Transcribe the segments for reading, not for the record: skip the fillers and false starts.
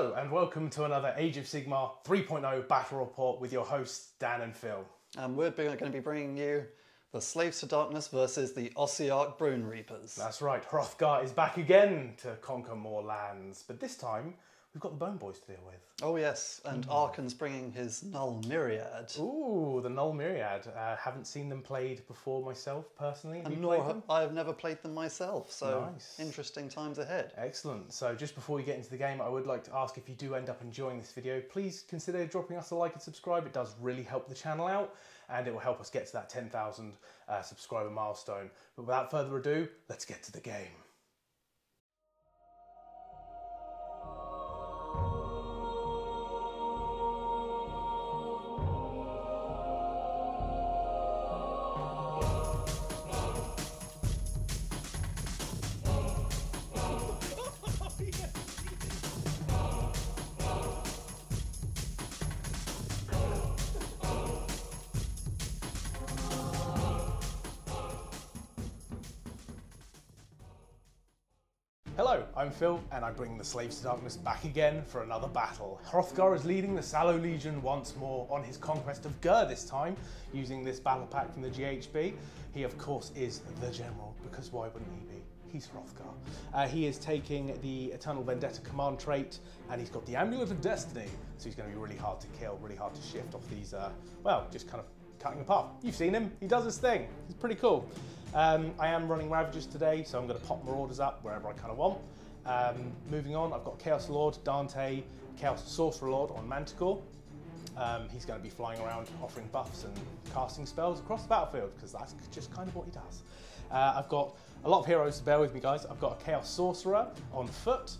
Hello and welcome to another Age of Sigmar 3.0 battle report with your hosts Dan and Phil. And we're going to be bringing you the Slaves to Darkness versus the Ossiarch Bone Reapers. That's right, Hrothgar is back again to conquer more lands, but this time we've got the Bone Boys to deal with. Oh yes, and Archon's bringing his Null Myriad. Ooh, the Null Myriad. Haven't seen them played before myself, personally. And nor I have never played them myself, so nice. Interesting times ahead. Excellent. So just before we get into the game, I would like to ask if you do end up enjoying this video, please consider dropping us a like and subscribe. It does really help the channel out, and it will help us get to that 10,000 subscriber milestone. But without further ado, let's get to the game. Hello, I'm Phil, and I bring the Slaves to Darkness back again for another battle. Hrothgar is leading the Sallow Legion once more on his conquest of Gur this time, using this battle pack from the GHB. He, of course, is the General, because why wouldn't he be? He's Hrothgar. He is taking the Eternal Vendetta command trait, and he's got the Amulet of Destiny, so he's going to be really hard to kill, really hard to shift off these, well, just kind of cutting a path. You've seen him, he does his thing. He's pretty cool. I am running Ravagers today, so I'm going to pop Marauders up wherever I kind of want. Moving on, I've got Chaos Lord, Dante, Chaos Sorcerer Lord on Manticore. He's going to be flying around offering buffs and casting spells across the battlefield, because that's just kind of what he does. I've got a lot of heroes, so bear with me guys. I've got a Chaos Sorcerer on foot,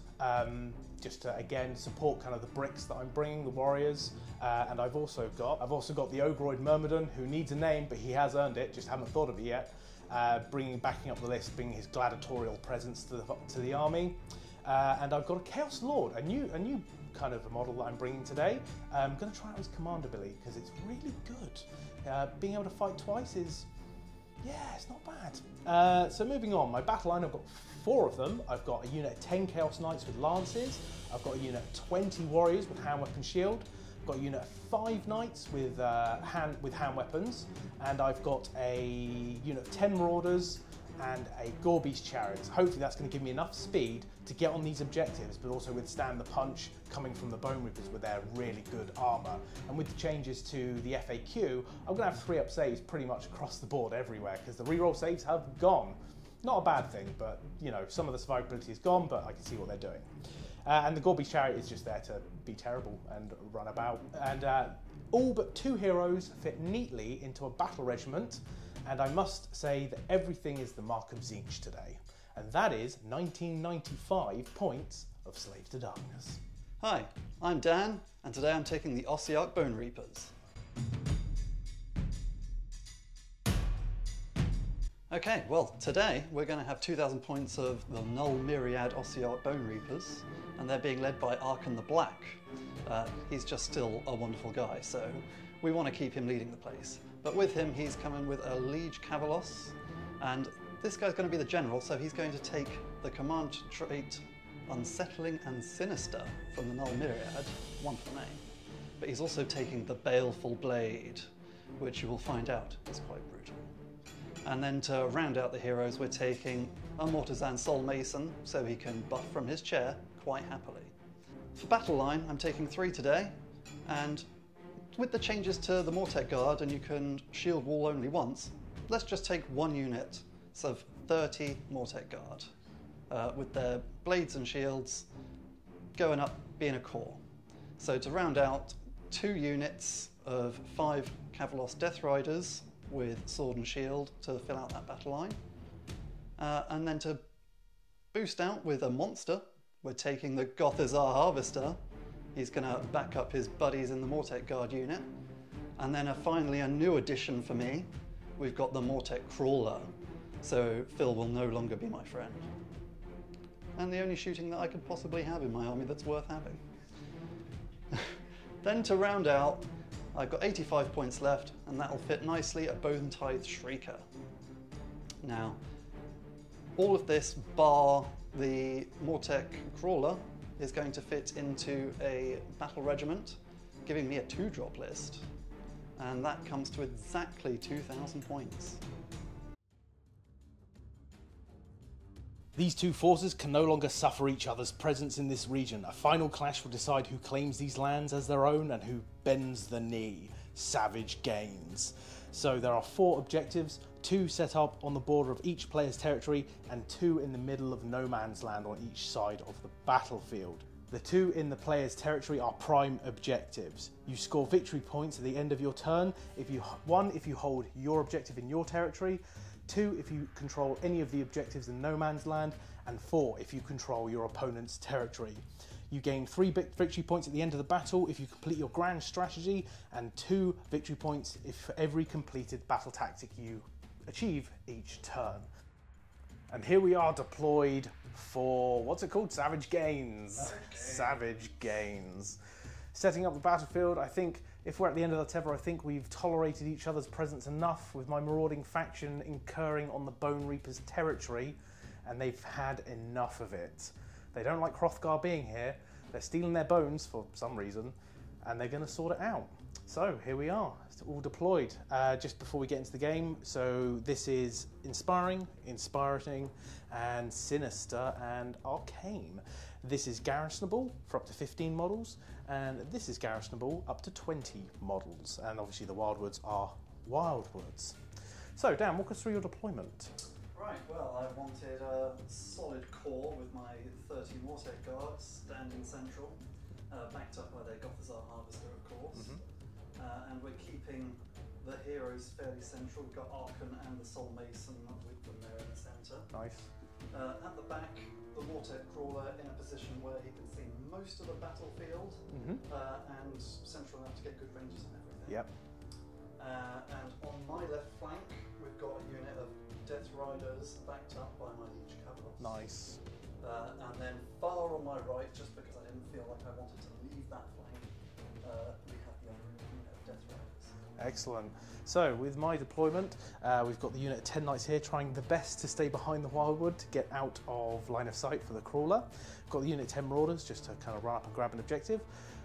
just to again support kind of the bricks that I'm bringing, the warriors. And I've also got the Ogroid Myrmidon, who needs a name, but he has earned it, just haven't thought of it yet. Backing up the list, bringing his gladiatorial presence to the army. And I've got a Chaos Lord, a new kind of a model that I'm bringing today. I'm going to try out his command ability, because it's really good. Being able to fight twice is, yeah, it's not bad. So moving on, my battle line, I've got 4 of them. I've got a unit of 10 Chaos Knights with Lances. I've got a unit of 20 Warriors with Hand Weapon Shield. I've got a unit of 5 Knights with hand weapons. And I've got a unit of 10 Marauders and a Gorbeast Chariots. Hopefully that's going to give me enough speed to get on these objectives, but also withstand the punch coming from the Bone Reapers with their really good armour. And with the changes to the FAQ, I'm going to have 3-up saves pretty much across the board everywhere, because the reroll saves have gone. Not a bad thing, but you know, some of the survivability is gone, but I can see what they're doing. And the Gorbeast Chariot is just there to be terrible and run about. And all but 2 heroes fit neatly into a battle regiment. And I must say that everything is the mark of Tzeentch today. And that is 1995 points of Slave to Darkness. Hi, I'm Dan, and today I'm taking the Ossiarch Bone Reapers. Okay, well, today we're going to have 2,000 points of the Null Myriad Ossiarch Bone Reapers, and they're being led by Archon the Black. He's just still a wonderful guy, so we want to keep him leading the place. But with him, he's coming with a Liege Kavalos, and this guy's going to be the general, so he's going to take the command trait Unsettling and Sinister from the Null Myriad, wonderful name. But he's also taking the Baleful Blade, which you will find out is quite brutal. And then to round out the heroes, we're taking a Mortizan Soul Mason, so he can buff from his chair quite happily. For battle line, I'm taking 3 today, and with the changes to the Mortek Guard, and you can shield wall only once, let's just take 1 unit of 30 Mortek Guard, with their blades and shields going up, being a core. So to round out, 2 units of 5 Kavalos Death Riders with sword and shield to fill out that battle line. And then to boost out with a monster, we're taking the Gothazar Harvester. He's going to back up his buddies in the Mortek Guard unit. And then finally a new addition for me, we've got the Mortek Crawler. So Phil will no longer be my friend. And the only shooting that I could possibly have in my army that's worth having. Then to round out, I've got 85 points left, and that'll fit nicely a Bone Tithe Shrieker. Now, all of this bar the Mortek Crawler is going to fit into a battle regiment, giving me a 2-drop list. And that comes to exactly 2,000 points. These two forces can no longer suffer each other's presence in this region. A final clash will decide who claims these lands as their own and who bends the knee. Savage gains. So there are 4 objectives, 2 set up on the border of each player's territory and 2 in the middle of no man's land on each side of the battlefield. The 2 in the player's territory are prime objectives. You score victory points at the end of your turn. If you hold your objective in your territory, 2 if you control any of the objectives in no man's land, and 4 if you control your opponent's territory. You gain 3 victory points at the end of the battle if you complete your grand strategy, and 2 victory points for every completed battle tactic you achieve each turn. And here we are deployed for, what's it called? Savage Gains. Savage Gains. Setting up the battlefield, I think if we're at the end of the tether, I think we've tolerated each other's presence enough with my marauding faction incurring on the Bone Reapers' territory, and they've had enough of it. They don't like Hrothgar being here, they're stealing their bones for some reason, and they're going to sort it out. So here we are, it's all deployed. Just before we get into the game, so this is Inspiring, Inspiriting, and Sinister, and Arcane. This is garrisonable for up to 15 models, and this is garrisonable up to 20 models, and obviously the Wildwoods are Wildwoods. So Dan, walk us through your deployment. Right, well, I wanted a solid core with my 30 Mortec guards standing central, backed up by their Gothizzar Harvester, of course. And we're keeping the heroes fairly central. We've got Arkhan and the Soul Mason with them there in the centre. Nice. At the back, the Mortec Crawler in a position where he can see most of the battlefield and central enough to get good ranges and everything. Yep. And on my left flank, we've got a unit of Death Riders backed up by my Liege Cavalry. Nice. And then far on my right, just because I didn't feel like I wanted to leave that flank, we have the other unit of Death Riders. Excellent. So with my deployment, we've got the unit of 10 Knights here trying the best to stay behind the Wildwood to get out of line of sight for the Crawler. We've got the unit of 10 Marauders just to kind of run up and grab an objective.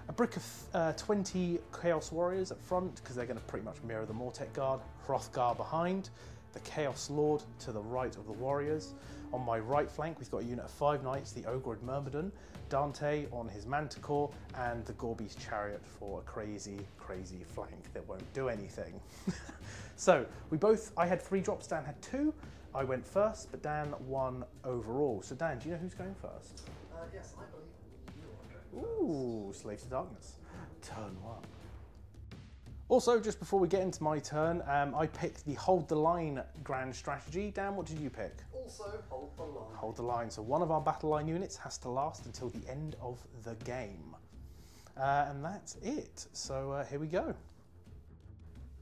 A brick of 20 Chaos Warriors at front because they're going to pretty much mirror the Mortec Guard. Hrothgar behind. The Chaos Lord to the right of the Warriors. On my right flank, we've got a unit of 5 Knights, the Ogroid Myrmidon, Dante on his Manticore, and the Gorby's Chariot for a crazy, crazy flank that won't do anything. So, I had 3 drops, Dan had 2. I went first, but Dan won overall. So Dan, do you know who's going first? Yes, I believe you are going first. Ooh, Slaves to Darkness. Turn 1. Also, just before we get into my turn, I picked the Hold the Line grand strategy. Dan, what did you pick? Also, hold the line. Hold the line. So one of our battle line units has to last until the end of the game. And that's it. So here we go.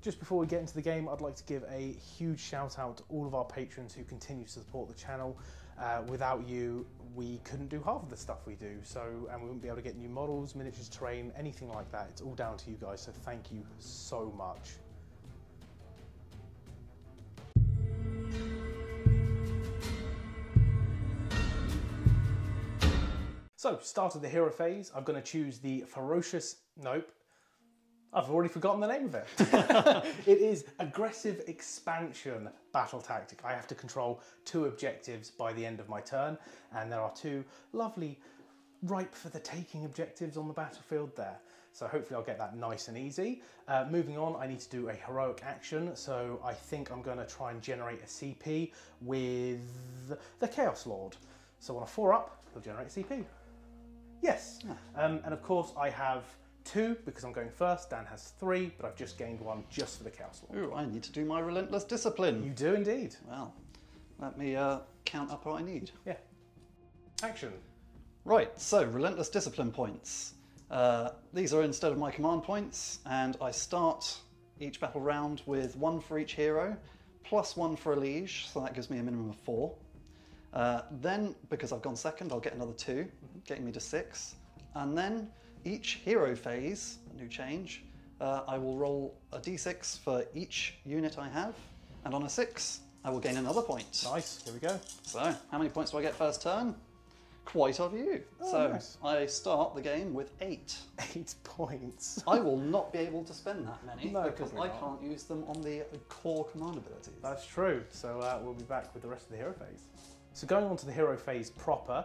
Just before we get into the game, I'd like to give a huge shout out to all of our patrons who continue to support the channel. Without you, we couldn't do half of the stuff we do, and we wouldn't be able to get new models, miniatures, terrain, anything like that. It's all down to you guys, so thank you so much. So, start of the hero phase, I'm going to choose the Ferocious... Nope. I've already forgotten the name of it. It is Aggressive Expansion Battle Tactic. I have to control 2 objectives by the end of my turn, and there are 2 lovely, ripe for the taking objectives on the battlefield there. So hopefully I'll get that nice and easy. Moving on, I need to do a heroic action, so I think I'm going to try and generate a CP with the Chaos Lord. So on a 4-up, he'll generate a CP. Yes. And of course I have 2 because I'm going first. Dan has 3, but I've just gained 1 just for the Chaos Lord. Ooh, I need to do my Relentless Discipline. You do indeed. Well, let me count up what I need. Yeah. Action. Right, so Relentless Discipline points. These are instead of my command points, and I start each battle round with 1 for each hero, plus 1 for a liege, so that gives me a minimum of 4. Then, because I've gone second, I'll get another 2, getting me to 6. And then each hero phase, a new change, I will roll a d6 for each unit I have, and on a 6, I will gain another point. Nice, here we go. So, how many points do I get first turn? quite of you. Oh, so nice. I start the game with 8. 8 points. I will not be able to spend that many No, because probably I not. can't use them on the core command abilities. That's true. So we'll be back with the rest of the hero phase. So going on to the hero phase proper,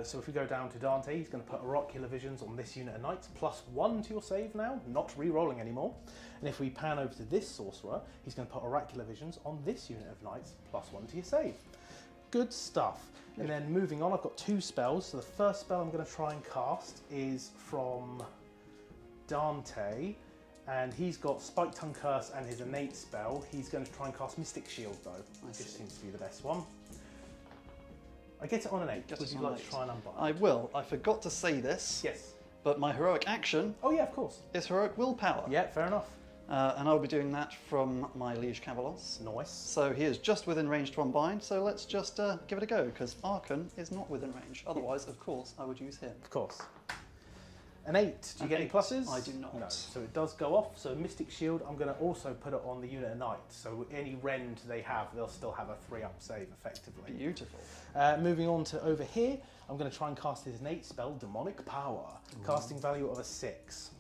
so if we go down to Dante, he's going to put Oracular Visions on this unit of knights, +1 to your save now, not re-rolling anymore. And if we pan over to this sorcerer, he's going to put Oracular Visions on this unit of knights, +1 to your save. Good stuff. And then moving on, I've got 2 spells. So the first spell I'm going to try and cast is from Dante, and he's got Spike Tongue Curse and his innate spell. He's going to try and cast Mystic Shield though. Just seems to be the best one. I get it on an 8. Would you like to try and unbind? I will. I forgot to say this. Yes. But my heroic action Oh yeah, of course. is heroic willpower. Yeah, fair enough. And I'll be doing that from my Liege Cavalos. Nice. So he is just within range to unbind, so let's just give it a go, because Archon is not within range. Otherwise, of course, I would use him. Of course. An 8. Do you get any pluses? I do not. No. So it does go off. So Mystic Shield, I'm going to also put it on the unit of knights. So any rend they have, they'll still have a 3-up save effectively. Beautiful. Moving on to over here, I'm going to try and cast his innate spell, Demonic Power. Casting value of a 6.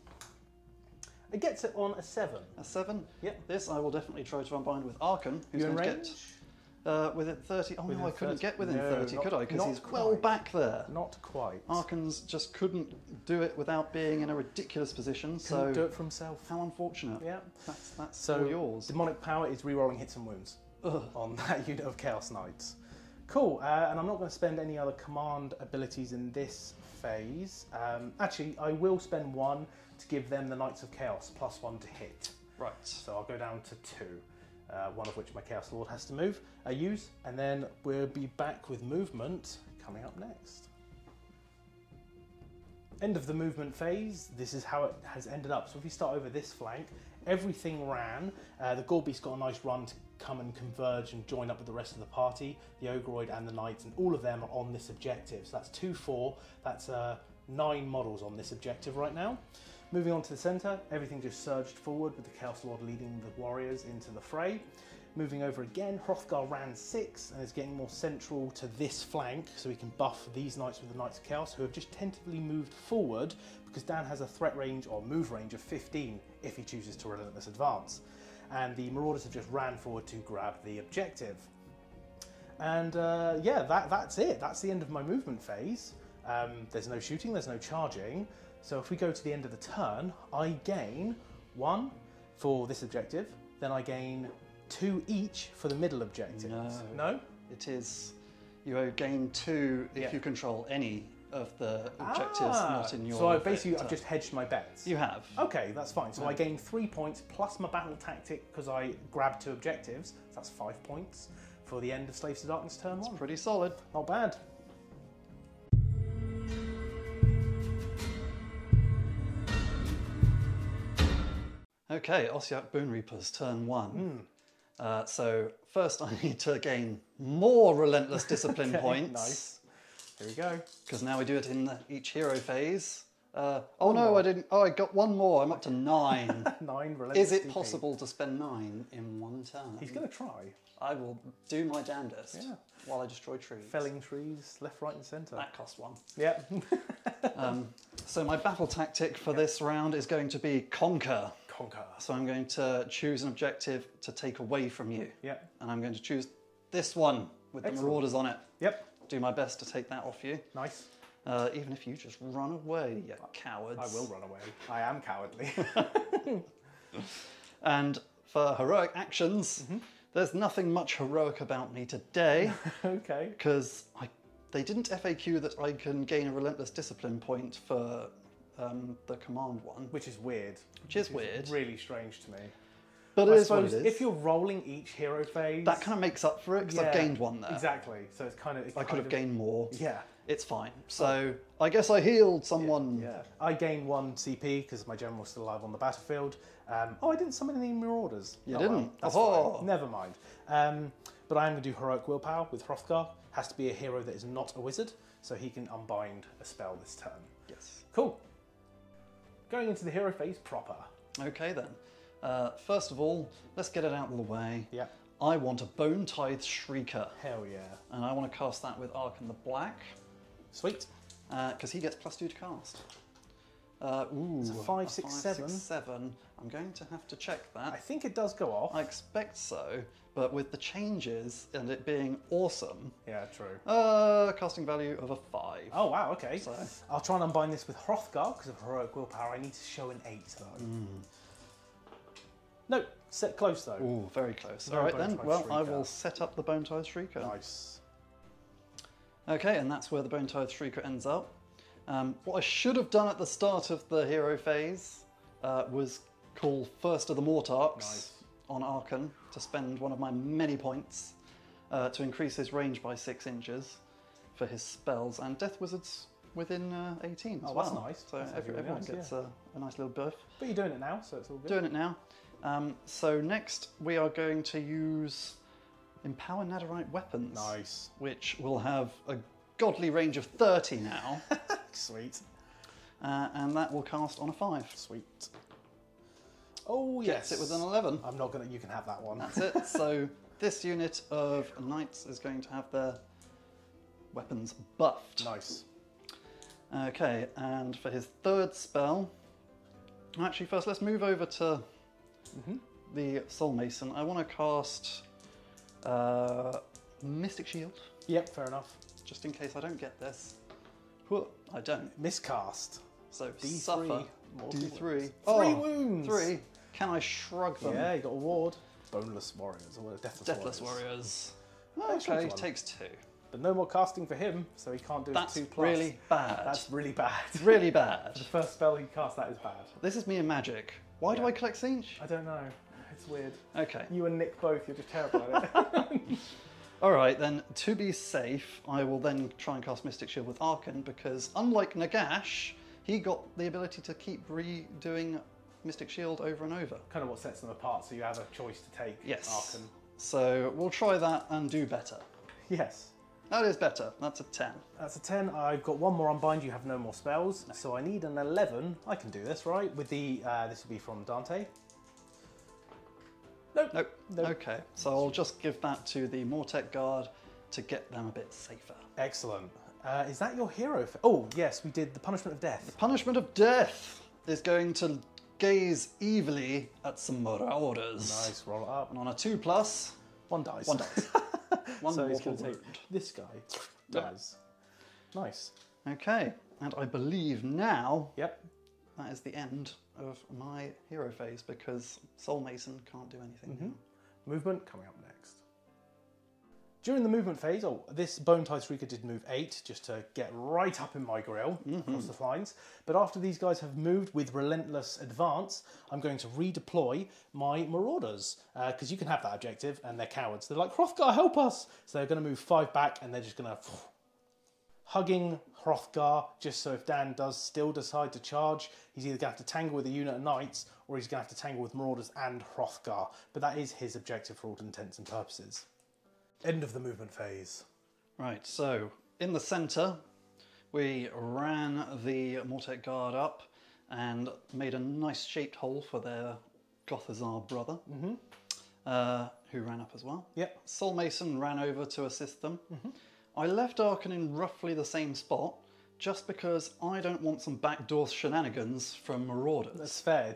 It gets it on a 7. A 7? Yep. This I will definitely try to unbind with Archon, who's You in going to range? get within 30. Oh Within no, I couldn't 30. get within No, 30, not- could I? Because not he's well quite. back there. Not quite. Archon's just couldn't do it without being in a ridiculous position, Couldn't so do it for himself. how unfortunate. Yeah. That's So all yours. Demonic Power is re-rolling hits and wounds Ugh. on that unit of Chaos Knights. Cool, and I'm not going to spend any other command abilities in this phase. Actually, I will spend 1 to give them the Knights of Chaos, +1 to hit. Right. So I'll go down to 2, one of which my Chaos Lord has to use, and then we'll be back with movement coming up next. End of the movement phase, this is how it has ended up. So if we start over this flank, everything ran. The Gorebeast got a nice run to come and converge and join up with the rest of the party, the Ogroid and the Knights, and all of them are on this objective. So that's 2-4, that's 9 models on this objective right now. Moving on to the centre, everything just surged forward with the Chaos Lord leading the warriors into the fray. Moving over again, Hrothgar ran 6 and is getting more central to this flank so we can buff these knights with the Knights of Chaos, who have just tentatively moved forward because Dan has a threat range or move range of 15 if he chooses to Relentless Advance. And the Marauders have just ran forward to grab the objective. And yeah, that's it. That's the end of my movement phase. There's no shooting, there's no charging. So if we go to the end of the turn, I gain 1 for this objective, then I gain 2 each for the middle objective. No? It is, you gain 2 if Yeah. you control any of the objectives not in your So I've vector. just hedged my bets. You have. Okay, that's fine. So I gain 3 points plus my battle tactic because I grabbed 2 objectives. So that's 5 points for the end of Slaves to Darkness turn 1. Pretty solid. Not bad. Okay, Ossiarch Bone Reapers, turn 1. So first I need to gain more Relentless Discipline Okay, points. nice. Here we go. Because now we do it in each hero phase. Oh no, I didn't. Oh, I got 1 more. I'm up to 9. 9 relentless Is it DP. possible to spend 9 in 1 turn? He's going to try. I will do my damnedest Yeah. while I destroy trees. Felling trees left, right and centre. That cost 1. Yeah. So my battle tactic for this round is going to be Conquer. Conquer. So I'm going to choose an objective to take away from you. Yep. And I'm going to choose this one with the Excellent. Marauders on it. Yep. Do my best to take that off you. Nice. Even if you just run away, you cowards. I will run away. I am cowardly. And for heroic actions, there's nothing much heroic about me today, Okay. because they didn't FAQ that I can gain a Relentless Discipline point for the command one. Which is weird. Which is weird. Really strange to me. But it I is what suppose it is. if you're rolling each hero phase... That kind of makes up for it, because I've Yeah, gained 1 there. Exactly. So it's kind of... I could have gained more. Yeah. It's fine. So I guess I healed someone. Yeah. I gained 1 CP because my general's still alive on the battlefield. Oh, I didn't summon any Marauders. You Oh, didn't? Well, that's Oh. fine. Never mind. But I am going to do Heroic Willpower with Hrothgar. Has to be a hero that is not a wizard, so he can unbind a spell this turn. Yes. Cool. Going into the hero phase proper. Okay then. First of all, let's get it out of the way. Yeah. I want a Bone Tithe Shrieker, Hell yeah. and I want to cast that with Archon the Black. Sweet. Because he gets +2 to cast. It's a 5, 6, 7. 7. I'm going to have to check that. I think it does go off. I expect so, but with the changes and it being awesome, Yeah, true. casting value of a 5. Oh, wow, okay. So- I'll try and unbind this with Hrothgar, because of heroic willpower. I need to show an 8, though. No, set close, though. Ooh, very close. No All right then, Bone-Tithe well, I Shrieker. will set up the Bone-Tithe Shrieker. Nice. Okay, and that's where the Bone-Tithe Shrieker ends up. What I should have done at the start of the hero phase was call First of the Mortarks Nice. on Archon to spend one of my many points to increase his range by 6 inches for his spells, and Death Wizard's within 18 as Oh, well. that's nice. So That's actually really everyone nice, gets yeah. a nice little buff. But you're doing it now, so it's all good. Doing it now. So next we are going to use Empower Netherite Weapons, Nice. which will have a godly range of 30 now, Sweet. and that will cast on a 5. Sweet. Oh, yes. Gets it with an 11. I'm not going to... You can have that one. That's it. So this unit of knights is going to have their weapons buffed. Nice. Okay, and for his third spell, actually first let's move over to the Soul Mason. I want to cast Mystic Shield, Yep, fair enough. just in case I don't get this. Whew, I don't. Miscast. So D3. suffer. Mortal D3. wounds. Oh, 3 wounds. 3. Can I shrug them? Yeah, you got a ward. Boneless warriors, or Deathless Warriors. Excellent Okay, one. takes 2. But no more casting for him, so he can't do That's 2+. really bad. That's really bad. really bad. The first spell he cast, that is bad. This is me in Magic. Why do Yeah. I collect Siege? I don't know. It's weird. Okay. You and Nick both, you're just terrible at it. All right, then, to be safe, I will then try and cast Mystic Shield with Archon, because unlike Nagash, he got the ability to keep redoing Mystic Shield over and over. Kind of what sets them apart, so you have a choice to take Yes. Archon. So we'll try that and do better. Yes. That is better. That's a 10. That's a 10. I've got one more unbind. You have no more spells. So I need an 11. I can do this, right? With the, this would be from Dante. Nope. Nope. Nope. Okay, so I'll just give that to the Mortek Guard to get them a bit safer. Excellent. Is that your hero? Oh, yes, we did the Punishment of Death. Punishment of Death is going to gaze evilly at some marauders. Nice, roll it up. And on a 2+, One dice. one dice. One So he's mortal going to take wound. this guy. Dies. Nice. Okay, and I believe now Yep. that is the end of my hero phase, because Soul Mason can't do anything now. Movement coming up next. During the movement phase, this Bone-Tithe Shrieker did move 8 just to get right up in my grill across the lines. But after these guys have moved with relentless advance, I'm going to redeploy my Marauders, because you can have that objective and they're cowards. They're like, Hrothgar, help us! So they're going to move 5 back and they're just going to hugging Hrothgar, just so if Dan does still decide to charge, he's either going to have to tangle with a unit of knights or he's going to have to tangle with Marauders and Hrothgar. But that is his objective for all intents and purposes. End of the movement phase. Right, so in the centre, we ran the Mortek Guard up and made a nice shaped hole for their Gothazar brother, who ran up as well. Yep. Soul Mason ran over to assist them. I left Archon in roughly the same spot, just because I don't want some backdoor shenanigans from Marauders. That's fair.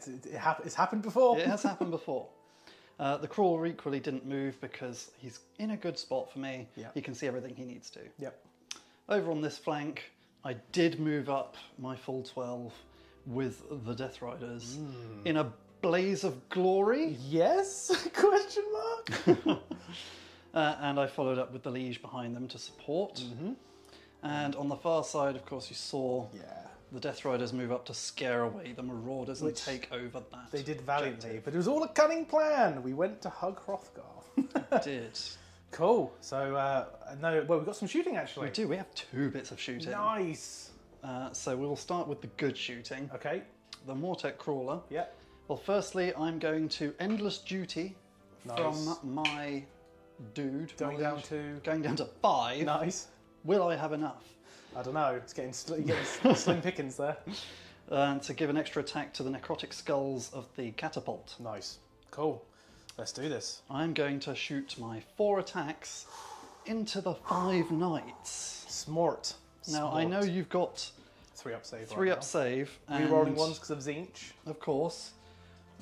It's happened before. It has happened before. The Crawler equally didn't move because he's in a good spot for me. Yeah. He can see everything he needs to. Yep. Over on this flank, I did move up my full 12 with the Death Riders in a blaze of glory. Yes? Question mark? And I followed up with the Liege behind them to support. And on the far side, of course, you saw Yeah. the Death Riders move up to scare away the Marauders and take over that. They did valiantly, but it was all a cunning plan. We went to hug Hrothgar. Did. Cool. So, no, well, we've got some shooting actually. We do. We have 2 bits of shooting. Nice. So we'll start with the good shooting. Okay. The Mortek Crawler. Yep. Well, firstly, I'm going to Endless Duty Nice. from my dude. Going my down liege. to... Going down to 5. Nice. Will I have enough? I don't know. It's getting slim pickings there. To give an extra attack to the necrotic skulls of the catapult. Nice. Cool. Let's do this. I'm going to shoot my 4 attacks into the 5 knights. Smart. Now, I know you've got 3 up save. 3 right up save. now. And, Rerolling ones because of Zinch. of course.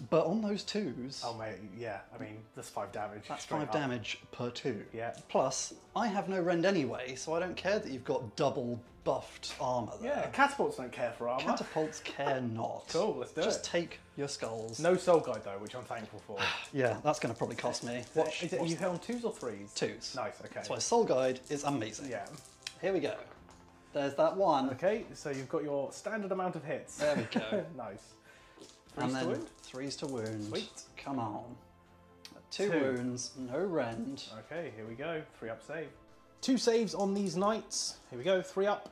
But on those 2s, Oh mate, yeah. I mean, that's 5 damage. that's straight 5 up. damage per 2. Yeah. Plus, I have no rend anyway, so I don't care that you've got double buffed armour there. Yeah, catapults don't care for armor. Catapults care not. Cool, let's do Just it. take your skulls. No soul guide though, which I'm thankful for. Yeah, that's going to probably cost me. Watch, Is it, watch you hit on 2s or 3s? 2s. Nice, okay. That's why Soul Guide is amazing. Yeah. Here we go. There's that one. Okay, so you've got your standard amount of hits. There we go. Nice. And 3s to then wound? 3s to wound. Sweet. Come on. 2 2. wounds, no rend. Okay, here we go. 3 up save. 2 saves on these knights. Here we go. 3 up.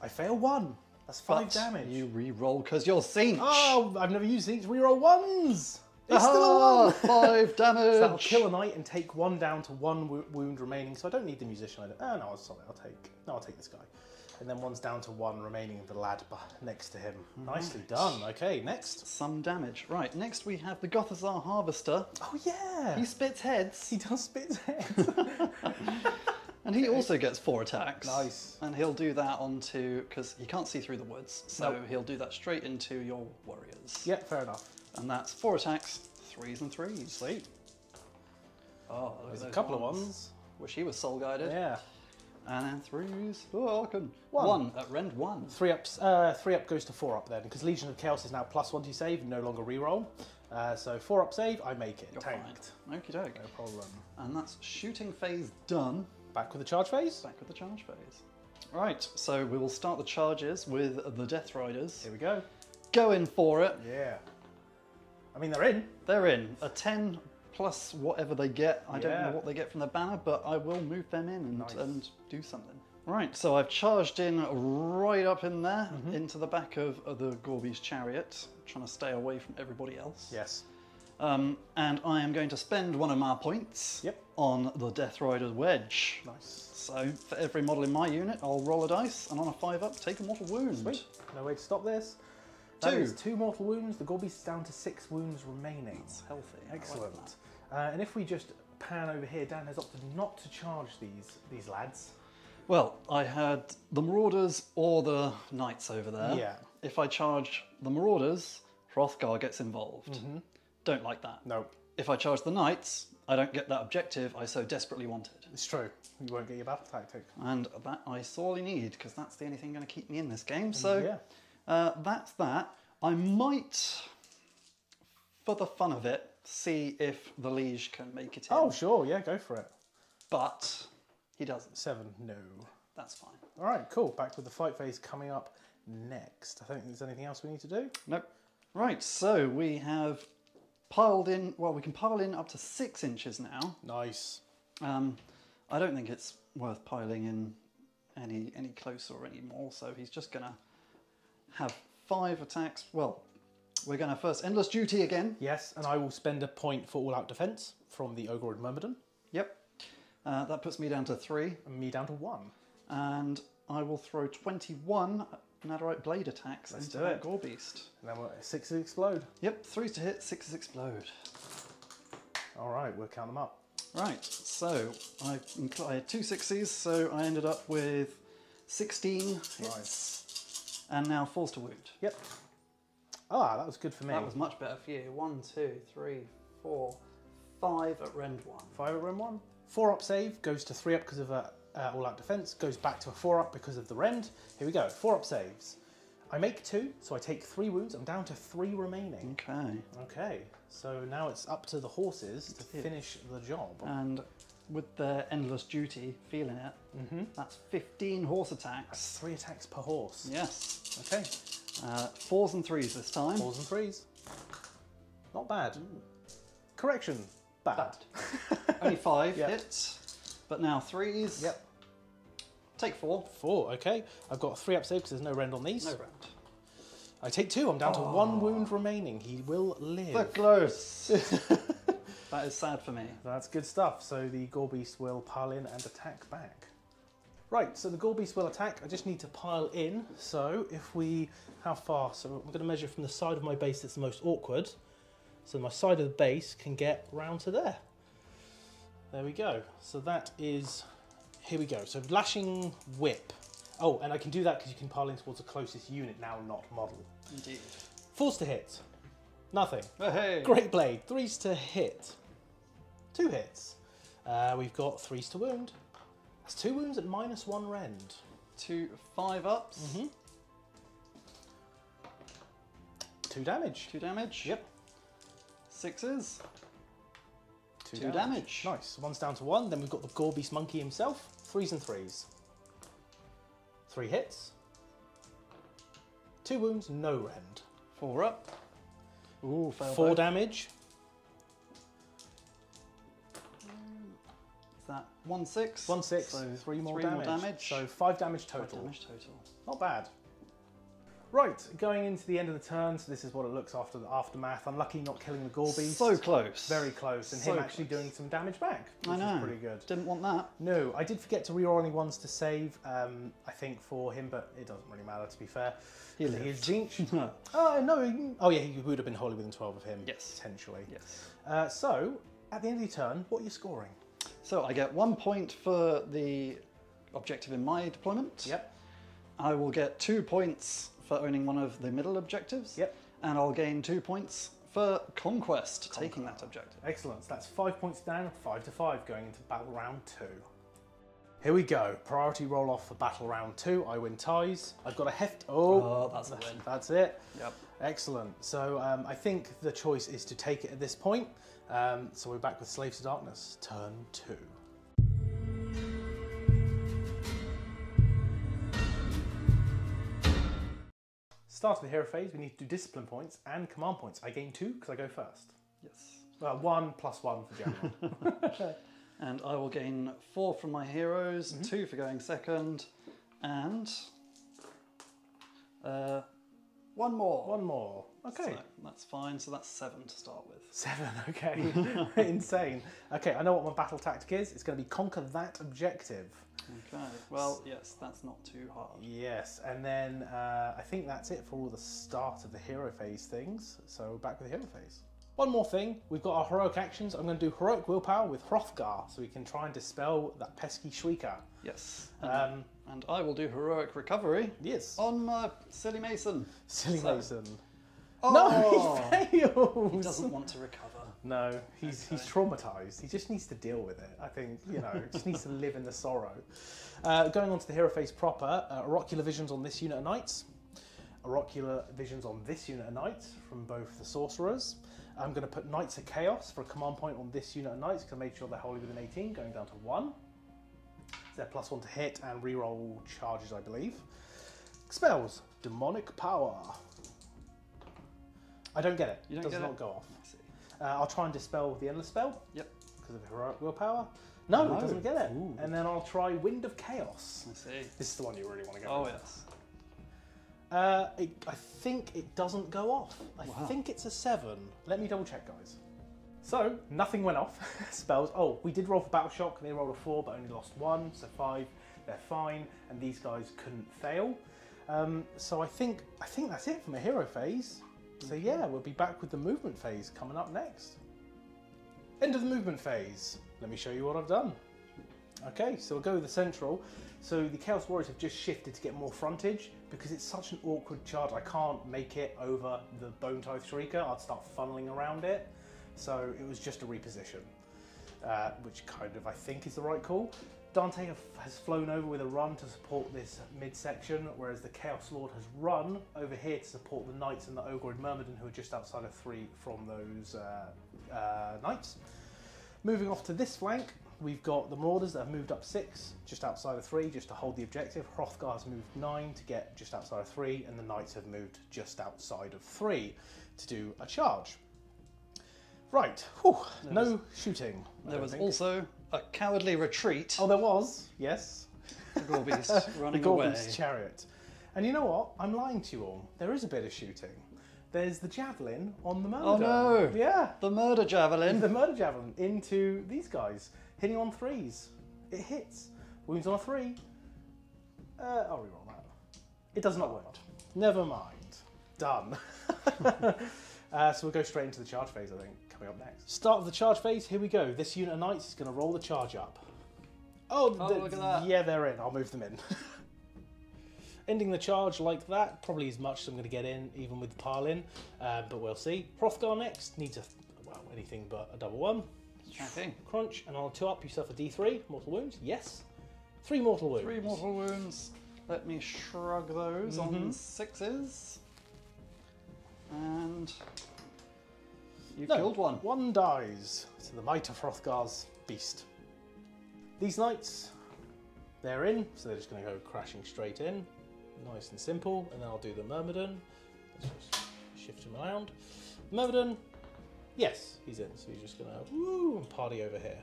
I fail 1. That's 5 But damage. you re-roll because you're Zinch. Oh, I've never used these. Reroll 1s. It's still a Aha, 1. 5 damage. So that'll kill a knight and take 1 down to 1 wound remaining. So I don't need the musician. No, sorry. I'll take this guy. And then 1's down to 1 remaining. The lad next to him. Nicely done. Okay, next. Some damage. Right, next we have the Gothazar Harvester. Oh yeah. He spits heads. He does spit his head. And he also gets 4 attacks. Nice. And he'll do that onto, because he can't see through the woods, so Nope. he'll do that straight into your warriors. Yeah, fair enough. And that's 4 attacks, 3s and 3s. Sweet. Oh, look at There's a those couple of ones. Wish he was soul guided. Yeah. And then 3s. Oh, I can. 1. 1 at rend 1. 3 up goes to 4 up then, because Legion of Chaos is now +1 to save, no longer reroll. So 4 up save, I make it. You're Tanked. fine. Okie doke. No problem. And that's shooting phase done. Back with the charge phase. Back with the charge phase. Right, so we will start the charges with the Death Riders. Here we go. Going for it. Yeah. I mean, they're in. They're in. A 10 plus whatever they get. I don't Yeah. know what they get from the banner, but I will move them in Nice. and do something. Right, so I've charged in right up in there, into the back of the Gorby's chariot, trying to stay away from everybody else. Yes. And I am going to spend one of my points Yep. on the Death Rider Wedge. Nice. So for every model in my unit, I'll roll a dice, and on a 5 up, take a mortal wound. Sweet. No way to stop this. That 2. is 2 mortal wounds. The Gorby's down to 6 wounds remaining. It's healthy. I like Excellent. that. And if we just pan over here, Dan has opted not to charge these lads. Well, I had the Marauders or the Knights over there. Yeah. If I charge the Marauders, Hrothgar gets involved. Don't like that. No, If I charge the Knights, I don't get that objective I so desperately wanted. it's true. You won't get your battle tactic. And that I sorely need, because that's the only thing going to keep me in this game. So Yeah. that's that. I might, for the fun of it, see if the Liege can make it in. Oh, sure. Yeah, go for it. But he doesn't. 7, no. That's fine. All right, cool. Back with the fight phase coming up next. I don't think there's anything else we need to do. Nope. Right, so we have piled in, well, we can pile in up to 6 inches now. Nice. I don't think it's worth piling in any closer or any more, so he's just going to have 5 attacks. Well, we're going to first Endless Duty again. Yes, and I will spend a point for all-out defense from the Ogre and Myrmidon, Yep. That puts me down to 3, and me down to 1. and I will throw 21 Netherite Blade attacks Let's into do that it. Gore-Beast. And then 6s explode. Yep, 3s to hit, 6s explode. All right, we'll count them up. Right, so I had 2 6s, so I ended up with 16 hits, Nice. and now 4s to wound. Yep. Ah, that was good for me. That was much better for you. 1, 2, 3, 4, 5 at rend 1. 5 at rend 1. 4 up save goes to 3 up because of all-out defense, goes back to a 4 up because of the rend. Here we go, 4 up saves. I make 2, so I take 3 wounds. I'm down to 3 remaining. Okay, Okay, so now it's up to the horses to finish the job. and with their Endless Duty, feeling it, that's 15 horse attacks. 3 attacks per horse. Yes. Okay, 4s and 3s this time. 4s and 3s. Not bad. Correction, bad. Only 5 Yep. hits, but now 3s. Yep. Take 4. 4, okay. I've got a 3 up save because there's no rend on these. No rend. I take 2, I'm down to 1 wound remaining. He will live. So close. That is sad for me. That's good stuff. So the Gore-Beast will pile in and attack back. Right, so the Gore-Beast will attack. I just need to pile in. So if we, how far? So I'm going to measure from the side of my base that's the most awkward. So my side of the base can get round to there. There we go. So that is, here we go. So Lashing Whip. Oh, and I can do that because you can pile in towards the closest unit now, not model. Indeed. 4s to hit. Nothing. Oh, hey. Great Blade. 3s to hit. 2 hits. We've got 3s to wound. That's 2 wounds at -1 rend. 2 5-ups. 2 damage. 2 damage. Yep. 6s. 2 2 damage. Nice. 1's down to 1. Then we've got the Gorbeast Monkey himself. 3s and 3s. 3 hits. 2 wounds, no rend. 4 up. Ooh, fail 4 both. damage. Is that 1 6? 1 6. So 3 more 3 damage. more damage. So 5 damage 5 total. damage total. Not bad. Right, going into the end of the turn, so this is what it looks after the aftermath. Unlucky not killing the Gorbeast. So close. Very close, and So him actually close. doing some damage back, I which know. is pretty good. Didn't want that. No, I did forget to reroll only 1s to save, I think, for him, but it doesn't really matter, to be fair. He He lived. is Zinch. Oh, no, oh yeah, he would have been wholly within 12 of him, Yes. potentially. Yes. So, at the end of your turn, what are you scoring? So I get 1 point for the objective in my deployment. Yep, I will get 2 points for owning one of the middle objectives. yep. And I'll gain 2 points for conquest, taking that objective. Excellent. So that's 5 points down, 5 to 5 going into battle round 2. Here we go. Priority roll off for battle round 2. I win ties. I've got a heft. Oh, that's a win. That's it. Yep. Excellent. So I think the choice is to take it at this point. So we're back with Slaves to Darkness, turn 2. Start of the hero phase, we need to do discipline points and command points. I gain 2 because I go first. Yes. Well, 1 + 1 for general. And I will gain 4 from my heroes, 2 for going second, and 1 more. 1 more. Okay. So that's fine. So that's 7 to start with. 7, okay. Insane. Okay, I know what my battle tactic is. It's going to be conquer that objective. Okay. Well, yes, that's not too hard. Yes, and then I think that's it for all the start of the hero phase things. So back with the hero phase. One more thing, we've got our heroic actions. I'm going to do heroic willpower with Hrothgar, so we can try and dispel that pesky Shrieker. Yes. And I will do heroic recovery Yes. on my silly Mason. Silly So- Mason. Oh, No, he fails. he doesn't want to recover. No, he's traumatized. He just needs to deal with it. I think, just needs to live in the sorrow. Going on to the hero phase proper, oracular visions on this unit of knights, oracular visions on this unit of knights from both the sorcerers. I'm going to put Knights of Chaos for a command point on this unit of knights because I made sure they're wholly within 18, going down to 1. They're +1 to hit and reroll charges, I believe. Spells, demonic power. I don't get it. You don't Does get not it? go off. I see. I'll try and dispel the endless spell. Yep. Because of heroic willpower. No, No. it doesn't get it. Ooh. And then I'll try Wind of Chaos. I see. This is the one you really want to go Oh, with. yes. I think it doesn't go off. I Wow. think it's a 7. Let me double check, guys. So, nothing went off. Spells. Oh, we did roll for Battle Shock. They rolled a 4, but only lost 1. So 5, they're fine. And these guys couldn't fail. So I think that's it for my hero phase. So yeah, we'll be back with the movement phase coming up next. End of the movement phase. Let me show you what I've done. Okay, so we'll go with the central. So the Chaos Warriors have just shifted to get more frontage because it's such an awkward charge. I can't make it over the Bone Tithe Shrieker. I'd start funneling around it. So it was just a reposition, which kind of I think is the right call. Dante has flown over with a run to support this midsection, whereas the Chaos Lord has run over here to support the Knights and the Ogroid Myrmidon, who are just outside of 3 from those Knights. Moving off to this flank, we've got the Marauders that have moved up 6, just outside of 3, just to hold the objective. Hrothgar has moved 9 to get just outside of 3, and the Knights have moved just outside of 3 to do a charge. Right, whew, no shooting. I There don't was think. also a cowardly retreat. Oh, there was, yes. The Gorbeast running The away. Gorbeast chariot. And you know what? I'm lying to you all. There is a bit of shooting. There's the javelin on the murder. Oh no! Yeah. The murder javelin. The murder javelin into these guys. Hitting on 3s. It hits. Wounds on a 3. I'll reroll that. It does not work. Never mind. Done. So we'll go straight into the charge phase, I think, coming up next. Start of the charge phase, here we go. This unit of knights is going to roll the charge up. Oh, look at that. Yeah, they're in. I'll move them in. ending the charge like that, probably as much as I'm going to get in, even with the pile in, but we'll see. Hrothgar next, needs anything but a double one. Okay. Crunch, and on 2 up, you suffer D3, mortal wounds, yes. 3 mortal wounds. 3 mortal wounds. Let me shrug those on 6s. And you killed one. One dies to the might of Hrothgar's beast. These knights, they're in, so they're just going to go crashing straight in. Nice and simple. And then I'll do the Myrmidon. Let's just shift him around. Myrmidon, yes, he's in. So he's just going to woo and party over here.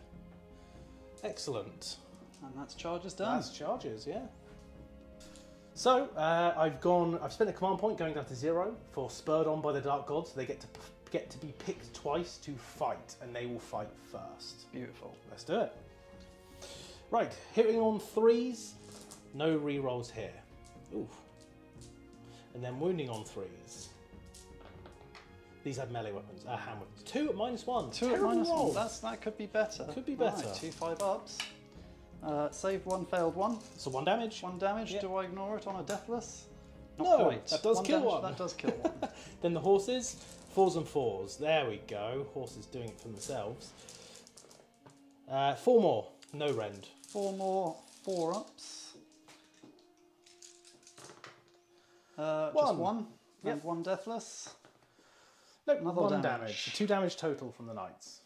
Excellent. And that's charges done. That's charges, yeah. So I've spent a command point going down to 0 for spurred on by the Dark Gods. They get to be picked twice to fight, and they will fight first. Beautiful. Let's do it. Right, hitting on 3s, no rerolls here. Oof. And then wounding on 3s. These have melee weapons, hand weapons. 2 at -1. 2 at -1. That could be better. Could be better. Right, 2 5-ups. Saved 1, failed 1. So 1 damage. 1 damage. Yep. Do I ignore it on a deathless? Not No, quite. that does kill damage, one. That does kill one. Then the horses, 4s and 4s. There we go. Horses doing it for themselves. 4 more. No rend. 4 more 4-ups. Just 1. Yep. And 1 deathless. Nope, Another 1 damage. damage. 2 damage total from the knights.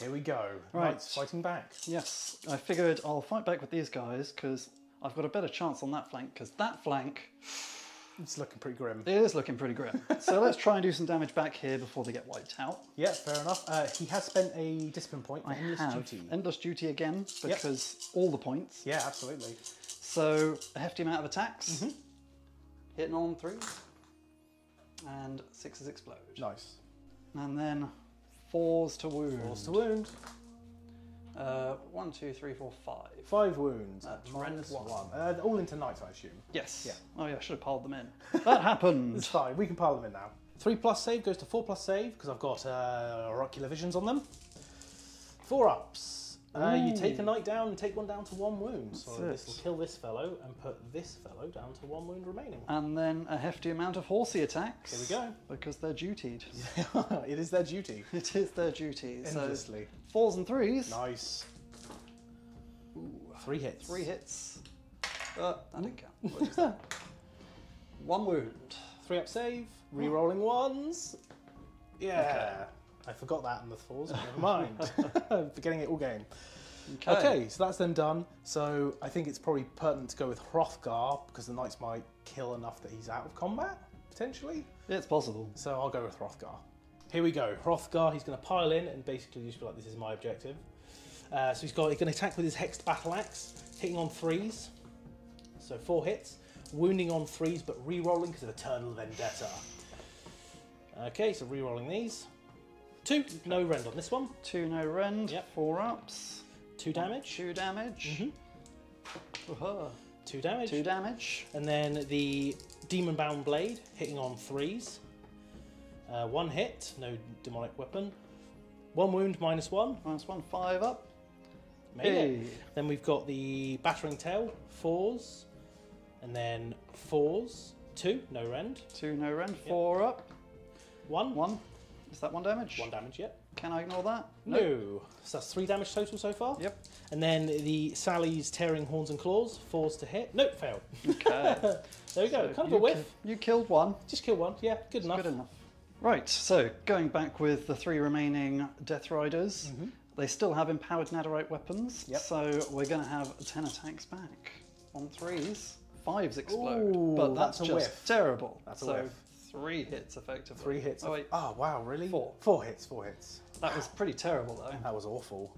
Here we go. Right. Knights fighting back. Yes, I figured I'll fight back with these guys because I've got a better chance on that flank, because that flank, It's looking pretty grim. it is looking pretty grim. So let's try and do some damage back here before they get wiped out. Yeah, fair enough. He has spent a discipline point for Endless Duty. Endless Duty again, because all the points. Yeah, absolutely. So a hefty amount of attacks. Hitting on 3s. And 6s explode. Nice. And then 4s to wound. 4s to wound. 1, 2, 3, 4, 5. 5 wounds. That's -1. All into knights, I assume. Yes. Yeah. Oh yeah, I should have piled them in. That happened. It's fine. We can pile them in now. 3+ save goes to 4+ save because I've got oracular visions on them. 4 ups. You take a knight down and take one down to 1 wound. So this will kill this fellow and put this fellow down to 1 wound remaining. And then a hefty amount of horsey attacks. Here we go. Because they're dutied. It is their duty. It is their duty. Endlessly. So 4s and 3s. Nice. 3 hits. 3 hits. That didn't count. What is that? 1 wound. 3 up save. Re-rolling 1s. Yeah. Okay. I forgot that in the 4s. Never mind. Forgetting it all game. Okay. So that's then done. So I think it's probably pertinent to go with Hrothgar because the knights might kill enough that he's out of combat, potentially. It's possible. So I'll go with Hrothgar. Here we go. Hrothgar, he's going to pile in and basically just be like, this is my objective. So he's going to attack with his Hexed Battle Axe, hitting on 3s. So 4 hits. Wounding on 3s, but re-rolling because of Eternal Vendetta. Okay, so re-rolling these. 2, no rend on this one. 2 no rend. Yep. 4 ups. 2 damage. 2 damage. 2 damage. 2 damage. And then the Demon Bound Blade, hitting on 3s. 1 hit, no demonic weapon. 1 wound, -1. -1, 5 up. Made it. Then we've got the Battering Tail, 4s. And then 4s, 2, no rend. 2 no rend, 4 up. 1. 1. Is that 1 damage? 1 damage, yep. Can I ignore that? No. So that's 3 damage total so far. Yep. And then the Sally's Tearing Horns and Claws, 4s to hit. Nope, failed. Okay. There we go, kind of a whiff. You killed 1. Just kill 1, yeah, good enough. Good enough. Right, so going back with the 3 remaining Death Riders, they still have empowered netherite weapons, so we're going to have 10 attacks back. On 3s, 5s explode, Ooh, but that's that's a just whiff. terrible. That's a so whiff. 3 hits effectively. 3 hits. Oh, wait, Oh, wow, really? 4. 4 hits, 4 hits. that was pretty terrible though. That was awful.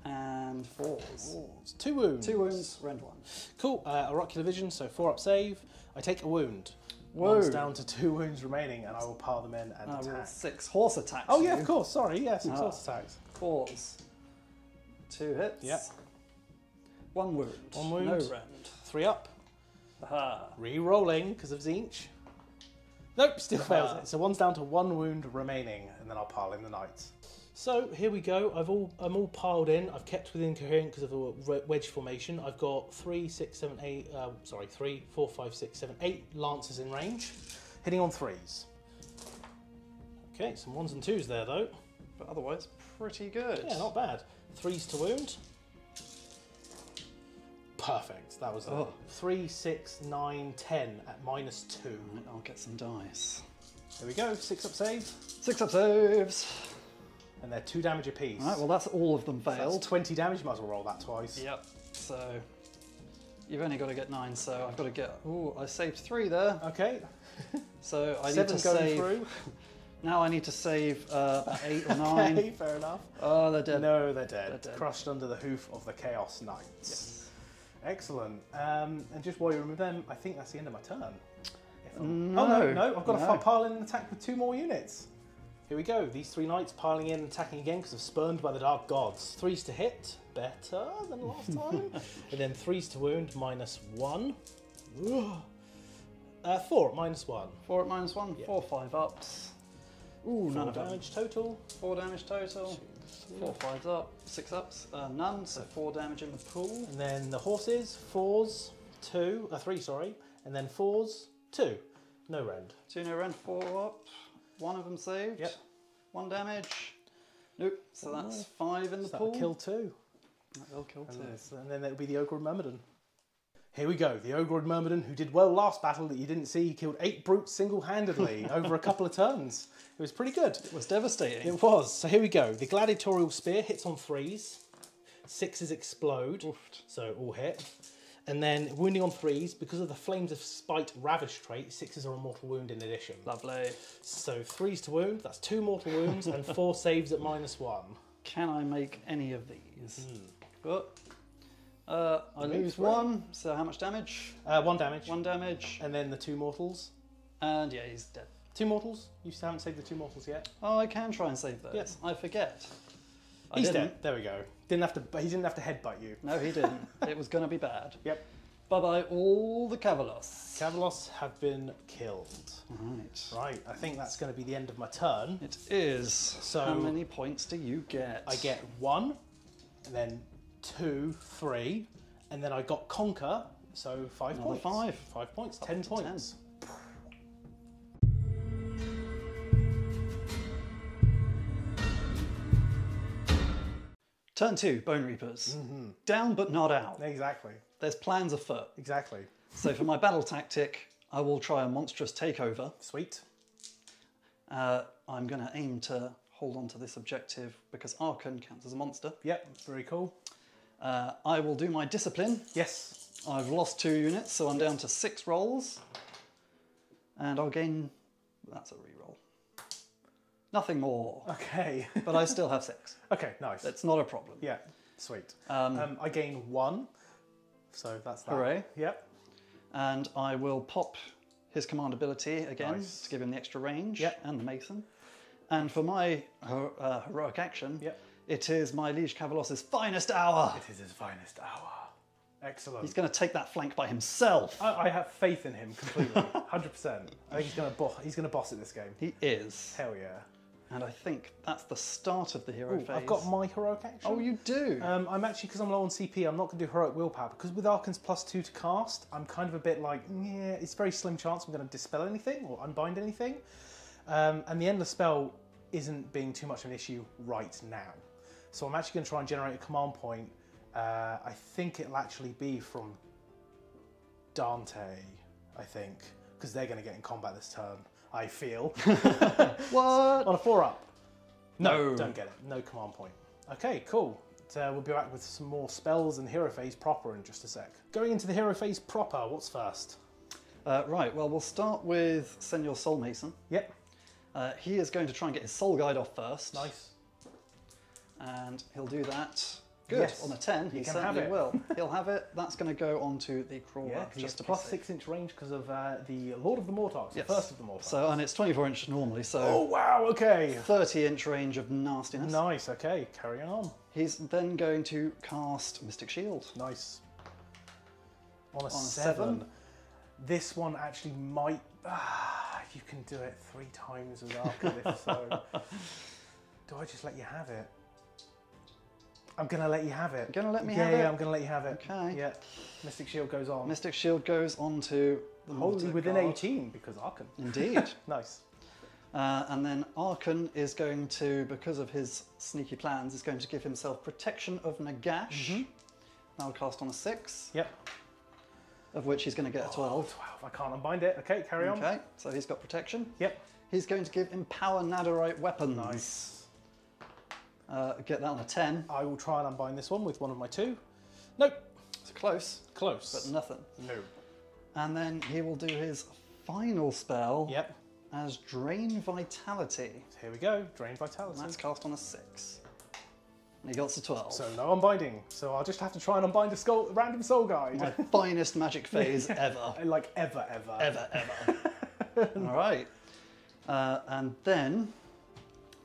And 4s. 2 wounds. 2 wounds, rend 1. Cool. Oracular Vision, so 4 up save. I take a wound. Whoa. One's down to 2 wounds remaining, and I will pile them in and Roll attack. 6 horse attacks. Oh yeah, you. of course. Sorry, yeah, 6 horse attacks. 4s. 2 hits. Yep. 1 wound. 1 wound. No rend. 3 up. Aha. Re-rolling because of Zinch. Nope, still fails it. So one's down to 1 wound remaining, and then I'll pile in the knights. So here we go. I'm all piled in. I've kept within coherent because of the wedge formation. I've got 3, 4, 5, 6, 7, 8 lancers in range, hitting on 3s. Okay, some 1s and 2s there though. But otherwise, pretty good. Yeah, not bad. 3s to wound. Perfect. That was 3, 6, 9, 10 at -2. Right, I'll get some dice. There we go. 6 up save. 6 up saves. And they're 2 damage apiece. All right, well that's all of them So failed. that's 20 damage. You might as well roll that twice. Yep. So you've only got to get 9, so I've got to get. Ooh, I saved 3 there. Okay. So I 7 need to going save. through. Now I need to save about 8 or 9. Okay, fair enough. Oh, they're dead. No, they're dead. They're dead. Crushed under the hoof of the Chaos Knights. Yes. Excellent. And just while you remove them, I think that's the end of my turn. No, oh no, I've got no. to pile in an attack with 2 more units. Here we go. These 3 knights piling in and attacking again because they're spurned by the Dark Gods. 3s to hit, better than last time. And then 3s to wound, -1. 4 at -1. 4 at -1, Yeah. 4 5-ups. Ooh, 4 none of them. damage total. 4 damage total. 4 5s up, 6 ups, none, so 4 damage in the pool. And then the horses, 4s, 3, sorry. And then 4s, 2. No rend. 2 no rend, 4 up. 1 of them saved. Yep. 1 damage. Nope. So that's 5 in the So pool. that'll kill 2. That'll kill 2. And then it'll be the Ogre of Myrmidon. Here we go. The Ogre of Myrmidon, who did well last battle that you didn't see. He killed 8 brutes single-handedly over a couple of turns. It was pretty good. It was devastating. It was. So here we go. The Gladiatorial Spear hits on 3s. 6s explode. Oofed. So all hit. And then wounding on 3s, because of the Flames of Spite Ravage trait, 6s are a mortal wound in addition. Lovely. So 3s to wound, that's 2 mortal wounds and 4 saves at -1. Can I make any of these? But I Make lose 3. 1. So how much damage? 1 damage. 1 damage. And then the 2 mortals. And yeah, he's dead. 2 mortals? You still haven't saved the 2 mortals yet? Oh, I can try and save those. Yes. I forget. He's didn't. dead. There we go. He didn't have to headbutt you. No, he didn't. It was going to be bad. Yep. Bye-bye, all the Cavalos. Cavalos have been killed. Right. Right, I think that's going to be the end of my turn. It is. So- how many points do you get? I get 1, and then 2, 3, and then I got Conquer, so 5 Another points. 5. 5 points, Up 10 to points. Turn 2, Bone Reapers. Down but not out. Exactly, There's plans afoot. exactly. So for my battle tactic, I will try a monstrous takeover. Sweet. I'm going to aim to hold on to this objective because Archon counts as a monster. Yep, very cool. I will do my discipline. Yes. I've lost 2 units, so I'm down to 6 rolls. And I'll gain... That's a reroll. Nothing more. Okay. But I still have 6. Okay, nice. That's not a problem. Yeah, sweet. I gain 1, so that's that. Hooray. Yep. And I will pop his command ability again Nice. to give him the extra range Yep. and the Mason. And for my heroic action, Yep. it is my Liege Cavalos's finest hour. It is his finest hour. Excellent. He's going to take that flank by himself. I have faith in him completely, 100%. I think he's gonna boss it this game. He is. Hell yeah. And I think that's the start of the hero phase. I've got my heroic action. Oh, you do? I'm actually, because I'm low on CP, I'm not going to do heroic willpower, because with Archon's +2 to cast, I'm kind of a bit like, yeah, it's very slim chance I'm going to dispel anything or unbind anything. And the endless spell isn't being too much of an issue right now. So I'm actually going to try and generate a command point. I think it'll actually be from Dante, I think, because they're going to get in combat this turn, I feel. What? On a 4-up. No, No. don't get it. No command point. Okay, cool. So we'll be back with some more spells and hero phase proper in just a sec. Going into the hero phase proper, what's first? Right, well, we'll start with Senor Soul Mason. Yep, He is going to try and get his Soul Guide off first. nice. And he'll do that. Good. Yes, On a 10, he can certainly have it. will. He'll have it. That's going to go onto the crawler. Yeah, because he has just to be plus safe. 6-inch range because of the Lord of the Mortarks, Yes. the first of the Mortarks. So, and it's 24-inch normally, so Oh, wow, okay. 30-inch range of nastiness. Nice, okay, carry on. He's then going to cast Mystic Shield. Nice. On a seven. 7. This one actually might... you can do it 3 times with Archon if so. Do I just let you have it? I'm gonna let you have it. Gonna let me have it? Yeah, I'm gonna let you have it. Okay. Yeah. Mystic Shield goes on. Mystic Shield goes on to the Wholly Mortek within Guard. 18 because Archon. Indeed. Nice. And then Archon is going to, because of his sneaky plans, is going to give himself Protection of Nagash. That'll cast on a 6, Yep. of which he's going to get a 12. 12. I can't unbind it. Okay, carry on. Okay, so he's got protection. Yep. He's going to give Empower Nadarite Weapons. Nice. Get that on a 10. I will try and unbind this one with one of my 2. Nope. It's close, Close. but nothing. No. And then he will do his final spell Yep. as Drain Vitality. Here we go. Drain Vitality. And that's cast on a 6. And he got to 12. So no unbinding. So I'll just have to try and unbind a random soul guide. My finest magic phase ever. Like ever. Ever. All right. And then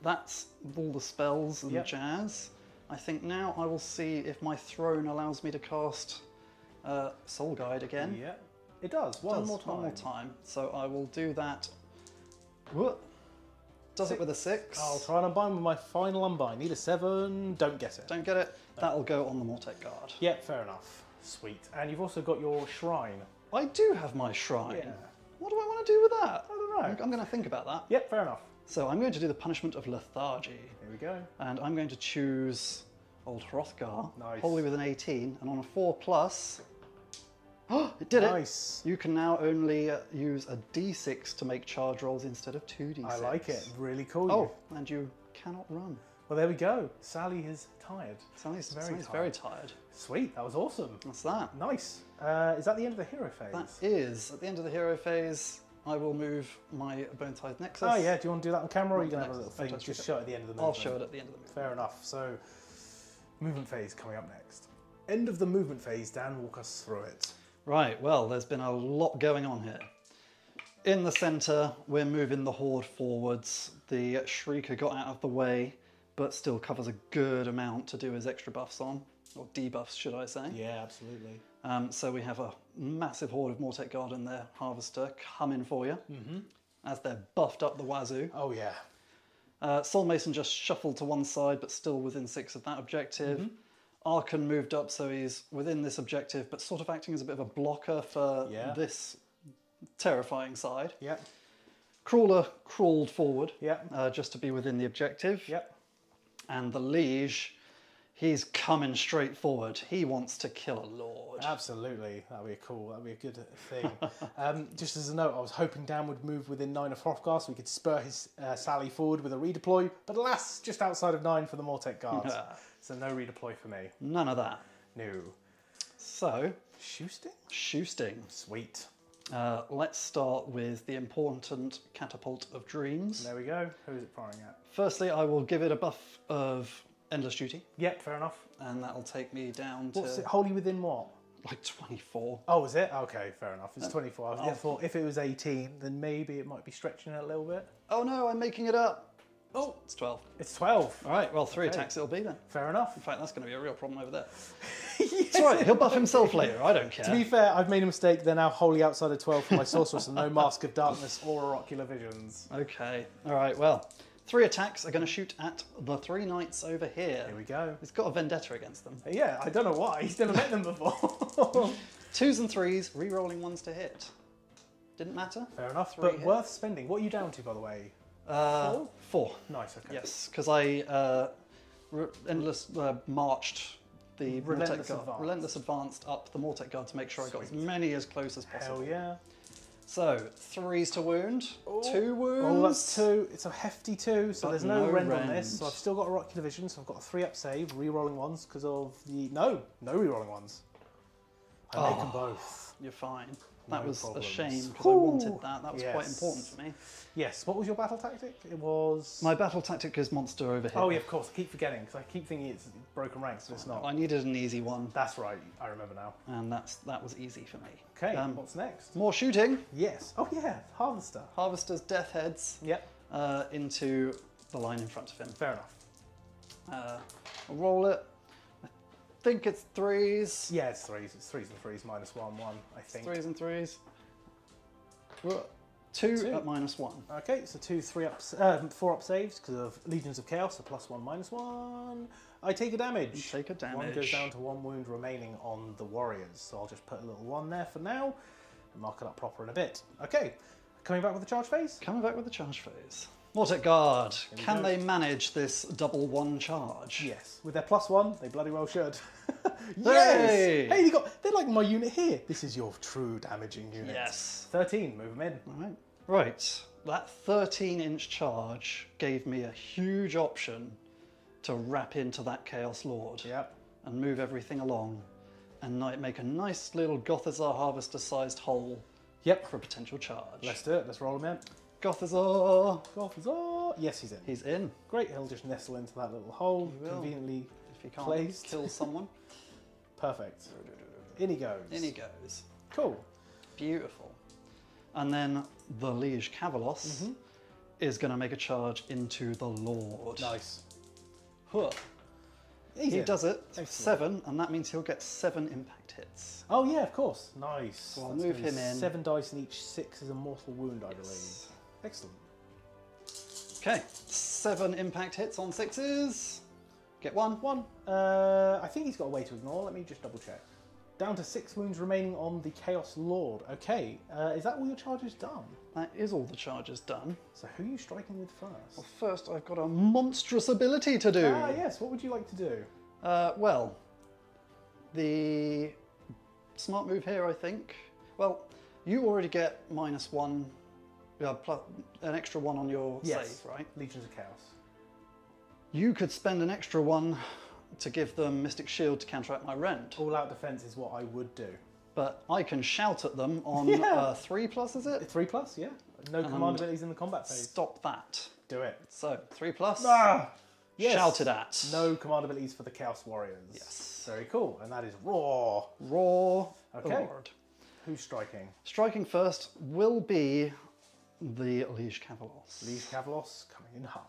that's all the spells and Yep. jazz. I think now I will see if my throne allows me to cast Soul Guide again. Yeah. It does. One more One time. So I will do that. Whoop. Does it with a 6. I'll try and unbind with my final unbind. Need a 7. Don't get it. Don't get it. That'll go on the Mortek Guard. Yep, fair enough. Sweet. And you've also got your shrine. I do have my shrine. Yeah. What do I want to do with that? I don't know. I'm going to think about that. Yep, fair enough. So I'm going to do the Punishment of Lethargy. Here we go. And I'm going to choose Old Hrothgar, Nice. wholly with an 18, and on a 4+, oh, it did Nice. it! You can now only use a D6 to make charge rolls instead of 2D6. I like it. Really cool. Oh, and you cannot run. Well, there we go. Sally is tired. Sally's Very very tired. Sweet. That was awesome. That's that. Nice. Is that the end of the hero phase? That is, at the end of the hero phase, I will move my Bone-Tithe Nexus. Oh yeah. Do you want to do that on camera, or are you Not going to have a little next, thing? Bone-Tithe Just Strike. show it at the end of the I'll movement. show it at the end of the movement. Fair enough. So, movement phase coming up next. End of the movement phase. Dan, walk us through it. Right, well, there's been a lot going on here. In the centre, we're moving the Horde forwards. The Shrieker got out of the way, but still covers a good amount to do his extra buffs on, or debuffs, should I say. Yeah, absolutely. So we have a massive horde of Mortek Guard and their Harvester coming for you, as they're buffed up the wazoo. Oh yeah. Soul Mason just shuffled to one side, but still within 6 of that objective. Archon moved up, so he's within this objective, but sort of acting as a bit of a blocker for Yeah. this terrifying side. Yep. Crawler crawled forward, Yep. just to be within the objective. Yep. And the Liege, he's coming straight forward. He wants to kill a lord. Absolutely. That'd be cool. That'd be a good thing. Just as a note, I was hoping Dan would move within 9 of Hrothgar so we could spur his Sally forward with a redeploy, but alas, just outside of 9 for the Mortek Guards. So no redeploy for me. None of that. No. So, Shoosting? Shoosting. Sweet. Let's start with the important Catapult of Dreams. There we go. Who is it firing at? Firstly, I will give it a buff of Endless Duty, Yep, fair enough. and that'll take me down What's to it? Wholly within what? like 24. Oh, is it? Okay, fair enough. It's 24. I thought if it was 18, then maybe it might be stretching it a little bit. Oh no, I'm making it up. Oh, It's 12. it's 12. All right, well, 3 attacks it'll be then. Fair enough. In fact, that's going to be a real problem over there. It's all right, he'll buff himself later, I don't care. To be fair, I've made a mistake. They're now wholly outside of 12 for my sorceress and no Mask of Darkness or Oracular Visions. Okay, all right, well, 3 attacks are going to shoot at the 3 knights over here. Here we go. He's got a vendetta against them. Yeah, I don't know why. He's never met them before. 2s and 3s, re-rolling 1s to hit. Didn't matter. Fair enough, 3 but hits. worth spending. What are you down to, by the way? 4. Nice, okay. Yes, because I marched the Relentless Mortek Guard, Advance. Relentless Advanced up the Mortek Guard to make sure I got as many as close as possible. Hell yeah. So, 3s to wound, 2 wounds. Oh, that's 2. It's a hefty 2, so But there's no no rend on rend. this. So I've still got Oracular Vision, so I've got a 3-up save, re-rolling 1s because of the... No re-rolling 1s. I make them both. You're fine. That No was problems. a shame because I wanted that. That was quite Yes. important for me. Yes, what was your battle tactic? It was... My battle tactic is monster over here. Oh, yeah, of course. I keep forgetting because I keep thinking it's broken ranks, but it's not. I needed an easy one, That's right. I remember now. and that was easy for me. Okay, what's next? More shooting. Yes. Oh, yeah. Harvester. Harvester's death heads Yep. into the line in front of him. Fair enough. I'll roll it. I think it's 3s. Yeah, it's 3s. It's 3s and 3s minus 1, 1, I think. 3s and 3s. 2 2. at -1. Okay, so 2, 3 up, 4 up saves because of Legions of Chaos, so +1, -1. I take a damage. You take a damage. 1 goes down to 1 wound remaining on the warriors, so I'll just put a little 1 there for now and mark it up proper in a bit. Okay, coming back with the charge phase. Coming back with the charge phase. Mortek Guard, we can go. they manage this double 1 charge? Yes, with their +1, they bloody well should. Yes! Hey! Hey, they're like my unit here. This is your true damaging unit. Yes. 13, move them in. Right. Right. That 13-inch charge gave me a huge option to wrap into that Chaos Lord Yep. and move everything along and make a nice little Gothazar Harvester-sized hole Yep. for a potential charge. Let's do it. Let's roll him in. Gothazar! Gothazar. Yes, he's in. He's in. Great, he'll just nestle into that little hole, He will. conveniently If he can't placed. kill someone. Perfect. In he goes. In he goes. Cool. Beautiful. And then the Liege Cavalos is going to make a charge into the Lord. Nice. Huh. He's He in. does it, Excellent. 7, and that means he'll get 7 impact hits. Oh yeah, of course. Nice. So I'll That's move gonna be him in. 7 dice, and each 6 is a mortal wound, I believe. Yes. Excellent. Okay, 7 impact hits on 6s. Get 1. 1. I think he's got a way to ignore. Let me just double check. Down to 6 wounds remaining on the Chaos Lord. Okay, is that all your charges done? That is all the charges done. So who are you striking with first? Well, first I've got a monstrous ability to do. Ah, yes. What would you like to do? Well, the smart move here, I think. Well, you already get -1, plus an extra 1 on your save, right? Legions of Chaos. You could spend an extra 1 to give them Mystic Shield to counteract my rend, All-out defense is what I would do. but I can shout at them on Yeah. 3+, is it? 3+, yeah. No command abilities in the combat phase. Stop that. Do it. So 3+. Ah! Yes. Shouted at. No command abilities for the Chaos Warriors. Yes. Very cool. And that is Raw. Raw Okay. Lord. Who's striking? Striking first will be the Liege Cavalos. Liege Cavalos coming in hard.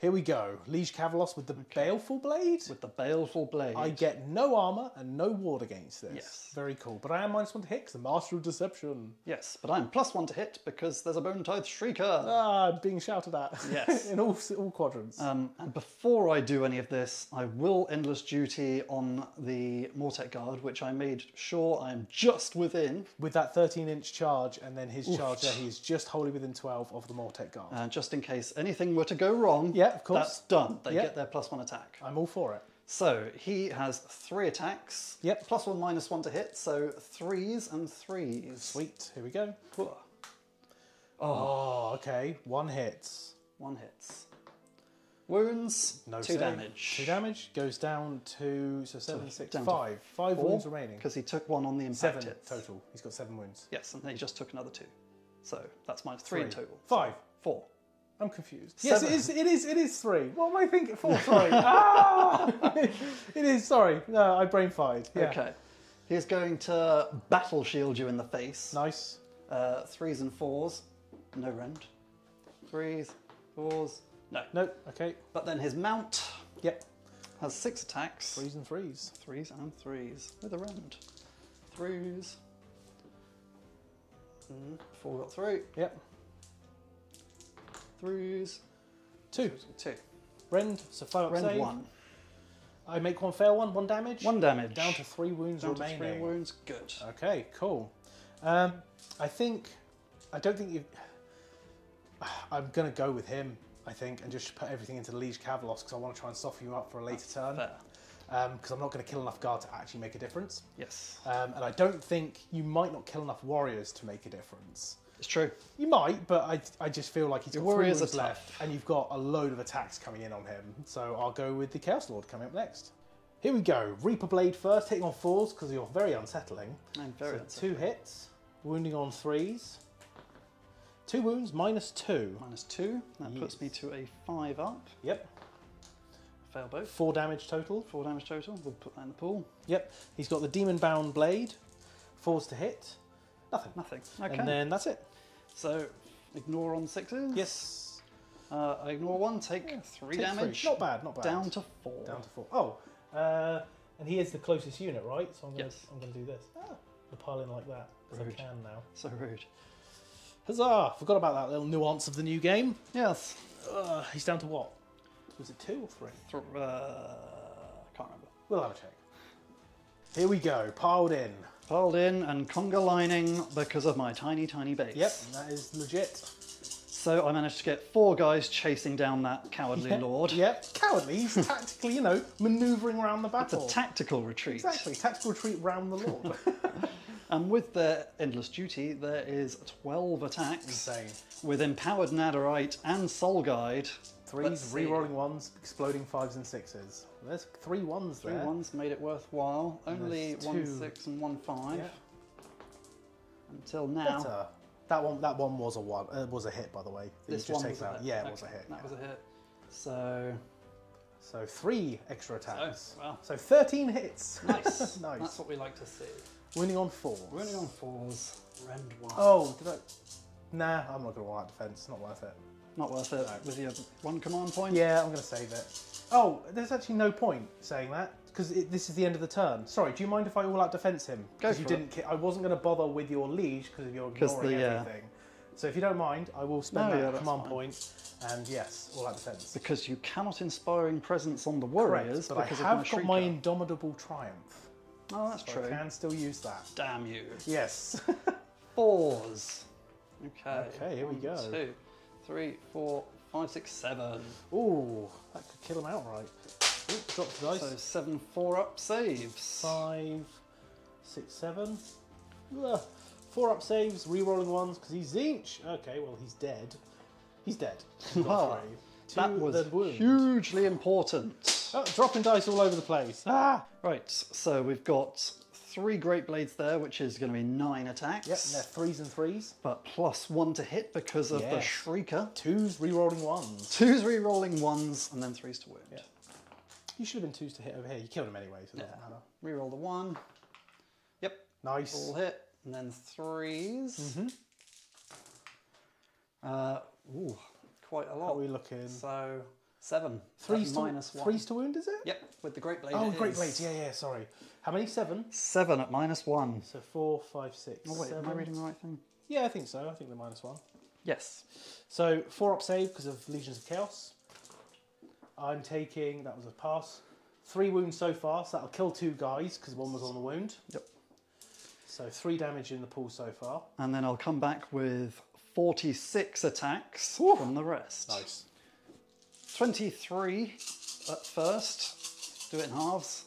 Here we go. Liege Cavalos with the Baleful Blade. With the Baleful Blade. I get no armor and no ward against this. Yes. Very cool. But I am -1 to hit 'cause the Master of Deception. Yes, but I'm +1 to hit because there's a Bone Tithe Shrieker. Ah, I'm being shouted at. Yes. In all quadrants. And before I do any of this, I will Endless Duty on the Mortek Guard, which I made sure I'm just within, With that 13-inch charge and then his charge there, he's just wholly within 12 of the Mortek Guard. just in case anything were to go wrong. Yeah, of course. That's done. They Yeah. get their +1 attack. I'm all for it. So he has 3 attacks. Yep. +1, -1 to hit, so 3s and 3s. Sweet. Here we go. Whoa. Oh, okay. 1 hits. 1 hits. Wounds, No 2 save. damage. 2 damage goes down to 7, 6, down to 5. 5 4, wounds remaining. Because he took 1 on the impact 7 hits. total. He's got 7 wounds. Yes, and then he just took another 2. So that's minus 3 in total. 5. 4. I'm confused. Yes, Seven. it is 3. What am I thinking? 4, sorry. Ah! It is, sorry. No, I brain fired. Yeah. Okay. He's going to battle shield you in the face. Nice. 3s and 4s. No rend. 3s, 4s. No. Nope. Okay. But then his mount Yep. has 6 attacks. 3s and 3s. 3s and 3s with a rend. 3s. 4 got 3. Yep. 3s. 2. 2. Rend. So 5 up Rend save. 1. I make 1 fail, 1 damage. 1 damage. Down to 3 wounds Down to remaining. 3 wounds. Good. Okay, cool. I don't think you. I'm gonna go with him. I think, and just put everything into the Liege Cavalos because I want to try and soften you up for a later turn. Fair. Because I'm not going to kill enough guard to actually make a difference. Yes. And I don't think you might not kill enough warriors to make a difference. It's true. You might, but I just feel like he's Your got 3 warriors wounds are left, tough. and you've got a load of attacks coming in on him. So I'll go with the Chaos Lord coming up next. Here we go. Reaper Blade first, hitting on 4s because you're very unsettling. I'm very So unsettling. 2 hits, wounding on 3s. 2 wounds, -2. Minus 2. That puts me to a 5 up. Yep. Fail both. 4 damage total. 4 damage total. We'll put that in the pool. Yep. He's got the Demon Bound Blade. 4s to hit. Nothing. Nothing. Okay. And then that's it. So ignore on 6s. Yes. I ignore 1. Take 3 Take damage. 3. Not bad, not bad. Down to 4. Down to 4. Oh, and he is the closest unit, right? So I'm gonna, Yes. I'm gonna do this. The pile in like that, because I Rude. can now. So rude. Huzzah! Forgot about that little nuance of the new game. Yes. He's down to what? Was it 2 or 3? Can't remember. We'll have a check. Here we go, piled in. Piled in and conga lining because of my tiny, tiny base. Yep, that is legit. So I managed to get 4 guys chasing down that cowardly lord. Yep, cowardly. He's tactically, manoeuvring around the It's battle. a tactical retreat. Exactly, tactical retreat round the lord. And with their endless duty, there is 12 attacks. Insane. With empowered Nadirite and Soul Guide. 3s, Let's see. re-rolling 1s, exploding 5s and 6s. There's 3 1s 3 there. 1s made it worthwhile. Only there's 1 2. 6 and 1 5. Yeah. Until now. Better. That one was was a hit, by the way. that This you've just one was taken a out. hit. Yeah, it Okay, was a hit. That was a hit. So, So 3 extra attacks. wow. So 13 hits. nice. Nice. That's what we like to see. Winning on 4s. We're only on 4s. Rend 1. Oh, did I? Nah, I'm not going to roll out defense. Not worth it. Not worth it. No. With your 1 command point? Yeah, I'm going to save it. Oh, there's actually no point saying that because this is the end of the turn. Sorry, do you mind if I all out defense him? Go Because you for didn't. I wasn't going to bother with your liege because you're 'Cause ignoring the, everything. So if you don't mind, I will spend No, yeah, that that's command fine. point, and yes, all out defense. Because you cannot inspiring presence on the Correct, warriors but I because have of got my my Shrieker. indomitable triumph. Oh, that's So true. I can still use that. Damn you. Yes. 4s. Okay. Okay, here we 1, go. 2, 3, 4, 5, 6, 7. Ooh, that could kill him outright. Ooh, drop the dice. So 7 4-up saves. 5, 6, 7. Ugh. 4 up saves, re-rolling 1s because he's Zinch. Okay, well he's dead. He's dead. He's got Ah, 3. That 2 was the wound. hugely important. Oh, dropping dice all over the place. Ah! Right, so we've got 3 Great Blades there, which is going to be 9 attacks. Yep, and they're 3s and 3s. But +1 to hit because of the Yes. Shrieker. 2s, re-rolling 1s. 2s re-rolling 1s, and then 3s to wound. Yeah. You should have been 2s to hit over here. You killed him anyway, so it doesn't matter. Re-roll the 1. Yep, Nice. all hit. And then 3s. Mm-hmm. Ooh, quite a How lot. are we looking? So 7. 3s to, minus 1. 3s to wound, is it? Yep, with the Great Blade. Oh, it Great is. Blades. Yeah, sorry. How many? 7? 7 at -1. So 4, 5, 6, Oh wait, 7. am I reading the right thing? Yeah, I think so. I think they're -1. Yes. So 4 up save because of Legions of Chaos. I'm taking, that was a pass, 3 wounds so far, so that'll kill 2 guys because 1 was on the wound. Yep. So 3 damage in the pool so far. And then I'll come back with 46 attacks Woo. from the rest. Nice. 23 at first. Do it in halves.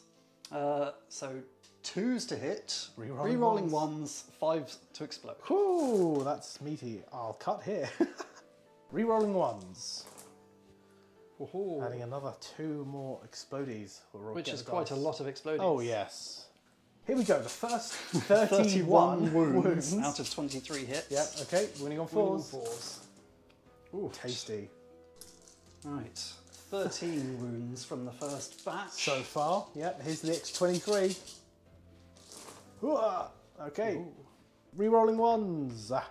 So 2s to hit, Rerolling rerolling ones. 1s, 5s to explode. Whew, that's meaty. I'll cut here. Rerolling 1s. Woohoo. Adding another 2 more explodies. Which is quite a lot of exploding. Oh, yes. Here we go, the first 31 31 wounds wounds. out of 23 hits. Yep, okay, winning on 4s. Winning on 4s. Ooh, tasty. Right, 13 wounds from the first batch. So far, yep, here's the X23. Hooah! Okay, re-rolling 1s. Ah,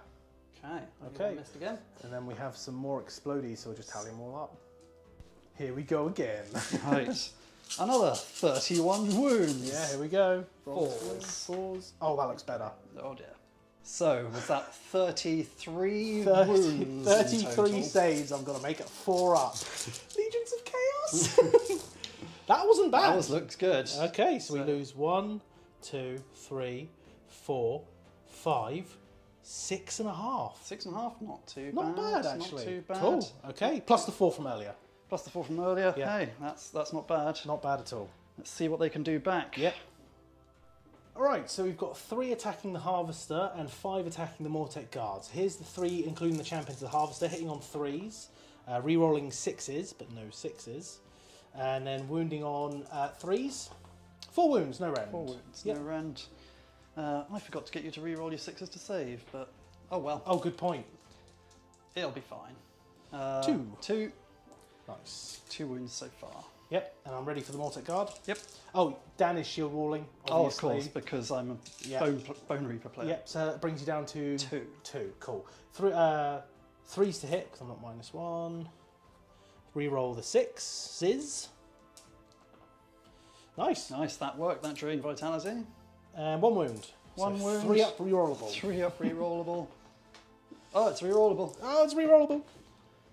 Okay, Okay. I missed again. and then we have some more explodies, so we'll just tally them all up. Here we go again. Right, another 31 wounds. Yeah, here we go. Fours. 4s. Oh, that looks better. Oh dear. So, was that 33 30, wounds in 33 total? saves, I'm going to make it 4 up. Legions of Chaos! That wasn't bad. That looks good. Okay, so we lose 1, 2, 3, 4, 5, 6.5. 6.5, not too Not bad. bad, actually. Not too bad. Cool. Okay, plus the 4 from earlier. Plus the 4 from earlier. Yeah. Hey, that's not bad. Not bad at all. Let's see what they can do back. Yep. Alright, so we've got 3 attacking the Harvester and 5 attacking the Mortek Guards. Here's the 3, including the Champions of the Harvester, hitting on 3s, re-rolling 6s, but no 6s, and then wounding on 3s. 4 wounds, no rend. 4 wounds, Yep. no rend. I forgot to get you to re-roll your 6s to save, but oh well. Oh, good point. It'll be fine. 2. 2 Nice. wounds so far. Yep, and I'm ready for the Mortek Guard. Yep. Oh, Dan is shield walling, Oh, of obviously. course, because I'm a Yeah. Bone Reaper player. Yep, so that brings you down to 2. 2, cool. 3s to hit, because I'm not -1. Reroll the 6s. Nice. Nice, that worked. That drained vitality. And 1 wound. 1 so wound. 3 up rerollable. 3 up re-rollable. Oh, it's rerollable. Oh, it's rerollable.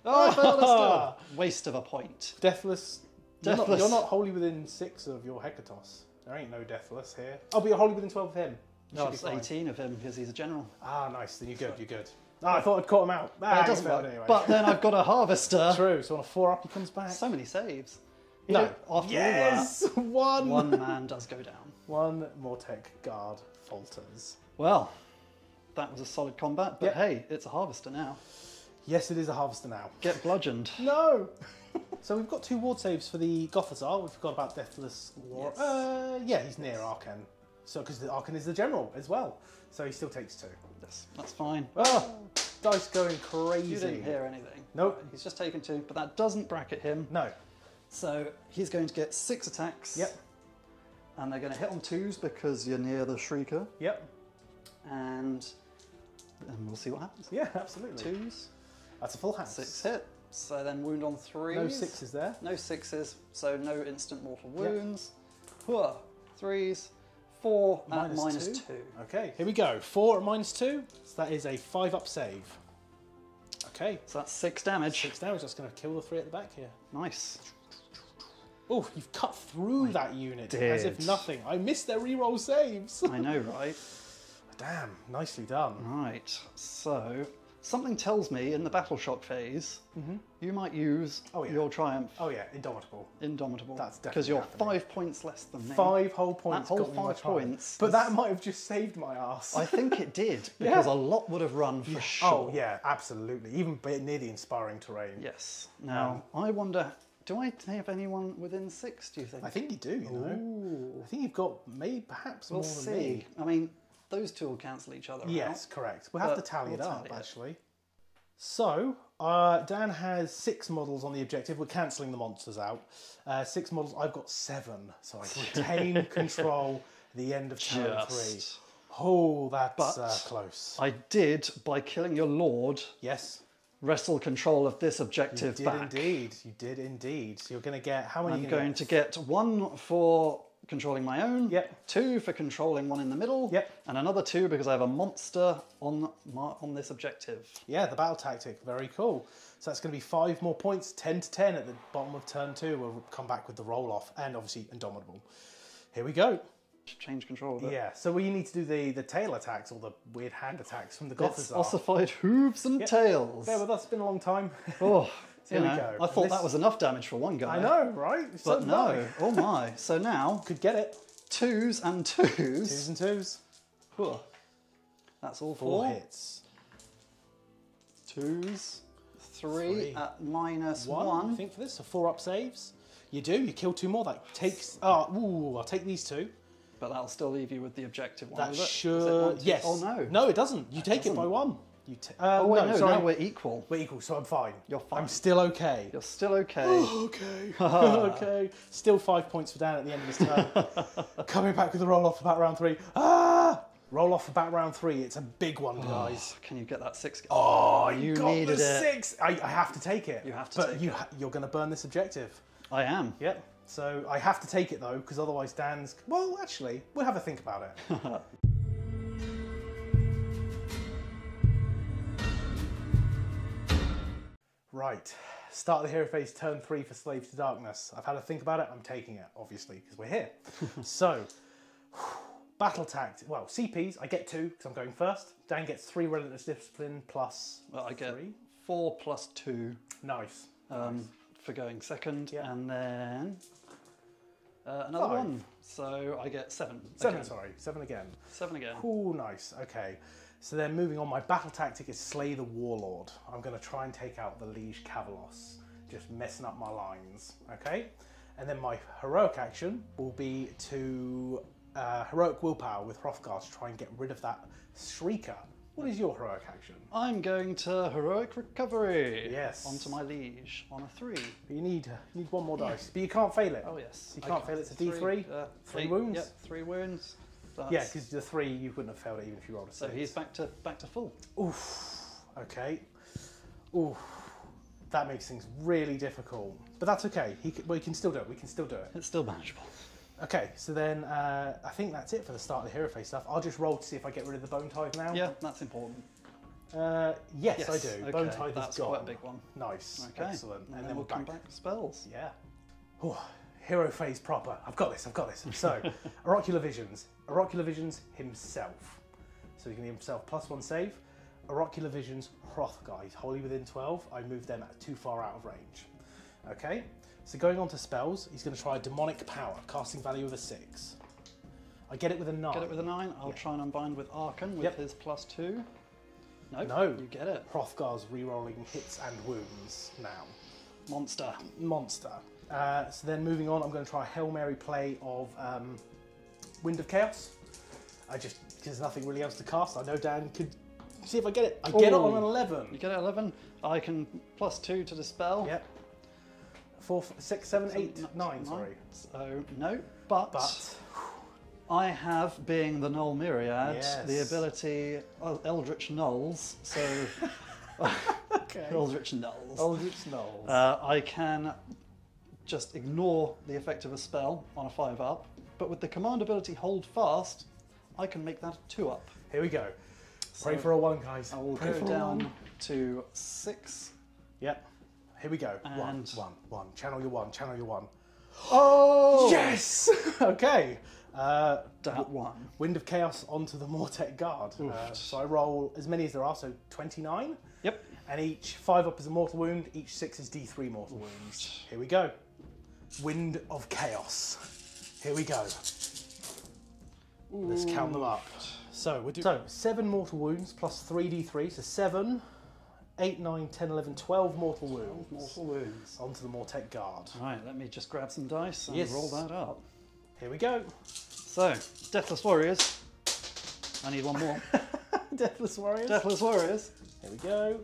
Oh, I failed it still. Waste of a point. Deathless. Deathless. You're not wholly within 6 of your Hekatos. There ain't no Deathless here. Oh, but you're wholly within 12 of him. You No, should be it's fine. 18 of him because he's a general. Ah, nice. Then you're good. You're good. Ah, I thought I'd caught him out. But Ah, it doesn't you failed work. anyway. But then I've got a harvester. True. So on a 4-up, he comes back. So many saves. You No. know, after Yes! all One. that, one man does go down. One Mortek guard falters. Well, that was a solid combat, but Yep. hey, it's a harvester now. Yes, it is a harvester now. Get bludgeoned. No! So we've got 2 ward saves for the Gothizzar. We've forgot about Deathless War. Yes. Yeah, he's near Arkan. So, because the Arkan is the general as well. So he still takes 2. Yes, that's fine. Oh, dice going crazy. You didn't hear anything. Nope. He's just taken 2, but that doesn't bracket him. No. So he's going to get 6 attacks. Yep. And they're going to hit on 2s because you're near the Shrieker. Yep. And we'll see what happens. Yeah, absolutely. 2s, That's a full house. 6 hit. So then wound on 3s. No 6s there. No 6s, so no instant mortal wounds. 3s, 4 at Minus -2. Okay, here we go. 4 at -2. So that is a 5-up save. Okay. So that's 6 damage. 6 damage. That's going to kill the 3 at the back here. Nice. Oh, you've cut through that unit as if did. nothing. I missed their reroll saves. I know, right? Damn, nicely done. Right. So something tells me in the battle shock phase, you might use Oh, yeah. your triumph Oh yeah, Indomitable. Indomitable. That's because definitely you're happening. 5 points less than me. 5 whole points. whole got me my 5 triumph. points But is- that might have just saved my ass. I think it did because a lot would have run for sure. Oh yeah, absolutely. Even near the inspiring terrain. Yes. Now I wonder, do I have anyone within 6? Do you think? I think you do. You know. I think you've got maybe perhaps We'll more than see. me. I mean, those 2 will cancel each other Yes, out. correct. We'll have to But tally it we'll up tally it. actually. So, Dan has 6 models on the objective. We're cancelling the monsters out. 6 models. I've got 7, so I retain control at the end of turn 3. Just. Oh, that's But- close. I did, by killing your lord, Yes, wrestle control of this you objective did back. indeed. You did indeed. So you're going to get how many? I'm are you gonna going to get 1 for controlling my own, Yep. 2 for controlling one in the middle, Yep. and another 2 because I have a monster on this objective. Yeah, the battle tactic. Very cool. So that's going to be 5 more points. 10 to 10 at the bottom of turn 2. We'll come back with the roll off and obviously Indomitable. Here we go. Change control of it. Yeah, so we need to do the tail attacks or the weird hand attacks from the It's Gothizzar. ossified hooves and tails. Bear with us, it's been a long time. Oh, Here you we know, go. I thought This- that was enough damage for one guy. I know, right? So But did no. I. Oh my. So now, Could get it. 2s and 2s. 2s and 2s. Huh. That's all 4 4. hits. 2s. 3 Three. at minus 1, I 1. think, for this. So 4-up saves. You do. You kill 2 more. That takes... Oh, ooh, I'll take these 2. But that'll still leave you with the objective one. That will it? Does it should... want to- Yes. Oh no. No, it doesn't. You take it by doesn't. 1. You Oh wait, no, sorry. now we're equal. We're equal, so I'm fine. You're fine. I'm still okay. You're still okay. Okay. Okay. Still 5 points for Dan at the end of his turn. Coming back with the roll off for battle round 3. Ah! Roll off for battle round 3. It's a big one, guys. Can you get that 6? Oh, you got needed the it. 6. I have to take it. You have to but take you you're going to burn this objective. I am. Yep. So I have to take it though, because otherwise Dan's. Well, actually, we'll have a think about it. Right. Start of the hero phase, turn 3 for Slaves to Darkness. I've had a think about it. I'm taking it, obviously, because we're here. So, battle tactic. Well, CPs, I get 2 because I'm going first. Dan gets 3 Relentless Discipline plus Well, I get 3. 4 plus 2 Nice. for going second, Yeah. and then another 5. 1. So I get 7. 7, again. sorry. 7 again. 7 again. Cool, nice. Okay. So then moving on, my battle tactic is Slay the Warlord. I'm going to try and take out the Liege Cavalos, just messing up my lines, okay? And then my heroic action will be to Heroic Willpower with Hrothgar to try and get rid of that Shrieker. What is your heroic action? I'm going to heroic recovery. Yes. Onto my liege on a 3. But you need 1 more dice, but you can't fail it. Oh yes. You I can't fail it. It's a D3, 3 8, wounds. Yep, 3 wounds. That's- Yeah, because the 3 you wouldn't have failed it even if you rolled a 6. So he's back to full. Oof. Okay. Oof. That makes things really difficult. But that's okay. He can still do it. We can still do it. It's still manageable. Okay, so then I think that's it for the start of the hero phase stuff. I'll just roll to see if I get rid of the bone tithe now. Yeah, that's important. Yes, I do. Okay, Bone Tithe that's is gone. quite a big one. Nice. Okay, Excellent. And then we'll come back to spells. Yeah. Oh, hero phase proper. I've got this. So, Oracular Visions. Oracular Visions himself. So he can give himself +1 save. Oracular Visions Hrothgar. He's wholly within 12. I moved them too far out of range. Okay. So going on to spells, he's going to try Demonic Power, casting value of a 6. I get it with a 9. Get it with a 9. I'll try and unbind with Archon with his +2. Nope, No. you get it. Hrothgar's re-rolling hits and wounds now. Monster. So then moving on, I'm going to try a Hail Mary play of Wind of Chaos. Because there's nothing really else to cast. I know Dan could see if I get it. I get it on an 11. You get it 11. I can +2 to dispel. Yep. 4, 6, 7, 8, 9, sorry. So, no, but I have, being the Null Myriad, the ability Eldritch Nulls, so... Okay. Eldritch Nulls. Eldritch Nulls. I can just ignore the effect of a spell on a 5-up, but with the command ability Hold Fast, I can make that a 2-up. Here we go. Pray for a 1, guys. I will Pray go for down to 6. Yep. Here we go. And 1. Channel your 1. Oh! Yes! Okay. That 1. Wind of Chaos onto the Mortek Guard. So I roll as many as there are, so 29. Yep. And each 5-up is a mortal wound, each 6 is D3 mortal wounds. Here we go. Wind of Chaos. Here we go. Let's count them up. So 7 mortal wounds plus 3d3, so 7, 8, 9, 10, 11, 12 mortal wounds. Mortal wounds. Onto the Mortek Guard. Right, let me just grab some dice and roll that up. Here we go. So, Deathless Warriors. I need one more. Deathless Warriors. Deathless Warriors. Here we go.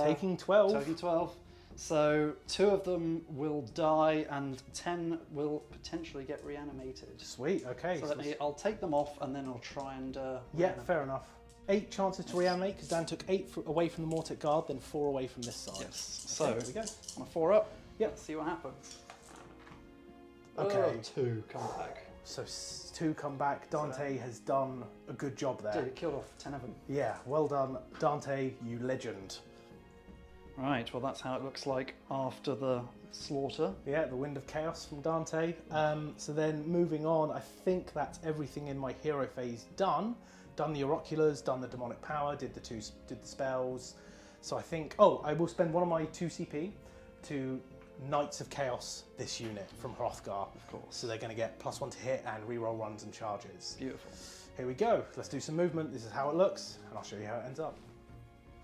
Taking 12. Taking 12. So 2 of them will die and 10 will potentially get reanimated. Sweet, okay. So I'll take them off and then I'll try and... yeah, fair enough. 8 chances to reanimate because Dan took 8 away from the Mortek Guard, then 4 away from this side. Yes. Okay, So, here we go. on a 4-up, Yep. let's see what happens. Okay. 2 come back. So 2 come back. Dante has done a good job there. Dude, it killed off 10 of them. Yeah, well done. Dante, you legend. Right, well that's how it looks like after the slaughter. Yeah, the Wind of Chaos from Dante. So then moving on, I think that's everything in my hero phase done. Done the Oraculars, done the Demonic Power, did the spells. So I think, I will spend one of my 2 CP to Knights of Chaos this unit from Hrothgar. Of course. So they're going to get +1 to hit and reroll runs and charges. Beautiful. Here we go. Let's do some movement. This is how it looks, and I'll show you how it ends up.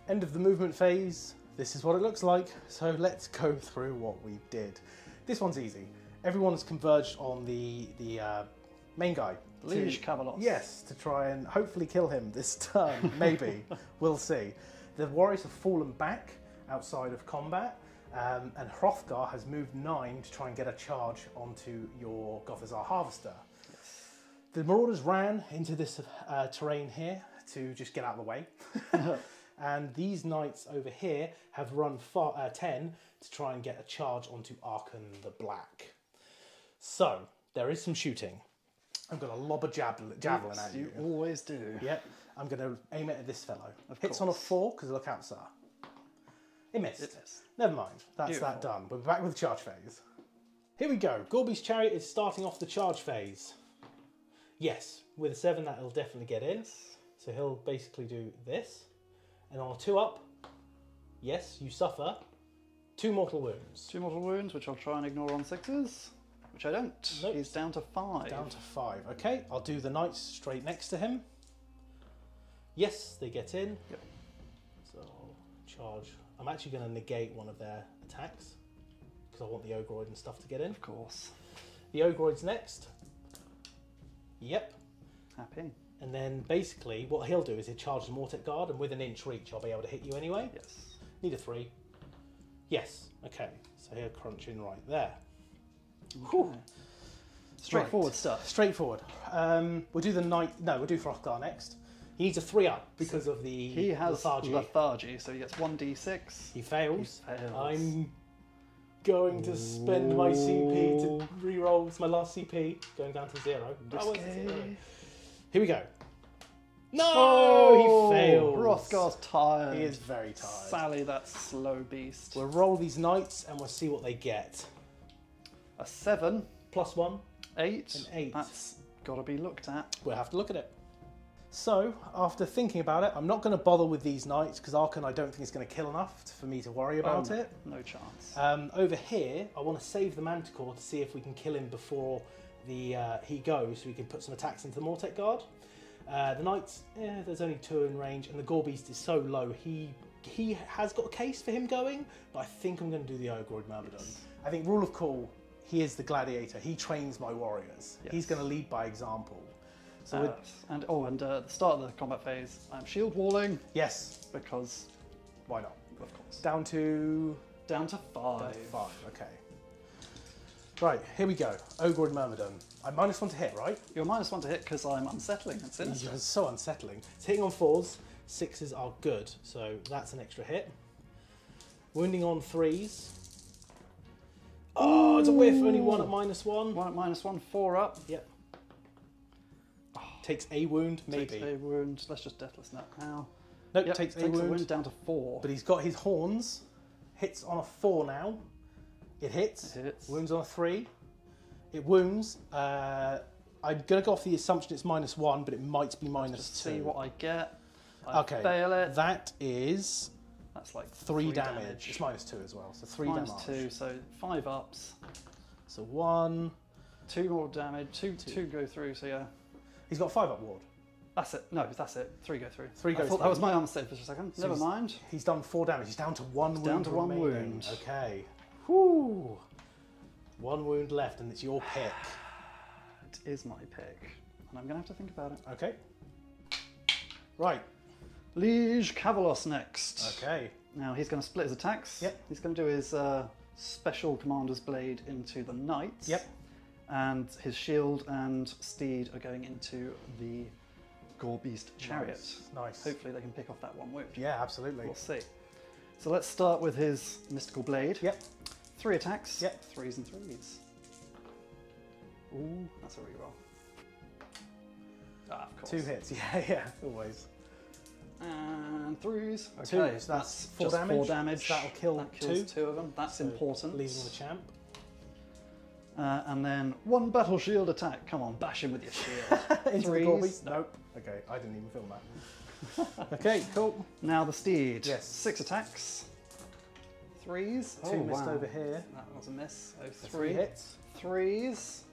End of the movement phase. This is what it looks like. So let's go through what we did. This one's easy. Everyone's converged on the main guy. Liege Cavalos. Yes, to try and hopefully kill him this turn. Maybe. We'll see. The warriors have fallen back outside of combat. And Hrothgar has moved 9 to try and get a charge onto your Gothizzar Harvester. Yes. The Marauders ran into this terrain here to just get out of the way. And these knights over here have run 10 to try and get a charge onto Archon the Black. So, there is some shooting. I'm going to lob a javelin at you. You always do. Yep. I'm going to aim it at this fellow. Hits on a 4 because look outside. It missed. Never mind. That's that done. We're back with the charge phase. Here we go. Gorby's Chariot is starting off the charge phase. Yes, with a 7 that'll definitely get in. So he'll basically do this. And on a 2-up, yes, you suffer 2 mortal wounds. 2 mortal wounds, which I'll try and ignore on 6s. Which I don't. Nope. He's down to 5. Down to 5. Okay, I'll do the knights straight next to him. Yes, they get in. Yep. So I'll charge. I'm actually going to negate one of their attacks because I want the Ogroid and stuff to get in. Of course. The Ogroid's next. Yep. Happy. And then basically what he'll do is he'll charge the Mortek Guard, and with an inch reach I'll be able to hit you anyway. Yes. Need a 3. Yes. Okay. So he'll crunch in right there. Okay. Straightforward stuff. Straightforward. We'll do the knight. No, we'll do Hrothgar next. He needs a 3-up because of the He has lethargy, so he gets 1d6. He fails. He fails. I'm going to spend my CP to re-roll. It's my last CP, going down to 0. Risky. Here we go. No, he fails. Hrothgar's tired. He is very tired. Sally, that slow beast. We'll roll these knights and we'll see what they get. A 7. +1. 8. An 8. That's got to be looked at. We'll have to look at it. So, after thinking about it, I'm not going to bother with these knights because Arkhan I don't think is going to kill enough for me to worry about it. No chance. Over here, I want to save the Manticore to see if we can kill him before he goes, so we can put some attacks into the Mortek Guard. The knights, there's only 2 in range, and the Gore-Beast is so low. He has got a case for him going, but I think I'm going to do the Ogroid Myrmidon. Yes. I think rule of cool, he is the gladiator. He trains my warriors. Yes. He's going to lead by example. So at the start of the combat phase, I'm shield walling yes, because, why not? of course, Down to 5. down to 5. Okay. Right, here we go. Ogroid Myrmidon. I'm -1 to hit, right? You're -1 to hit because I'm unsettling and sinister. It's so unsettling. It's hitting on 4s. 6s are good, so that's an extra hit. Wounding on 3s. Oh, it's a whiff. Only 1 at -1. 1 at -1, 4 up. Yep. Takes a wound, maybe. Takes a wound. Let's just deathless that now. Nope, Yep, takes a wound. down to 4. But he's got his horns. Hits on a 4 now. It hits. It hits. Wounds on a 3. It wounds. I'm going to go off the assumption it's -1, but it might be -2. Just see what I get. I Okay. fail it. That is That's like 3 damage. It's -2 as well, so 3 damage. -2, so 5 ups. So 1. 2 more damage. Two go through, so yeah. He's got a 5-up ward. That's it. No, that's it. 3 go through. 3 I goes thought through. that was my armor save for a second. So Never mind. He's done 4 damage. He's down to 1 wound. Down to 1 remaining. wound. Okay. Whew. 1 wound left, and it's your pick. It is my pick, and I'm going to have to think about it. Okay. Right. Liege Cavalos next. Okay. Now he's going to split his attacks. Yep. He's going to do his special commander's blade into the knights. Yep. And his shield and steed are going into the Gore-Beast chariot. Nice. Hopefully they can pick off that 1 wound. Yeah, absolutely. We'll see. So let's start with his mystical blade. Yep. 3 attacks. Yep. 3s and 3s. Ooh, that's a reroll. Ah, of course. 2 hits. Yeah, always. And 3s. 2, so that's 4 just damage. 4 damage. So that'll kill that kills 2. 2 of them. That's So important. Leaving the champ. And then 1 battle shield attack. Come on, bash him with your shield. Into the 3s. Gore-Beast? Nope. Okay, I didn't even film that. Okay, cool. Now the steed. Yes. 6 attacks. 3s. 2 missed over here. That was a miss. Oh, 3 3 hits. 3s.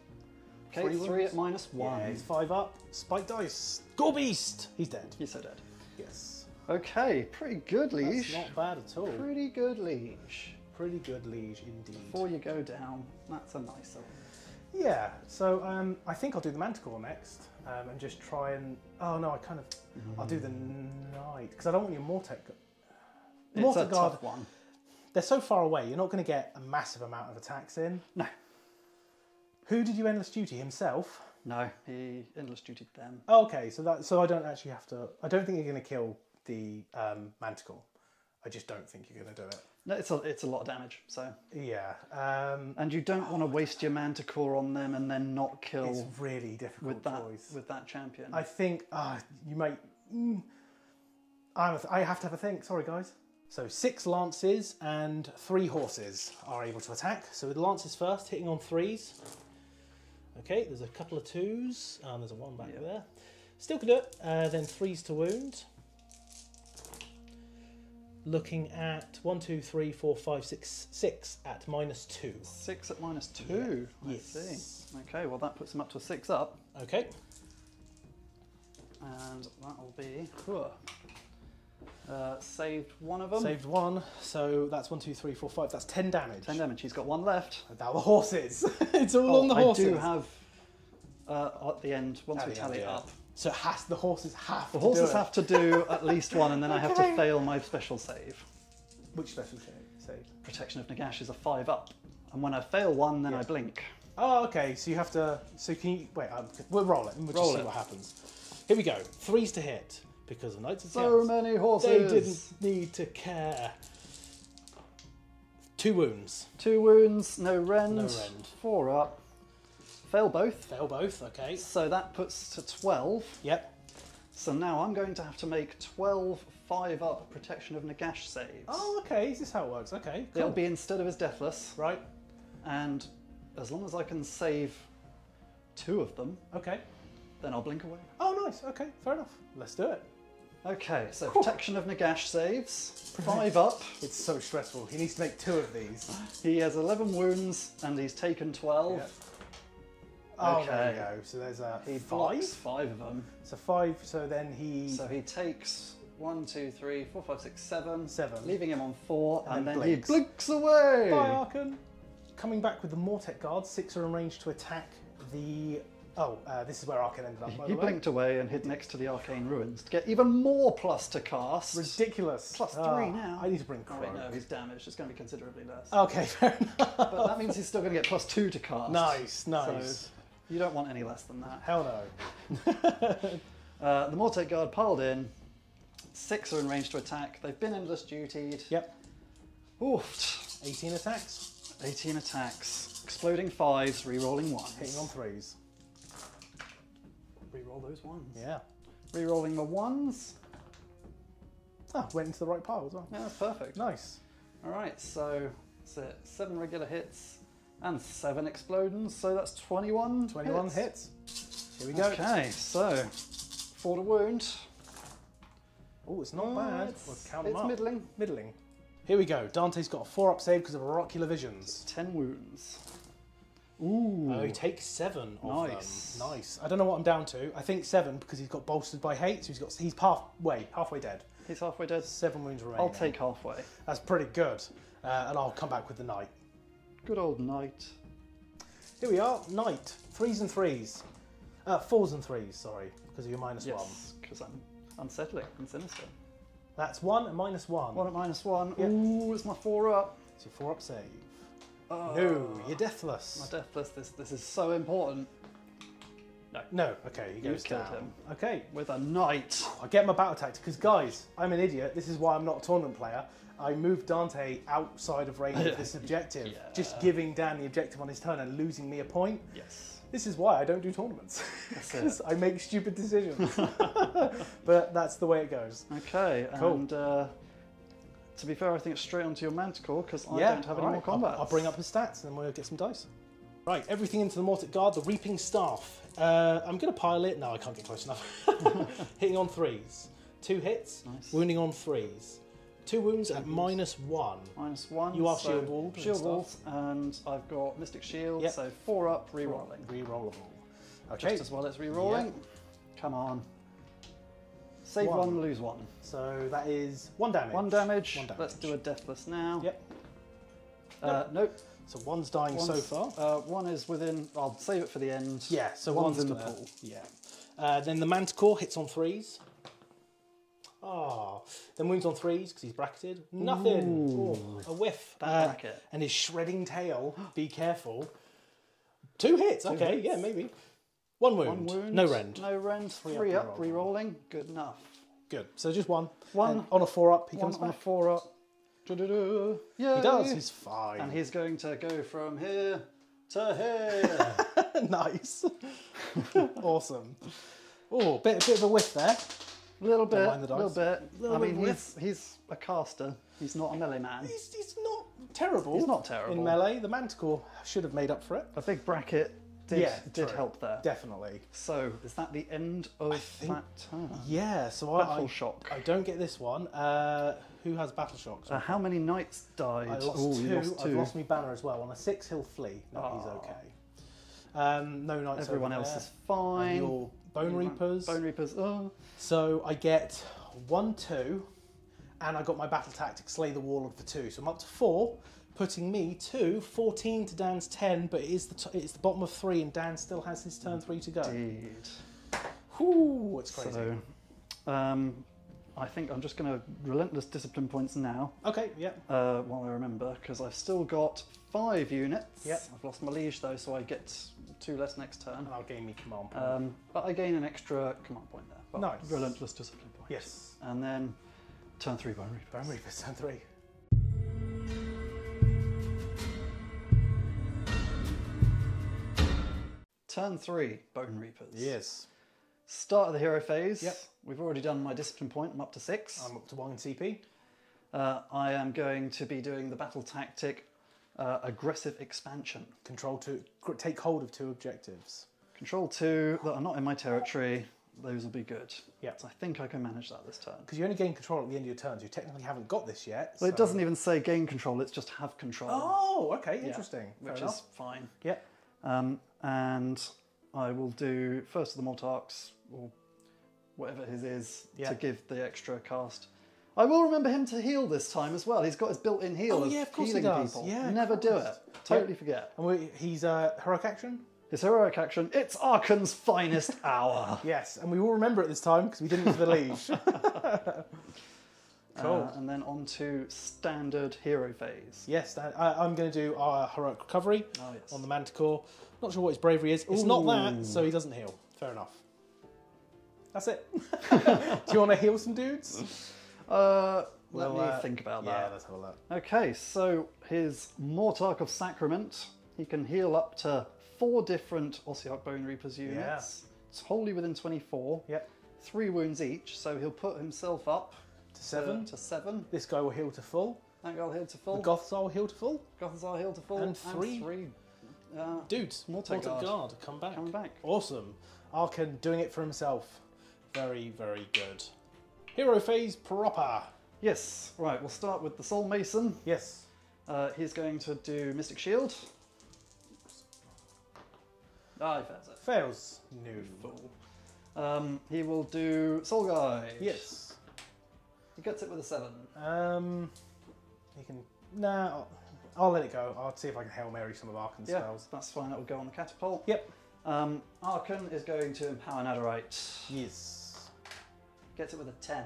Okay, 3 3 at wounds. -1. Yeah, he's 5 up. Spike dice. Gore-Beast! He's dead. He's so dead. Yes. Okay, pretty good, Liege. That's not bad at all. Pretty good, Liege. Pretty good liege indeed. Before you go down, that's a nice one. Yeah, so I think I'll do the Manticore next and just try and... Oh no, I'll do the Knight, because I don't want your Mortek. It's Mortek a Guard, tough one. they're so far away, you're not going to get a massive amount of attacks in. No. Who did you Endless Duty? Himself? No, he endless dutied them. Oh, okay, so I don't actually have to... I don't think you're going to kill the Manticore. I just don't think you're going to do it. No, it's a lot of damage, so... Yeah. And you don't want to waste your Manticore on them and then not kill It's really difficult with that champion. I think you might... I have to have a think. Sorry, guys. So 6 lances and 3 horses are able to attack. So with lances first, hitting on 3s. Okay, there's a couple of 2s. There's a 1 back there. Still can do it. Then 3s to wound. Looking at 1, 2, 3, 4, 5, 6, 6 at -2. 6 at -2. Yeah. I see. Okay, well that puts him up to a 6 up. Okay. And that'll be... saved 1 of them. Saved 1. So that's 1, 2, 3, 4, 5. That's 10 damage. 10 damage. He's got 1 left. And now the horses. It's all on the horses. I do have at the end, once At we the tally end, it yeah. up. So the horses have The to horses do it. have to do at least 1 and then I have to Okay. fail my special save. Which special save? Protection of Nagash is a 5 up. And when I fail 1, then I blink. Oh, okay. So you have to... So can you... Wait, we'll roll it and we'll Roll just see it. what happens. Here we go. 3s to hit. Because the Knights of So Chaos, many horses. they didn't need to care. 2 wounds. 2 wounds, no rend. No rend. 4 up. Fail both. Fail both, okay. So that puts to 12. Yep. So now I'm going to have to make 12 5-up Protection of Nagash saves. Oh, okay. Is this how it works? Okay, cool. It'll be instead of his Deathless, Right. and as long as I can save 2 of them, Okay. then I'll blink away. Oh, nice. Okay, fair enough. Let's do it. Okay, so Protection of Nagash saves, 5 up. It's so stressful. He needs to make 2 of these. He has 11 wounds and he's taken 12. Yeah. Oh, there Okay. you go. So there's a He 5. blocks 5 of them. So 5. So then he. So he takes 1, 2, 3, 4, 5, 6, 7. 7. Leaving him on 4, And and then then blinks. he blinks away. Bye, Arkan. Coming back with the Mortek Guard, 6 are in range to attack the. Oh, this is where Arkan ended up. By He the way. blinked away and hid next to the Arcane Ruins to get even more plus to cast. Ridiculous. Plus 3 Ah, now. I need to bring Oh, Croak. wait, no, he's damaged. It's going to be considerably less. Okay, fair enough. But that means he's still going to get plus 2 to cast. Nice, nice. So you don't want any less than that. Hell no. The Mortek Guard piled in. 6 are in range to attack. They've been endless dutied. Yep. Oof. 18 attacks. 18 attacks. Exploding 5s, re-rolling 1s. Hitting on 3s. Re-roll those 1s. Yeah. Re-rolling the 1s. Ah, went into the right pile as well. Yeah, that's perfect. Nice. Alright, so that's it. 7 regular hits and 7 explosions, so that's 21. 21 hits. Here we go. Okay, so 4 to wound. Oh, it's not bad. We'll count them It's up. middling. Middling. Here we go. Dante's got a 4-up save because of Oracular Visions. 10 wounds. Ooh. Oh, he takes 7 of Nice. them. Nice. I don't know what I'm down to. I think 7 because he's got bolstered by hate, so he's halfway dead. He's halfway dead. 7 wounds remaining. I'll take halfway. That's pretty good. And I'll come back with the knight. Good old knight. Here we are. Knight. 3s and 3s. 4s and 3s, sorry, because of your -1. Yes, because I'm unsettling and sinister. That's 1 and -1. 1 at -1. Yep. Ooh, it's my 4 up. It's your 4-up save. Oh, No, you're deathless. My deathless. This is so important. No, okay, he You goes killed down. him. Okay, With a knight. I get my battle tactic because, guys, I'm an idiot. This is why I'm not a tournament player. I moved Dante outside of range of this objective, Yeah. just giving Dan the objective on his turn and losing me a point. Yes. This is why I don't do tournaments, That's because it. I make stupid decisions. But that's the way it goes. Okay, Cool. and to be fair, I think it's straight onto your Manticore because I Yeah, don't have any all more right, combat. I'll bring up his stats and then we'll get some dice. Right, everything into the Mortek Guard, the Reaping Staff. I'm going to pile it. No, I can't get close enough. Hitting on 3s. 2 hits, Nice. wounding on 3s. 2 wounds at -1. -1. You are so shield walled and Shield stuff. walled, and I've got Mystic Shield, Yep. so 4 up, re-rolling. Rerollable. Okay, Just as well as re-rolling. Yep. Come on. Save 1. 1, lose 1. so that is 1 damage. 1 damage. 1 damage. Let's do a Deathless now. Yep. Nope. So 1's dying so far. 1 is within. I'll save it for the end. Yeah, so one's 1's in the gonna- pool. Yeah. Then the Manticore hits on 3s. Ah, then wounds on 3s because he's bracketed. Nothing. Ooh. Oh, a whiff. That bracket. And his shredding tail. Be careful. 2 hits. Okay, hits. yeah, maybe. 1 wound. 1 wound. No rend. No rend. 3 3 up, up, re-rolling. Good enough. Good. So just 1. 1. And on a 4-up, he 1 comes on a back. 4 up. Du-du-du. Yeah. He does. He's fine. And he's going to go from here to here. Nice. Awesome. Oh, bit of a whiff there. Little bit, mind the dice. little bit. Little I bit mean, with- he's a caster. He's not a melee man. He's not terrible. He's not terrible. In melee. The Manticore should have made up for it. A big bracket did, Yeah, did true. help there. Definitely. So, is that the end of think- that turn? Yeah, so Battle I Shock. I don't get this one. Who has Battle Shock? How many knights died? I lost Ooh, 2. you lost 2. I've lost my banner as well. On a 6, he'll flee. No, he's Oh. okay. No knights Everyone over else there. is fine. And your Bone Reapers. Bone Reapers. Oh. So I get 1, 2, and I got my battle tactic, Slay the Warlord for 2. So I'm up to 4, putting me to 14 to Dan's 10, but it's the bottom of 3, and Dan still has his turn 3 to go. Indeed. Whew, it's crazy. So, I think I'm just going to relentless discipline points now. Okay, yeah. While I remember, because I've still got 5 units. Yep. I've lost my liege though, so I get 2 less next turn. And I'll gain me command point. But I gain an extra command point there. Well, Nice. Relentless discipline point. Yes. And then turn 3 Bone Reaper. Bone Reapers, turn 3. Turn 3 Bone Reapers. Yes. Start of the hero phase. Yep. We've already done my discipline point. I'm up to 6. I'm up to 1 CP. I am going to be doing the battle tactic aggressive expansion. Take hold of 2 objectives. Control 2 that are not in my territory. Those will be good. Yeah. So I think I can manage that this turn. Because you only gain control at the end of your turn, so you technically haven't got this yet. Well, it doesn't even say gain control, it's just have control. Oh, okay, interesting. Yeah, which is fine. Yeah. And I will do first of the Mortarks, or whatever his is, to give the extra cast. I will remember him to heal this time as well. He's got his built-in heal of of course healing he does. people. Yeah, Never do it. Totally forget. And he's heroic action? His heroic action, it's Archon's finest hour. Yes, and we will remember it this time because we didn't for the Liege. Cool. And then on to standard hero phase. Yes, I'm going to do our heroic recovery on the Manticore. Not sure what his bravery is. It's not that, so he doesn't heal. Fair enough. That's it. Do you want to heal some dudes? Let me think about that. Yeah, let's have a look. Okay, so his Mortark of Sacrament, he can heal up to 4 different Ossiarch Bone Reapers units. Yeah. It's wholly within 24. Yep. 3 wounds each, so he'll put himself up To 7. To 7. This guy will heal to full. That guy will heal to full. The Goths will heal to full. Gothazar heal to full. And 3 dudes. Mortar Guard come back. Coming back. Awesome. Arkan doing it for himself. Very, very good. Hero phase proper. Yes, right, we'll start with the Soul Mason. Yes. He's going to do Mystic Shield. Ah, he fails it. Fails. No. He will do Soul Guide. Yes. He gets it with a 7. He can. Nah, I'll let it go. I'll see if I can Hail Mary some of Arkan's spells. That's fine. That will go on the catapult. Yep. Arkan is going to Empower Netherite. Yes. Gets it with a 10.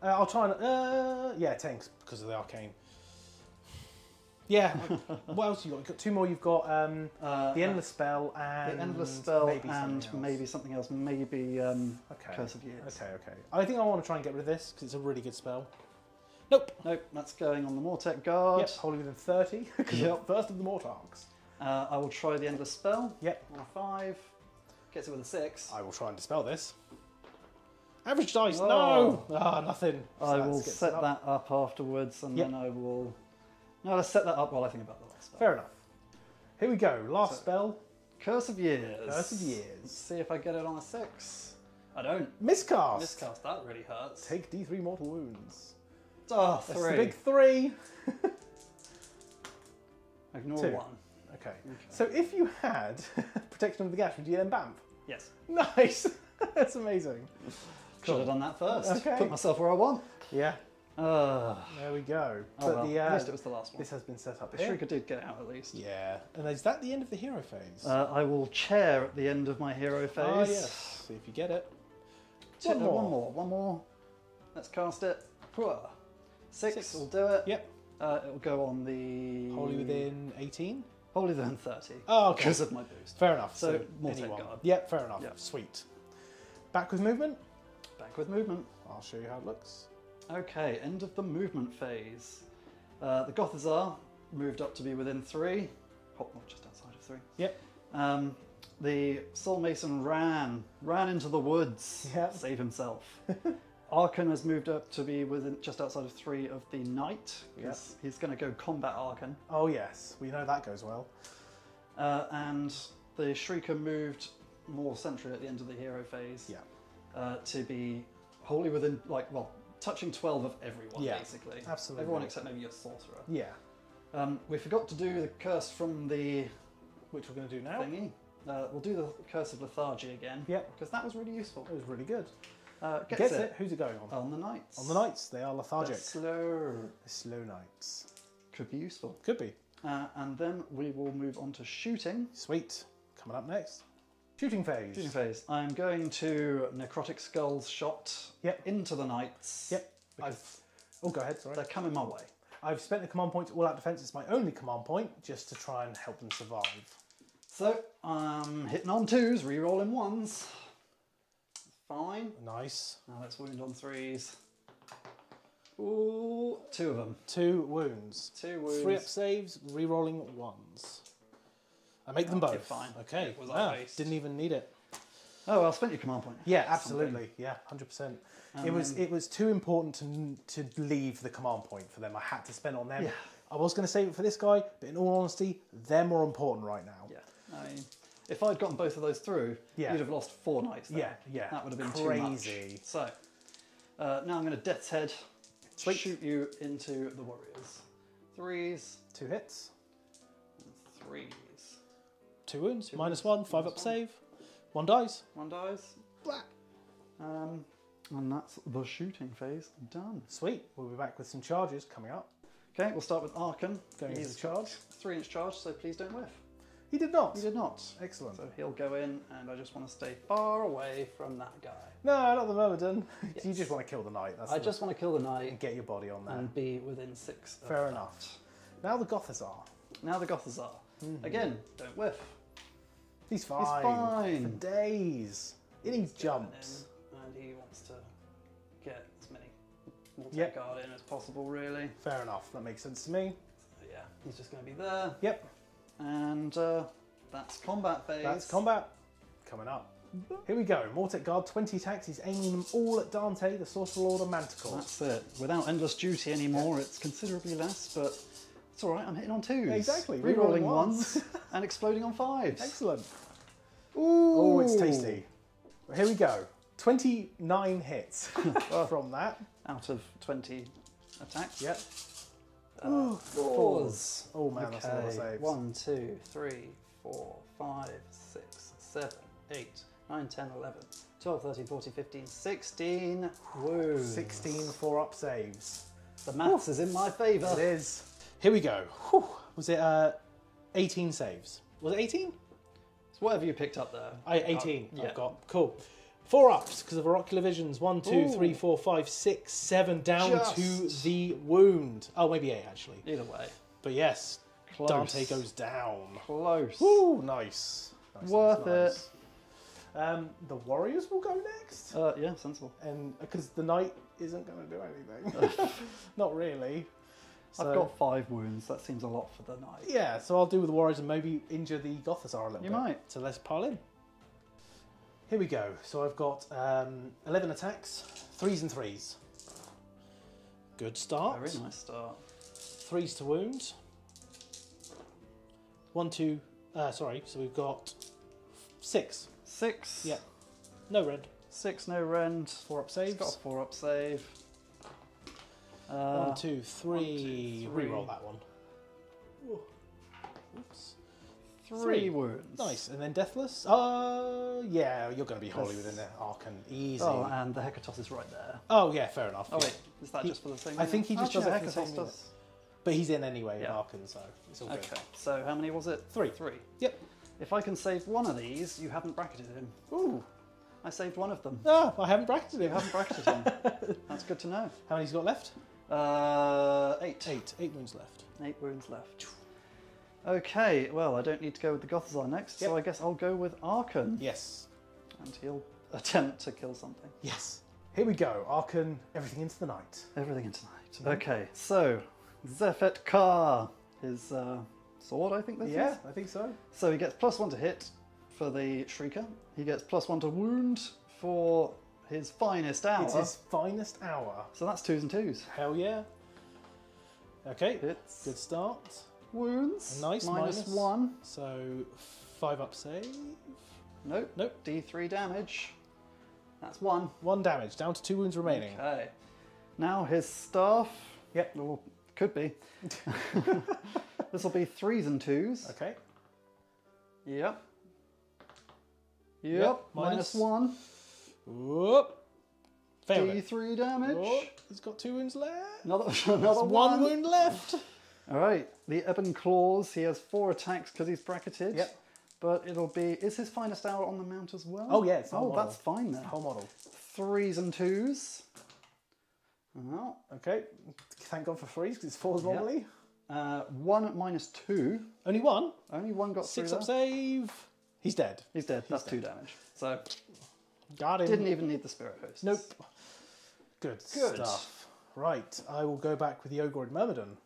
I'll try and. Yeah, 10 because of the arcane. Yeah. What else you got? You've got 2 more. You've got the Endless Spell and. The Endless Spell maybe something else. maybe Curse of Years. Okay. I think I want to try and get rid of this because it's a really good spell. Nope. Nope, that's going on the Mortek Guard. Yep, wholly within 30. Yep. First of the Mortarks. I will try the Endless Spell. Yep. On a 5. Gets it with a 6. I will try and dispel this. Average dice, Oh. no! Ah, nothing. I will set that up afterwards and then I will... No, let's set that up while I think about the last spell. Fair enough. Here we go. Last spell. Curse of Years. Curse of Years. Let's see if I get it on a 6. I don't. Miscast. Miscast, that really hurts. Take D3 mortal wounds. Oh, That's 3. the big 3. Ignore 2. 1. Okay. So if you had Protection of the Gash, would you then BAMF? Yes. Nice. That's amazing. Should have done that first. Okay. Put myself where I want. Yeah. There we go. At least it was the last one. This has been set up The here. Shrieker did get out at least. Yeah. And is that the end of the hero phase? I will chair at the end of my hero phase. Ah, yes. See if you get it. One more. Let's cast it. 6 will do it. Yep. It will go on the... Wholly within 18? Wholly within 30. Oh, okay. Because of my boost. Fair enough. So, anyone. Mortek Guard. Yep, fair enough. Yep. Sweet. Back with movement. Back with movement. I'll show you how it looks. Okay, end of the movement phase. The Gothazar moved up to be within 3. Just outside of 3. Yep. The Soul Mason ran into the woods. Yep. Save himself. Arkan has moved up to be within just outside of 3 of the Knight. Because he's going to go combat Arkan. Oh yes, we know that goes well. And the Shrieker moved more centrally at the end of the hero phase. Yeah. To be wholly within, touching 12 of everyone, basically. Absolutely. Everyone except maybe your Sorcerer. Yeah. We forgot to do the curse from the Which we're going to do now. thingy. We'll do the Curse of Lethargy again. Yep. Because that was really useful. It was really good. Gets it. Who's it going on? On the Knights. On the Knights. They are lethargic. They're slow. The slow Knights. Could be useful. Could be. And then we will move on to shooting. Sweet. Coming up next. Shooting phase. Shooting phase. I'm going to Necrotic Skulls shot into the Knights. Yep. Oh, go ahead. Sorry. They're coming my way. I've spent the command point to all-out defense. It's my only command point, just to try and help them survive. So I'm hitting on 2s, re-rolling 1s. Fine. Nice. Now let's wound on 3s. Ooh, 2 of them. 2 wounds. 2 wounds. 3 up saves, re-rolling 1s. I make them both. Fine. Okay. It was Wow, our base. didn't even need it. Oh, I spent your command point. Yeah, absolutely. Yeah, 100%. It was too important to leave the command point for them. I had to spend it on them. Yeah. I was going to save it for this guy, but in all honesty, they're more important right now. Yeah. I mean, if I'd gotten both of those through, Yeah. you'd have lost 4 knights there. Yeah, yeah. That would have been Crazy. too much. So, now I'm going to Death's Head, Sweet. shoot you into the warriors. 3s, 2 hits. 3s. 2 wounds. -1. 5 up save. 1 dies. 1 dies. Blah. And that's the shooting phase done. Sweet. We'll be back with some charges coming up. Okay, we'll start with Arkan. Going into He's the charge. 3-inch charge, so please don't whiff. He did not. He did not. Excellent. So he'll go in, and I just want to stay far away from that guy. No, not the Myrmidon. Yes. You just want to kill the knight. That's I just want to kill the knight and get your body on there. and be within 6 of Fair that. enough. Now the Gothazar. Now the Gothazar. Again, don't whiff. He's fine. He's fine. For days. In he jumps. And he wants to get as many Mortec Yep. Guard in as possible, really. Fair enough. That makes sense to me. So yeah, he's just going to be there. Yep. And that's combat phase. That's combat. Coming up. Here we go. Mortec Guard, 20 attacks. He's aiming them all at Dante, the Sorcerer Lord of Manticore. That's it. Without Endless Duty anymore, it's considerably less, but it's all right. I'm hitting on 2s. Exactly. Rerolling Rerolling 1s and exploding on 5s. Excellent. Ooh. Oh, it's tasty. Here we go. 29 hits from that. Out of 20 attacks. Yep. 4s. Oh man, that's a lot of saves. 1, 2, 3, 4, 5, 6, 7, 8, 9, 10, 11, 12, 13, 14, 15, 16 wounds. 16 4-up saves. The maths is in my favour. It is. Here we go. Whew. Was it 18 saves? Was it 18? It's whatever you picked up there. 18 yeah. I've got. Cool. 4-ups because of Oracular Visions. 1, 2, Ooh. 3, 4, 5, 6, 7 down Just. to the wound. Oh, maybe 8 actually. Either way. But yes, Close. Dante goes down. Close. Woo, nice. Nice, Worth nice. The Warriors will go next. Yeah, sensible. And because the Knight isn't going to do anything. Not really. So, I've got 5 wounds. That seems a lot for the knight. Yeah, so I'll do with the Warriors and maybe injure the Gothazar a little bit. You might. So let's pile in. Here we go. So I've got 11 attacks, 3s and 3s. Good start. Very nice start. 3s to wound. 1, 2, sorry, so we've got 6. 6. Yeah. No red. 6, no rend. 4-up It's saves. got a 4-up save. 1, 2, 3. 1, 2, 3. Reroll that one. Oops. 3 wounds. Nice. And then Deathless. Yeah, you're going to be wholly within there. Arkan. Easy. Oh, and the Hecatos is right there. Oh, yeah, fair enough. Oh, yeah. wait. Is that He- just for the same I think he just Actually, does it for the Hecatos same does. But he's in anyway, Yeah. Arkan, so it's all good. Okay, so how many was it? 3. 3. Yep. If I can save one of these, you haven't bracketed him. Ooh. I saved one of them. Ah, I haven't bracketed You him. haven't bracketed him. That's good to know. How many's got left? 8. 8. 8 wounds left. 8 wounds left. Okay, well, I don't need to go with the Gothazar next, so Yep. I guess I'll go with Arkan. Yes. And he'll attempt to kill something. Yes. Here we go. Arkan, everything into the night. Everything into night. Okay, so Zephet Kar, his sword, I think this Yeah, is. I think so. So he gets +1 to hit for the Shrieker. He gets +1 to wound for his finest hour. It's his finest hour. So that's 2s and 2s. Hell yeah. Okay. Hits. Good start. Wounds. Nice, minus. -1. So 5-up save. Nope. Nope. D3 damage. That's 1. 1 damage. Down to 2 wounds remaining. Okay. Now his staff. Yep. Or could be. This will be 3s and 2s. Okay. Yep. Yep, Minus minus. 1. Whoop. Failed it. D3 damage. Whoop. He's got 2 wounds left. Another That's one. 1 wound left. All right. The Ebon Claws. He has 4 attacks because he's bracketed. Yep. But it'll be. Is his finest hour on the mount as well? Oh, yeah, it's the Oh, whole model. that's fine then. Whole model. 3s and 2s. Oh. Okay. Thank God for 3s because it's 4s normally. 1 minus 2. Only 1. Only 1 got 6-up through save. He's dead. He's dead. That's 2 damage. So Got him. didn't even need the Spirit Hosts. Nope. Good Good. stuff. Right, I will go back with the Ogre and Myrmidon.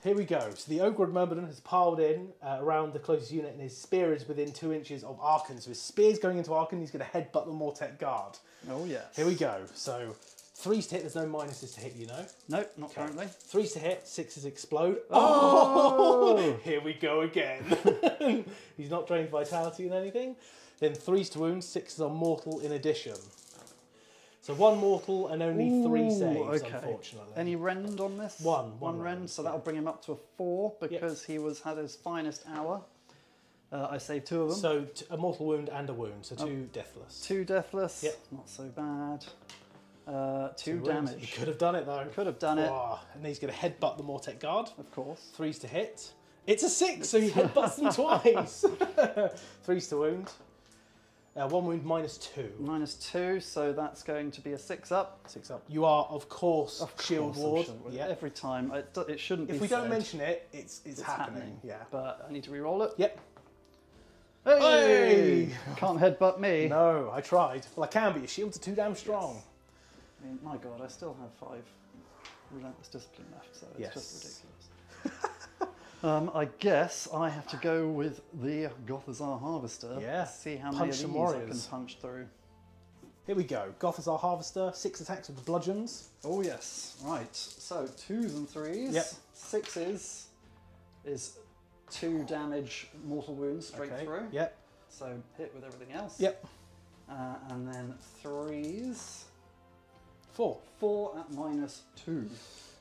Here we go. So the Ogre Myrmidon has piled in around the closest unit, and his spear is within 2 inches of Arkan. So his spear's going into Arkan, he's going to headbutt the Mortek guard. Oh, yes. Here we go. So 3s to hit, there's no minuses to hit, you know? Nope, not currently. 3s to hit, 6s explode. Oh! Here we go again. He's not drained vitality in anything. Then 3s to wound, 6s are mortal in addition. So 1 mortal and only 3 saves, unfortunately. Any rend on this? One rend, so that'll bring him up to a 4 because he had his finest hour. I saved 2 of them. So a mortal wound and a wound, so 2 deathless. 2 deathless, Yep. not so bad. 2 wounds. damage. He could have done it though. Could have done it. Oh, and he's going to headbutt the Mortek guard. Of course. 3s to hit. It's a 6, so he headbutts them twice. 3s to wound. 1 wound -2. -2, so that's going to be a 6 up. 6 up. You are, of course, shield ward. Yeah. Every time. It shouldn't be If we don't said. mention it, it's happening. Yeah. But I need to re-roll it. Yep. Hey! Can't headbutt me. No, I tried. Well, I can, but your shields are too damn strong. I mean, my God, I still have 5 relentless discipline left, so it's just ridiculous. I guess I have to go with the Gothazar Harvester. Yeah. See how many Punch of some these I can warriors. punch through. Here we go. Gothazar Harvester, 6 attacks with the bludgeons. Oh yes, right. So 2s and 3s. Yep. 6s is 2 damage mortal wounds straight through. Yep. So hit with everything else. Yep. And then 3s. 4. 4 at -2.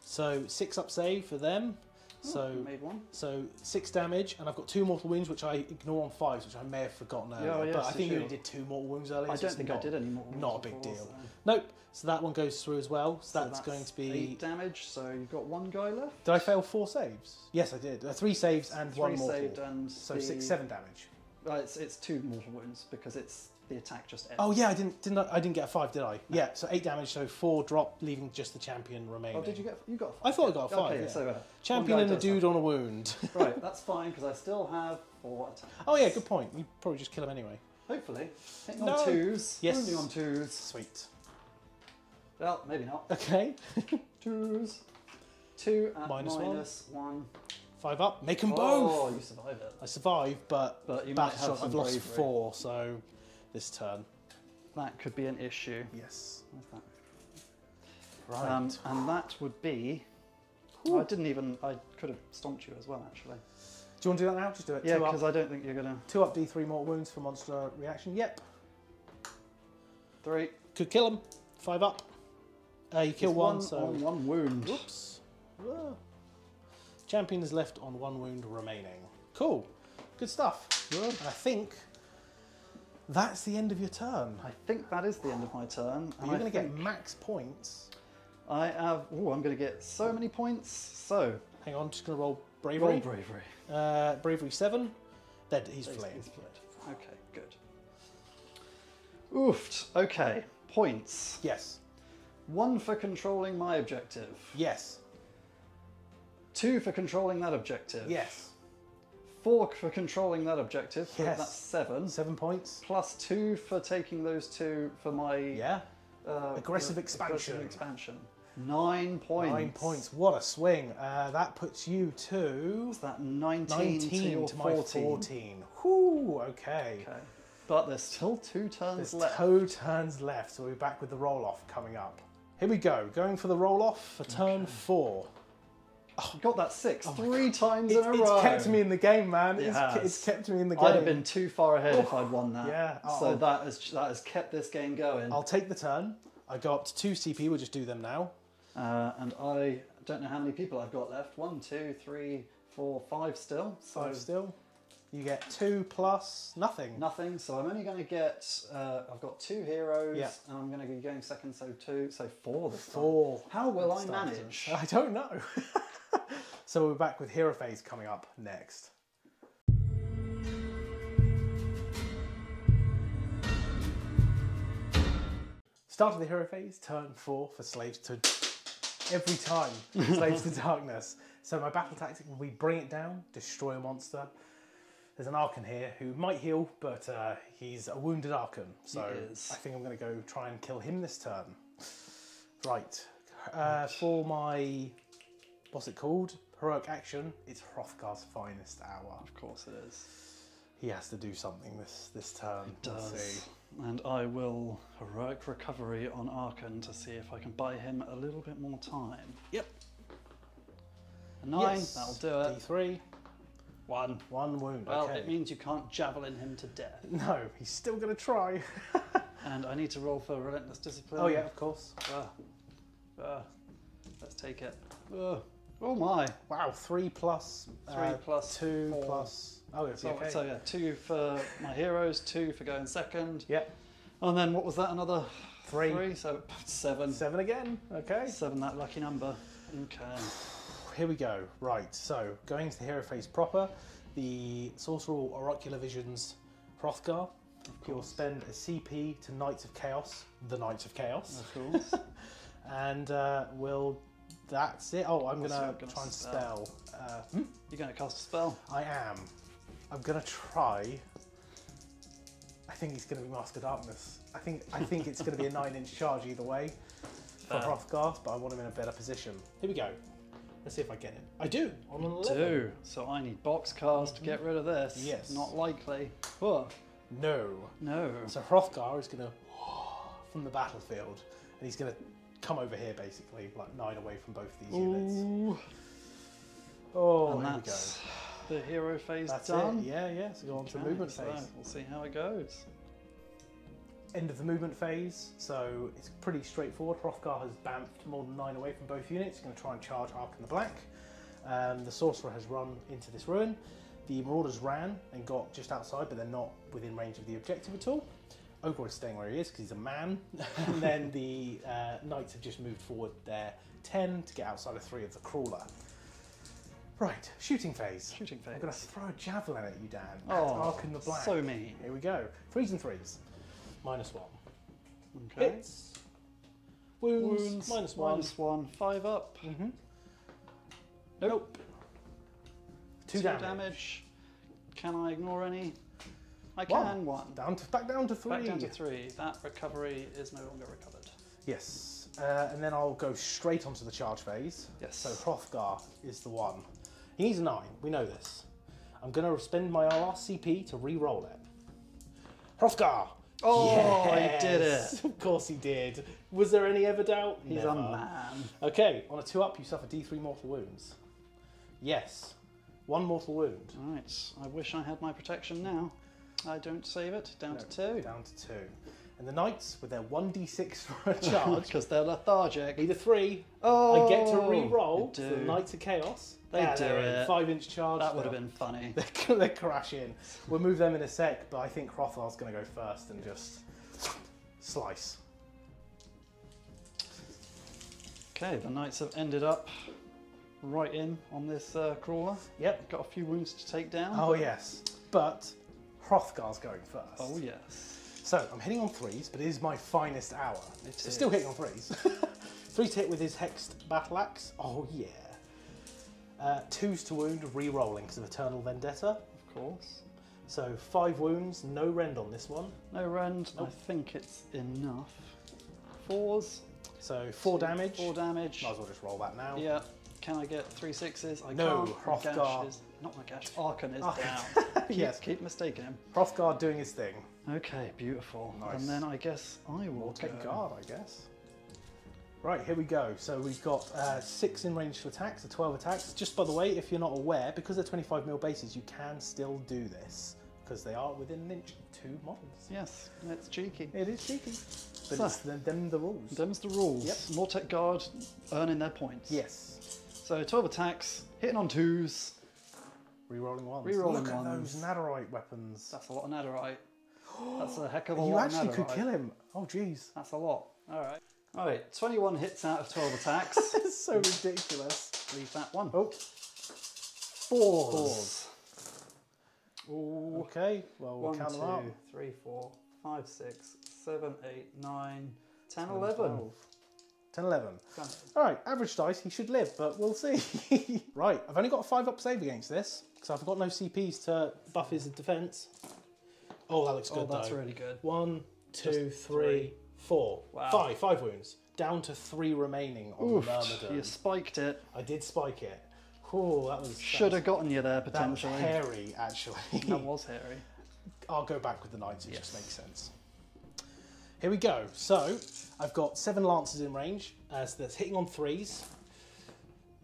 So 6 up save for them. So made 1. So 6 damage, and I've got 2 mortal wounds, which I ignore on 5s, which I may have forgotten earlier. Oh, yes, but I think you you only did 2 mortal wounds earlier. I so don't it's think I did any more. Not a big before, deal. so. Nope. So that one goes through as well. So that's going to be 8 damage. So you've got 1 guy left. Did I fail 4 saves? Yes, I did. 3 saves and 1 mortal. Saved and So 7 damage. It's 2 mortal wounds because it's the attack just ends. Oh yeah, I didn't get a 5, did I? No. Yeah. So 8 damage. So 4 drop, leaving just the champion remaining. Oh, did you get? You got. 5. I thought I got a 5. Okay, Yeah. so champion and a dude on a wound. Right, that's fine because I still have 4 attacks. Oh yeah, good point. You probably just kill him anyway. Hopefully, hitting No. on 2s. Yes. Only on 2s. Sweet. Well, maybe not. Okay. 2s. 2 at -1. -1. 5 up. Make them Oh, both. you survived it. I survived, but you might battle have shot, some I've lost bravery. 4, so this turn. That could be an issue. Yes. Where's that? Right. And that would be. I didn't even. I could have stomped you as well, actually. Do you want to do that now? Just do it. Yeah, 2 up. because I don't think you're gonna. 2 up, D3 mortal wounds for monster reaction. Yep. 3. Could kill him. 5 up. You kill 1, so. on 1 wound. Whoops. Whoa. Champion is left on 1 wound remaining. Cool. Good stuff. Good. And I think that's the end of your turn. I think that is the end of my turn. You're going to get max points. I have. Oh, I'm going to get so many points. So. Hang on, just going to roll bravery. Roll bravery. Bravery 7. Dead. He's fled. He's fled. Okay, good. Oofed. Okay. Points. Yes. 1 for controlling my objective. Yes. 2 for controlling that objective. Yes. 4 for controlling that objective. So Yes. that's 7. 7 points. Plus 2 for taking those 2 for my Yeah. Aggressive expansion. Aggressive expansion. 9 points. 9 points. What a swing. That puts you to Is that 19 19 to to my 14. Whew, okay. Okay. But there's still 2 turns There's left. 2 turns left, so we'll be back with the roll-off coming up. Here we go. Going for the roll-off for turn 4. You got that 6 3 times in a row. It's kept me in the game, man. It It's has. kept me in the game. I'd have been too far ahead if I'd won that. Yeah. So that has kept this game going. I'll take the turn. I go up to 2 CP. We'll just do them now. And I don't know how many people I've got left. 1, 2, 3, 4, 5 still. So 5 still. You get 2 plus nothing. nothing. So I'm only going to get. I've got 2 heroes, Yeah. and I'm going to be going second. So 2. So 4 this time. 4. How will I starters. manage? I don't know. So we're back with Hero Phase coming up next. Start of the Hero Phase, turn 4 for Slaves to... Every time, Slaves to Darkness. So my battle tactic will be bring it down, destroy a monster. There's an Arkan here who might heal, but he's a wounded Arkan. So I think I'm going to go try and kill him this turn. Right. For my... What's it called? heroic action, it's Hrothgar's finest hour. Of course it is. He has to do something this turn. It Let's does. see. And I will heroic recovery on Arkan to see if I can buy him a little bit more time. Yep. A 9, Yes. that'll do it. D3. 1. One wound. Well, okay. it means you can't javelin him to death. No, he's still going to try. And I need to roll for Relentless Discipline. Oh yeah, of course. Let's take it. Oh my. Wow, 3 plus 3 plus 2 4. plus. Oh, it's So, okay. so yeah, 2 for my heroes, 2 for going second. Yep. And then what was that? Another 3. so 7. 7 again. Okay. 7, that lucky number. Okay. Here we go. Right. So going to the hero phase proper, the sorcerer will Oracular Visions Hrothgar. He'll spend a CP to Knights of Chaos, the Knights of Chaos, Of course. and will. That's it. Oh, I'm What's gonna your gonna try and spell? spell. You're going to cast a spell? I am. I'm gonna try. I think he's gonna be Master Darkness. I think it's gonna be a 9-inch charge either way for Fair. Hrothgar, but I want him in a better position. Here we go. Let's see if I get it. I do. On an 11. Do. So I need box cast to get rid of this. Yes. Not likely. Oh, No. no. So Hrothgar is gonna from the battlefield, and he's gonna come over here basically, like 9 away from both these units. Ooh. Oh, And here we go. that's the hero phase That's done. it. Yeah. So go on to the Okay, movement so phase. we'll see how it goes. End of the movement phase, so it's pretty straightforward. Hrothgar has bamfed more than 9 away from both units. He's going to try and charge Arkan the Black. The Sorcerer has run into this ruin. The Marauders ran and got just outside, but they're not within range of the objective at all. Ogor is staying where he is because he's a man. And then the Knights have just moved forward their 10 to get outside of 3 of the Crawler. Right, shooting phase. Shooting phase. I'm going to throw a javelin at you, Dan. Oh, at Arkan the Black. so mean. Here we go. 3s and 3s. -1. Okay. Hits. Wounds. -1. -1. 5 up. Mm-hmm. Nope. 2 damage. Can I ignore any? I 1. can. 1. Back down to 3. Back down to 3. That recovery is no longer recovered. Yes. And then I'll go straight onto the charge phase. Yes. So Hrothgar is the one. He needs a 9. We know this. I'm going to spend my last CP to re-roll it. Hrothgar! Oh, he did Yes! it. Of course he did. Was there any ever doubt? He's Never. a man. Okay, on a 2 up, you suffer D3 mortal wounds. Yes. 1 mortal wound. Right. I wish I had my protection now. I don't save it. Down No, to 2. Down to 2. And the Knights, with their 1d6 for a charge, Because they're lethargic. need a 3. Oh, I get to re-roll they for the do. Knights of Chaos. They do they're in. it. 5-inch charge. That would have been funny. They crash in. We'll move them in a sec, but I think Hrothgar's going to go first and just slice. Okay, the Knights have ended up right in on this crawler. Yep. Got a few wounds to take down. Oh, yes. But Hrothgar's going first. Oh, yes. So I'm hitting on 3s, but it is my finest hour. It So is. still hitting on 3s. 3 to hit with his Hexed Battle Axe. Oh, yeah. 2s to wound, re-rolling because of Eternal Vendetta. Of course. So 5 wounds, no rend on this one. No rend. Nope. I think it's enough. 4s. So 4 damage. 4 damage. Might as well just roll that now. Yeah. Can I get 3 6s? I No, can't. Hrothgar. Nagash is, not Nagash. Arkan is Arkan. down. Yes. Keep mistaking him. Hrothgar doing his thing. Okay, beautiful. Nice. And then I guess I will We'll take go. guard, I guess. Right, here we go. So we've got 6 in range to attack, so 12 attacks. Just by the way, if you're not aware, because they're 25mm bases, you can still do this, because they are within an inch of 2 models. Yes, it's cheeky. It is cheeky, but So- it's them the rules. Them's the rules. Yep. Mortec Guard earning their points. Yes. So 12 attacks, hitting on 2s. Rerolling 1s. Re-rolling Look at ones. those Netherite weapons. That's a lot of netherite. That's a heck of a You lot actually of could netherite. kill him. Oh, jeez. That's a lot. All right. All right, 21 hits out of 12 attacks. It's so ridiculous. Leave that one. Oh, 4s. Ooh. okay. Well, we'll 1, count them up. 2, 3, 4, 5, 6, 7, 8, 9, 10, 11. 10, 11. Done. All right, average dice, he should live, but we'll see. Right, I've only got a 5-up save against this, because I've got no CPs to buff his defense. Oh, that looks good, Oh, that's though. really good. 1, 2, Just 3, 4. Wow. 5 wounds. Down to 3 remaining on Oof, the Myrmidon. you spiked it. I did spike it. Oh, that was Should have gotten you there that was potentially. hairy, actually. That was hairy. I'll go back with the knights. It just Yes. makes sense. Here we go. So I've got 7 lances in range. So that's hitting on 3s.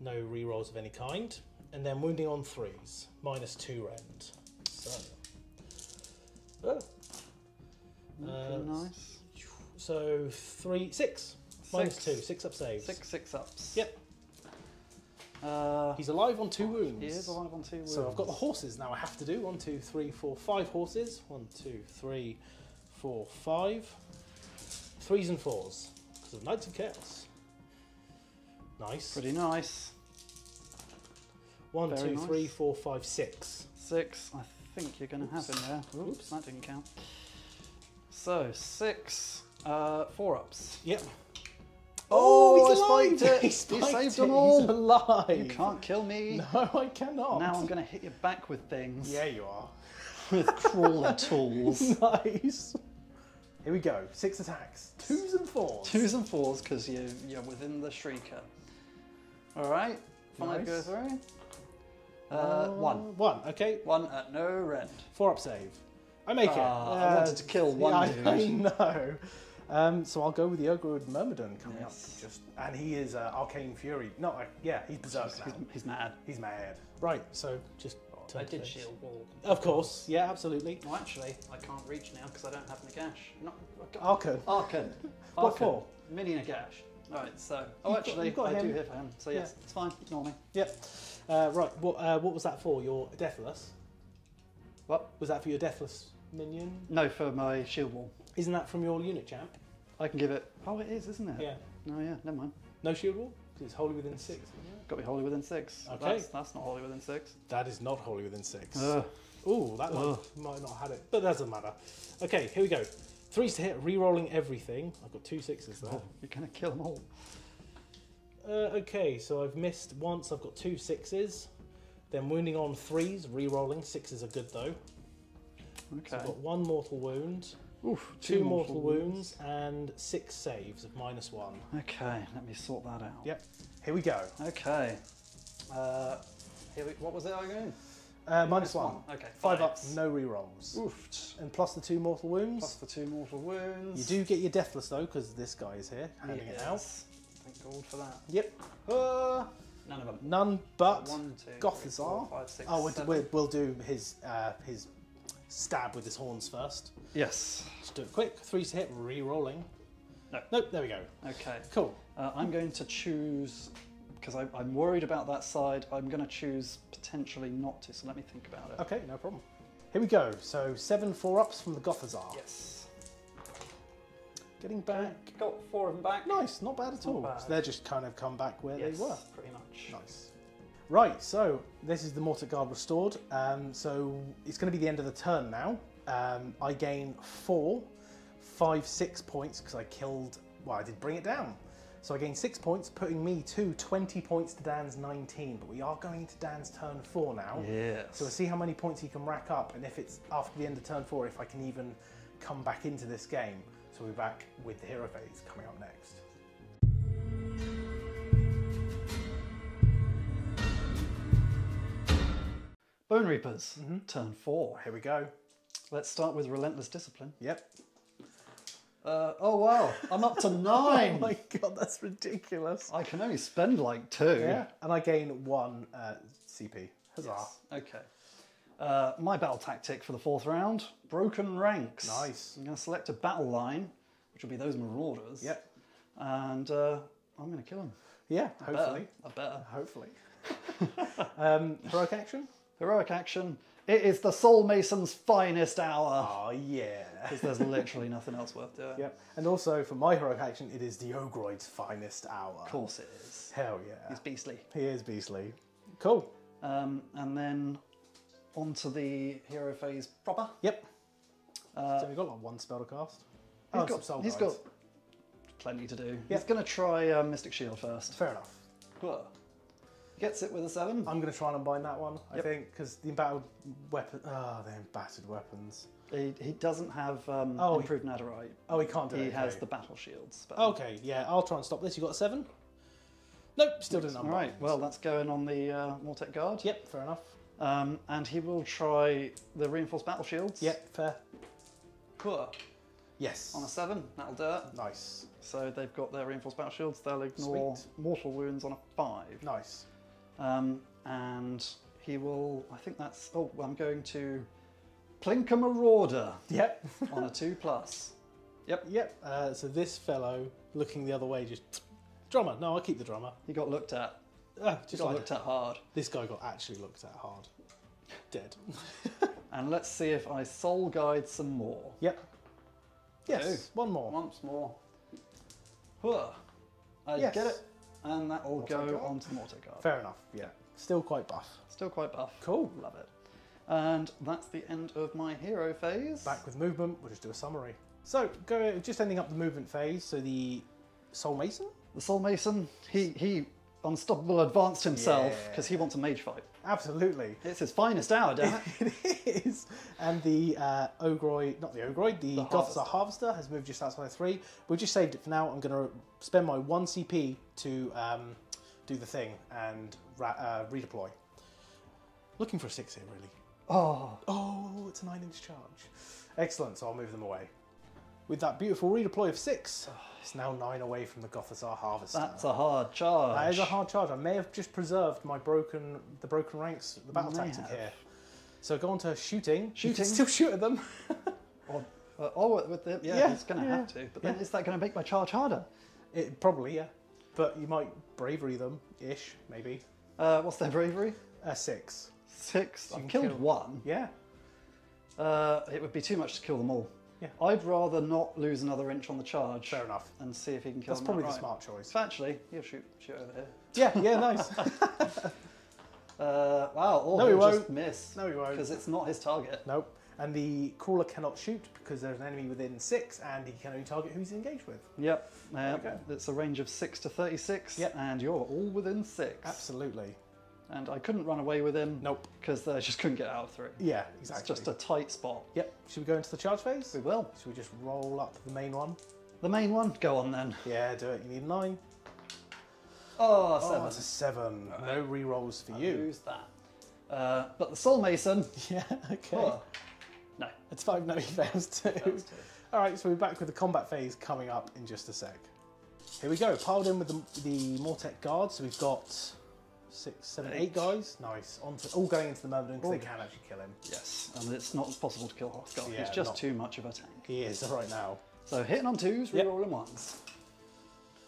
No rerolls of any kind. And then wounding on 3s. -2 rend. So. Looking nice. So 6. -2. 6 up saves. 6 ups. Yep. Uh, He's alive on 2 wounds. he is alive on 2 wounds. So I've got the horses now I have to do. 1, 2, 3, 4, 5 horses. 1, 2, 3, 4, 5. 3s and 4s. Because of Knights of Chaos. Nice. Pretty nice. 1, Very 2, nice. 3, 4, 5, 6. 6, I think you're going to have in there. Oops, that didn't count. So, 6, 4 ups. Yep. Oh, he's I alive! spiked it! He He spiked saved it. them all! He's alive! You can't kill me! No, I cannot. Now I'm going to hit you back with things. Yeah, you are. With crawler tools. Nice. Here we go. 6 attacks. 2s and 4s. 2s and 4s because you're within the shrieker. Alright, 5 Nice. go through. 1. 1, okay. 1 at no rend. 4 up save. I make it. I wanted to kill one dude. I know. So I'll go with the Ogre with Myrmidon coming Yes. up. And he is Arcane Fury. No, yeah, he's Berserk now. He's mad. He's mad. Right, so just... I turn did to- shield wall. Of course, yeah, absolutely. Well, actually, I can't reach now because I don't have Nagash. Not Arcan. Arcan. What for? Mini Nagash. Alright, so... You've Oh, got- actually, you've got I do him. hit him. So yes, it's fine. Ignore me. Yep. Right, what was that for? Your Deathless? What? Was that for your Deathless minion? No, for my shield wall. Isn't that from your unit champ? I can give it... Oh, it is, isn't it? Yeah. No, yeah, never mind. No shield wall? Because it's wholly within 6, isn't it? Got to be wholly within 6. Okay. That's not wholly within 6. That is not wholly within 6. Ugh. Ooh, that one might not have had it, but that doesn't matter. Okay, here we go. 3s to hit, re-rolling everything. I've got 2 6s there. Oh, you're going to kill them all. Okay, so I've missed once. I've got 2 6s. Then wounding on 3s, re-rolling. 6s are good though. Okay. So I've got 1 mortal wound, Oof, 2 mortal wounds, and 6 saves of -1. Okay, let me sort that out. Yep. Here we go. Okay. What was it again? -1. Okay. 5 ups, no re-rolls. Oofed. And plus the 2 mortal wounds. Plus the 2 mortal wounds. You do get your Deathless though, because this guy is here, handing it out. Yes. Thank God for that. Yep. None of them. None but 1, 2, Gothazar. 5, 6, Oh, 7. we'll do his stab with his horns first. Yes. Let's do it quick. 3 to hit, re-rolling. No. Nope, there we go. Okay. Cool. I'm going to choose, because I'm worried about that side, I'm going to choose potentially not to, so let me think about it. Okay, no problem. Here we go. So 7 4-ups from the Gothazar. Yes. Getting back. Got 4 of them back. Nice, not bad at Not all. bad. So they're just kind of come back where Yes, they were. pretty much. Nice. Right, so this is the Mortar Guard restored. So it's going to be the end of the turn now. I gain 4, 5, 6 points because I killed. Well, I did bring it down. So I gain 6 points, putting me to 20 points to Dan's 19. But we are going into Dan's turn 4 now. Yes. So we'll see how many points he can rack up, and if it's after the end of turn 4, if I can even come back into this game. So we'll be back with the hero phase coming up next. Bone Reapers, turn 4. Here we go. Let's start with Relentless Discipline. Yep. Oh wow, I'm up to 9! Oh my god, that's ridiculous. I can only spend like 2. Yeah, and I gain 1 CP. Huzzah. Yes. Okay. My battle tactic for the 4th round, Broken Ranks. Nice. I'm going to select a battle line, which will be those Marauders. Yep. And I'm going to kill them. Yeah, hopefully. I better. Hopefully. Heroic action? Heroic action. It is the Soul Mason's finest hour. Oh, yeah. Because there's literally nothing else worth doing. Yep. And also, for my heroic action, it is the Ogroid's finest hour. Of course it is. Hell yeah. He's beastly. He is beastly. Cool. And then onto the hero phase proper. Yep. So we've got like 1 spell to cast. He's got plenty to do. Yep. He's going to try Mystic Shield first. Fair enough. Gets it with a 7. I'm going to try and unbind that one, I Yep. think, because the embattled weapon. Oh, they're embattered weapons. He doesn't have Oh, improved Netherite. Oh, he can't do it. He has okay. the battle shields. But Okay, yeah, I'll try and stop this. You got a 7? Nope, still didn't unbind. All right, well, that's going on the Mortek Guard. Yep, fair enough. And he will try the Reinforced Battle Shields. Yep, fair. Cool. Yes. On a 7, that'll do it. Nice. So they've got their Reinforced Battle Shields. They'll ignore mortal wounds on a 5. Nice. And he will, I think that's, oh, I'm going to Plinker Marauder Yep. on a 2+. Yep. Yep. So this fellow, looking the other way, just... Drummer. No, I'll keep the drummer. He got looked at. He Just got like looked at hard. This guy got actually looked at hard. Dead. And let's see if I soul guide some more. Yep. Yes, one more. Once more. Huh. I Yes. get it. And that will Mortek go Guard. onto the Mortek Guard. Fair enough, yeah. Still quite buff. Still quite buff. Cool. Love it. And that's the end of my hero phase. Back with movement, we'll just do a summary. So, just ending up the movement phase, so the Soul Mason? The Soul Mason, he unstoppable advanced himself Yeah. because he wants a mage fight. Absolutely. It's his finest hour, damn it. It is. And the Ogroid, not the Ogroid, the Gothizzar Harvester. Harvester has moved just outside 3. We've just saved it for now. I'm going to spend my 1 CP to do the thing and redeploy. Looking for a 6 here, really. Oh, it's a 9-inch charge. Excellent, so I'll move them away. With that beautiful redeploy of 6, it's now 9 away from the Gothizzar Harvester. That's a hard charge. That is a hard charge. I may have just preserved my the broken ranks, the battle tactic here. So go on to shooting. You can still shoot at them. With the, yeah, he's going to have to. But then is that going to make my charge harder? It probably, yeah. But you might bravery them, ish, maybe. What's their bravery? 6. 6. you I've can killed kill- 1. Yeah. It would be too much to kill them all. Yeah. I'd rather not lose another inch on the charge. Fair enough. And see if he can kill That's them probably the outright. smart choice. So actually, he'll shoot over here. Yeah, nice. Wow, or No, he he'll won't. just miss. No, he won't. Because it's not his target. Nope. And the crawler cannot shoot because there's an enemy within 6 and he can only target who he's engaged with. Yep. go. It's a range of 6 to 36. Yep. And you're all within 6. Absolutely. And I couldn't run away with him. Nope. Because I just couldn't get out of 3. Yeah, exactly. It's just a tight spot. Yep. Should we go into the charge phase? We will. Should we just roll up the main one? The main one, go on then. Yeah, do it. You need a 9. Oh, Oh, 7. it's a 7. No re-rolls for I'll you. lose that. But the Soul Mason. Yeah, okay. Oh, no. It's 5. No, he fails too. All right, so we're back with the combat phase coming up in just a sec. Here we go. Piled in with the Mortek Guard. So we've got 6, 7, 8 guys. Nice. All going into the Myrmidon because they can actually kill him. Yes, and it's not possible to kill Hrothgar. Yeah, He's just not- too much of a tank. He is right now. So hitting on 2s, Yep. rerolling 1s.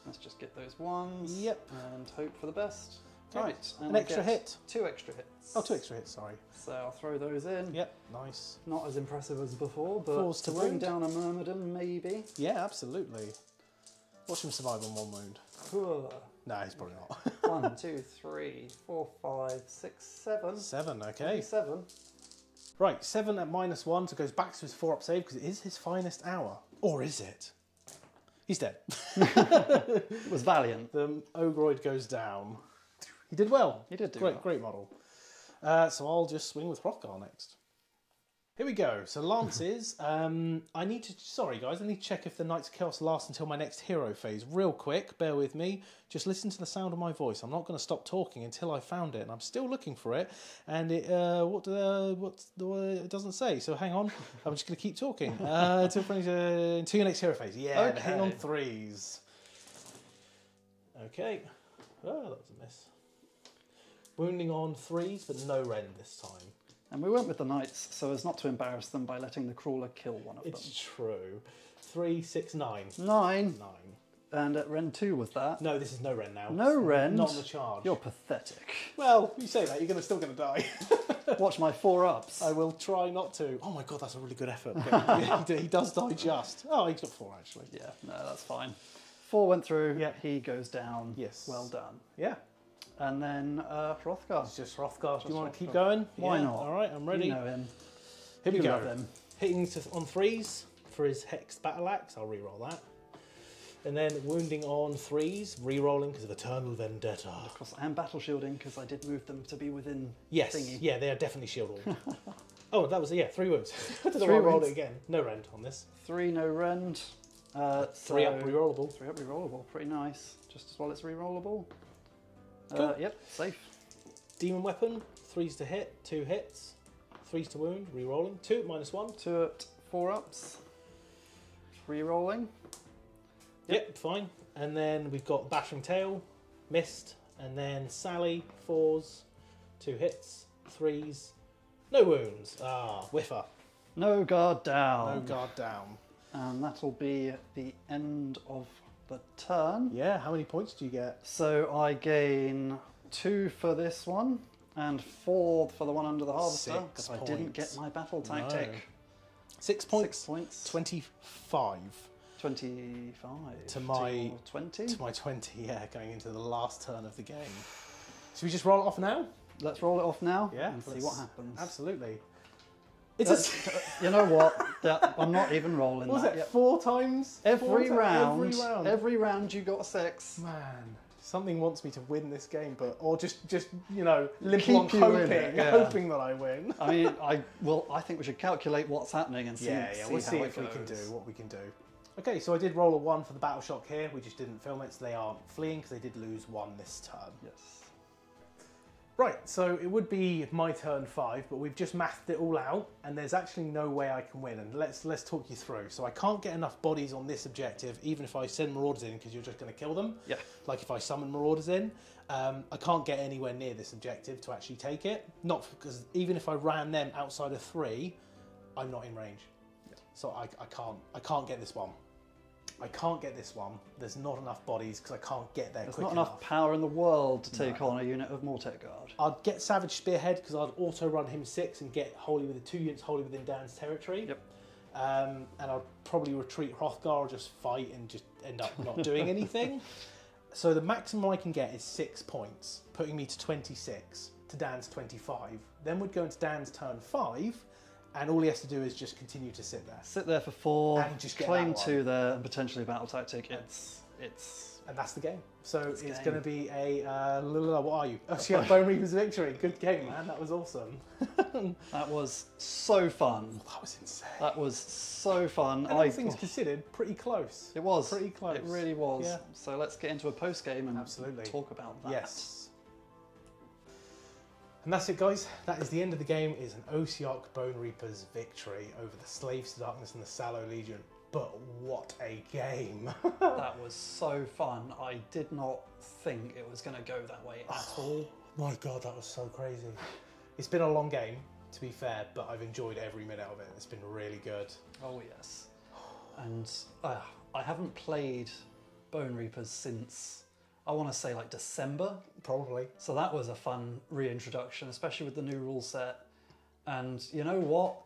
Let's just get those 1s. Yep. And hope for the best. Okay. Right. And An we extra get hit. 2 extra hits. Oh, 2 extra hits, sorry. So I'll throw those in. Yep, nice. Not as impressive as before, but 4s to to bring wound. down a Myrmidon, maybe. Yeah, absolutely. Watch him survive on 1 wound. No, he's probably not. 1, 2, 3, 4, 5, 6, 7. 7, okay. 7. Right, 7 at -1, so goes back to his 4-up save because it is his finest hour. Or is it? He's dead. It was valiant. The Ogroid goes down. He did well. He did do great, well. Great model. So I'll just swing with Hrothgar next. Here we go. So lances. Sorry guys, I need to check if the Knights of Chaos last until my next hero phase. Real quick, bear with me. Just listen to the sound of my voice. I'm not going to stop talking until I found it, and I'm still looking for it. And it it doesn't say. So hang on. I'm just going to keep talking until your next hero phase. Yeah, Okay. hang on 3s. Okay. Oh, that was a miss. Wounding on 3s, but no rend this time. And we went with the Knights so as not to embarrass them by letting the Crawler kill one of It's true. 3, 6, 9. them. 9. 9. And at Rend 2 was that. No, this is no rend now. No rend. Not on the charge. You're pathetic. Well, you say that, you're still going to die. Watch my 4-ups. I will try not to. Oh my god, that's a really good effort. He does die just. Oh, he's got 4 actually. Yeah, no, that's fine. 4 went through. Yeah. He goes down. Yes. Well done. Yeah. And then Hrothgar. It's just Hrothgar. Do you want to keep Hrothgar. going? Why Yeah. not? All right, I'm ready. You know him. Here we You go. love him. Hitting on 3s for his Hexed Battle Axe. I'll re-roll that. And then wounding on 3s, re-rolling because of Eternal Vendetta. Of course, I am battle shielding because I did move them to be within Yes, thingy. yeah, they are definitely shielded. Oh, that was, 3 wounds. I don't know 3 why I rolled wounds. it again. No rend on this. 3 no rend. 3 up re-rollable. 3 up rerollable. Pretty nice. Just as well it's rerollable. Cool. Yep, safe. Demon weapon, 3s to hit, 2 hits, 3s to wound, re-rolling, 2 at -1. 2 at 4-ups. Re-rolling. Yep, fine. And then we've got Battering Tail, missed, and then Sally, 4s, 2 hits, 3s, no wounds. Whiffer. No guard down. No guard down. And that'll be the end of the turn. Yeah, how many points do you get? So I gain 2 for this one and 4 for the one under the harvester 6 because I didn't points. get my battle tactic. No. 6 points. 6 points. 25 25 to my 20. to my 20. Yeah, going into the last turn of the game. Should we just roll it off now? Let's roll it off now Yeah, and see let's- what happens. Absolutely. It's You know what? I'm not even rolling what was that it? yet. 4 times? Every 4 round, Every round. every round you got a 6. Man, something wants me to win this game, or just limp Keep along you in hoping, it, yeah. hoping that I win. I mean, I think we should calculate what's happening and see, We'll how see it if we can do goes. what we can do. Okay, so I did roll a 1 for the battle shock here. We just didn't film it, so they aren't fleeing because they did lose 1 this turn. Yes. Right, so it would be my turn 5, but we've just mathed it all out, and there's actually no way I can win. And let's talk you through. So I can't get enough bodies on this objective, even if I send Marauders in, because you're just going to kill them. Yeah. Like if I summon Marauders in, I can't get anywhere near this objective to actually take it. Not because even if I ran them outside of 3, I'm not in range. Yeah. So I can't get this one. I can't get this one. There's not enough bodies because I can't get there There's quick not enough. enough power in the world to take on a unit of Mortek Guard. I'd get Savage Spearhead because I'd auto run him 6 and get wholly within 2 units wholly within Dan's territory. Yep. And I'd probably retreat Hrothgar or just fight and just end up not doing anything. So the maximum I can get is 6 points, putting me to 26, to Dan's 25. Then we'd go into Dan's turn 5, and all he has to do is just continue to sit there. Sit there for 4, And just get claim that 2 there, and potentially a battle tactic. It's And that's the game. So it's game. going to be a, what are you? Oh, yeah, Bone Reaper's victory. Good game, man. That was awesome. that was so fun. That was insane. That was so fun. And all things considered, pretty close. It was pretty close. It really was. Yeah. So let's get into a post game and Absolutely. talk about that. Yes. And that's it, guys. That is the end of the game. It is an Ossiarch Bone Reaper's victory over the Slaves to Darkness and the Sallow Legion. But what a game. That was so fun. I did not think it was going to go that way at all. My God, that was so crazy. It's been a long game, to be fair, but I've enjoyed every minute of it. It's been really good. Oh, yes. And I haven't played Bone Reapers since, I want to say, like December. Probably. So that was a fun reintroduction, especially with the new rule set. And you know what?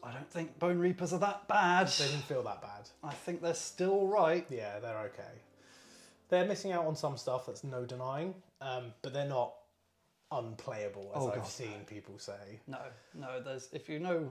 I don't think Bone Reapers are that bad. They didn't feel that bad. I think they're still all right. Yeah, they're okay. They're missing out on some stuff, that's no denying, but they're not unplayable, as I've seen people say. No, there's, if you know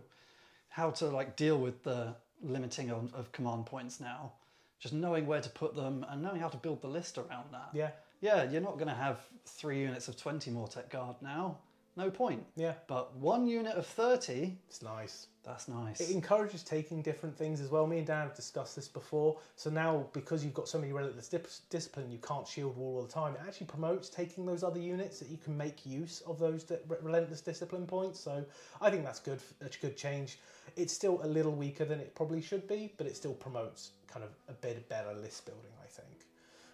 how to like deal with the limiting of command points now, just knowing where to put them and knowing how to build the list around that. Yeah. Yeah, you're not going to have 3 units of 20 Mortek Guard now. No point. Yeah. But 1 unit of 30, It's nice. that's nice. It encourages taking different things as well. Me and Dan have discussed this before. So now, because you've got so many relentless discipline, you can't shield wall all the time. It actually promotes taking those other units that you can make use of those relentless discipline points. So I think that's good. That's a good change. It's still a little weaker than it probably should be, but it still promotes kind of a bit better list building, I think,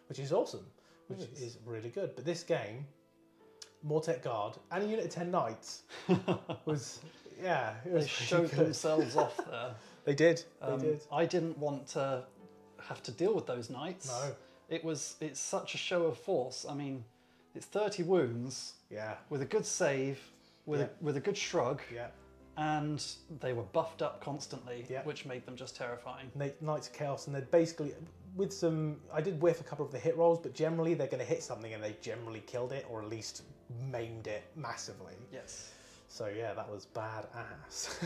which is awesome, which is really good. But this game, Mortek Guard and a unit of 10 Knights was, yeah, it was They showed good. themselves off there. They did. They did. I didn't want to have to deal with those knights. No. It's such a show of force. I mean, it's 30 wounds Yeah. with a good save, with a good shrug, Yeah. and they were buffed up constantly, Yeah. which made them just terrifying. Knights of Chaos, and they're basically with some. I did whiff a couple of the hit rolls, but generally they're going to hit something, and they generally killed it or at least maimed it massively. Yes. So yeah, that was badass.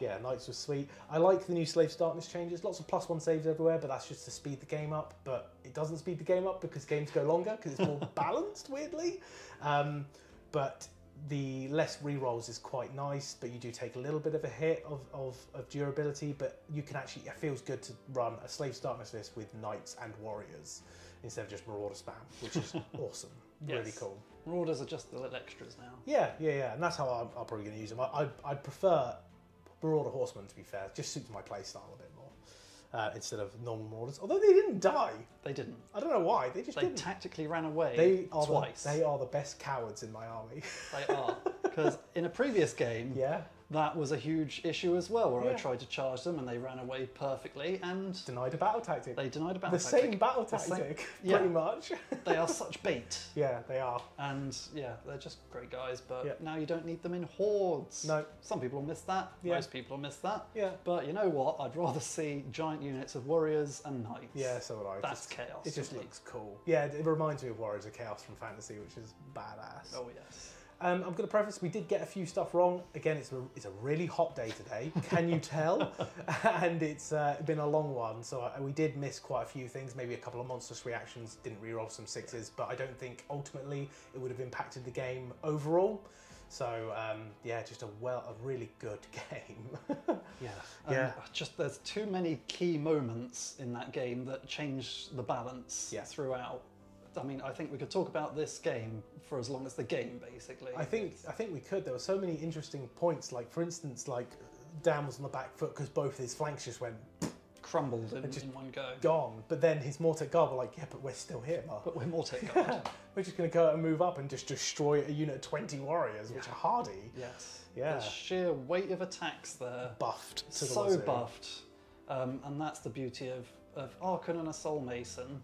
Yeah, Knights was sweet. I like the new Slaves to Darkness changes. Lots of +1 saves everywhere, but that's just to speed the game up. But it doesn't speed the game up because games go longer because it's more balanced, weirdly. But the less rerolls is quite nice, but you do take a little bit of a hit of durability, but you can actually, it feels good to run a Slaves to Darkness list with Knights and Warriors. instead of just Marauder spam, which is awesome. Really Yes. cool. Marauders are just the little extras now. Yeah, and that's how I'm probably going to use them. I'd prefer Marauder Horsemen, to be fair. It just suits my playstyle a bit more instead of normal Marauders. Although they didn't die. They didn't. I don't know why. They just They didn't. tactically ran away Twice. They are the best cowards in my army. They are. Because in a previous game, Yeah. that was a huge issue as well, where I Yeah. tried to charge them and they ran away perfectly, and Denied a battle tactic. they denied a battle The tactic. same battle The same- tactic, yeah. pretty much. They are such bait. Yeah, they are. And yeah, they're just great guys, but Yeah. now you don't need them in hordes. No. Some people miss that, Yeah. most people miss that. Yeah. But you know what? I'd rather see giant units of warriors and knights. Yeah, so would I. That's chaos. It just to me. looks cool. Yeah, it reminds me of Warriors of Chaos from Fantasy, which is badass. Oh yes. I'm going to preface, we did get a few stuff wrong. Again, it's a really hot day today. Can you tell? And it's been a long one, so we did miss quite a few things. Maybe a couple of monstrous reactions, didn't reroll some sixes, but I don't think ultimately it would have impacted the game overall. So yeah, just a really good game. Yeah. Yeah. Just there's too many key moments in that game that change the balance Yeah. throughout. I mean, I think we could talk about this game for as long as the game, basically. I think we could. There were so many interesting points. Like for instance, like Dan was on the back foot because both his flanks just went crumbled in just one go. gone. But then his Mortec Guard were like, yeah, but we're still here, Mark. But we're Mortec Guard. We're just going to go out and move up and just destroy a unit of 20 warriors, which are hardy. Yes. Yeah. The sheer weight of attacks there. Buffed to the So wazoo. buffed. And that's the beauty of Archon and a Soul Mason.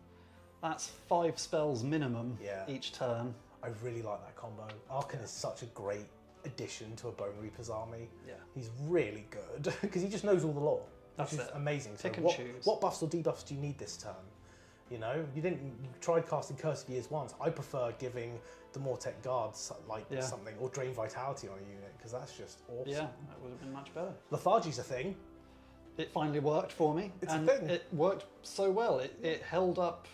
That's 5 spells minimum Yeah. each turn. I really like that combo. Archon is such a great addition to a Bone Reaper's army. Yeah. He's really good because he just knows all the lore. That's which is it. amazing. Pick and what, choose. what buffs or debuffs do you need this turn? You know, you tried casting Curse of Years once. I prefer giving the Mortec Guards like Yeah. something or Drain Vitality on a unit because that's just awesome. Yeah, that would have been much better. Lethargy's a thing. It finally worked for me. It's a and thing. it worked so well. It held up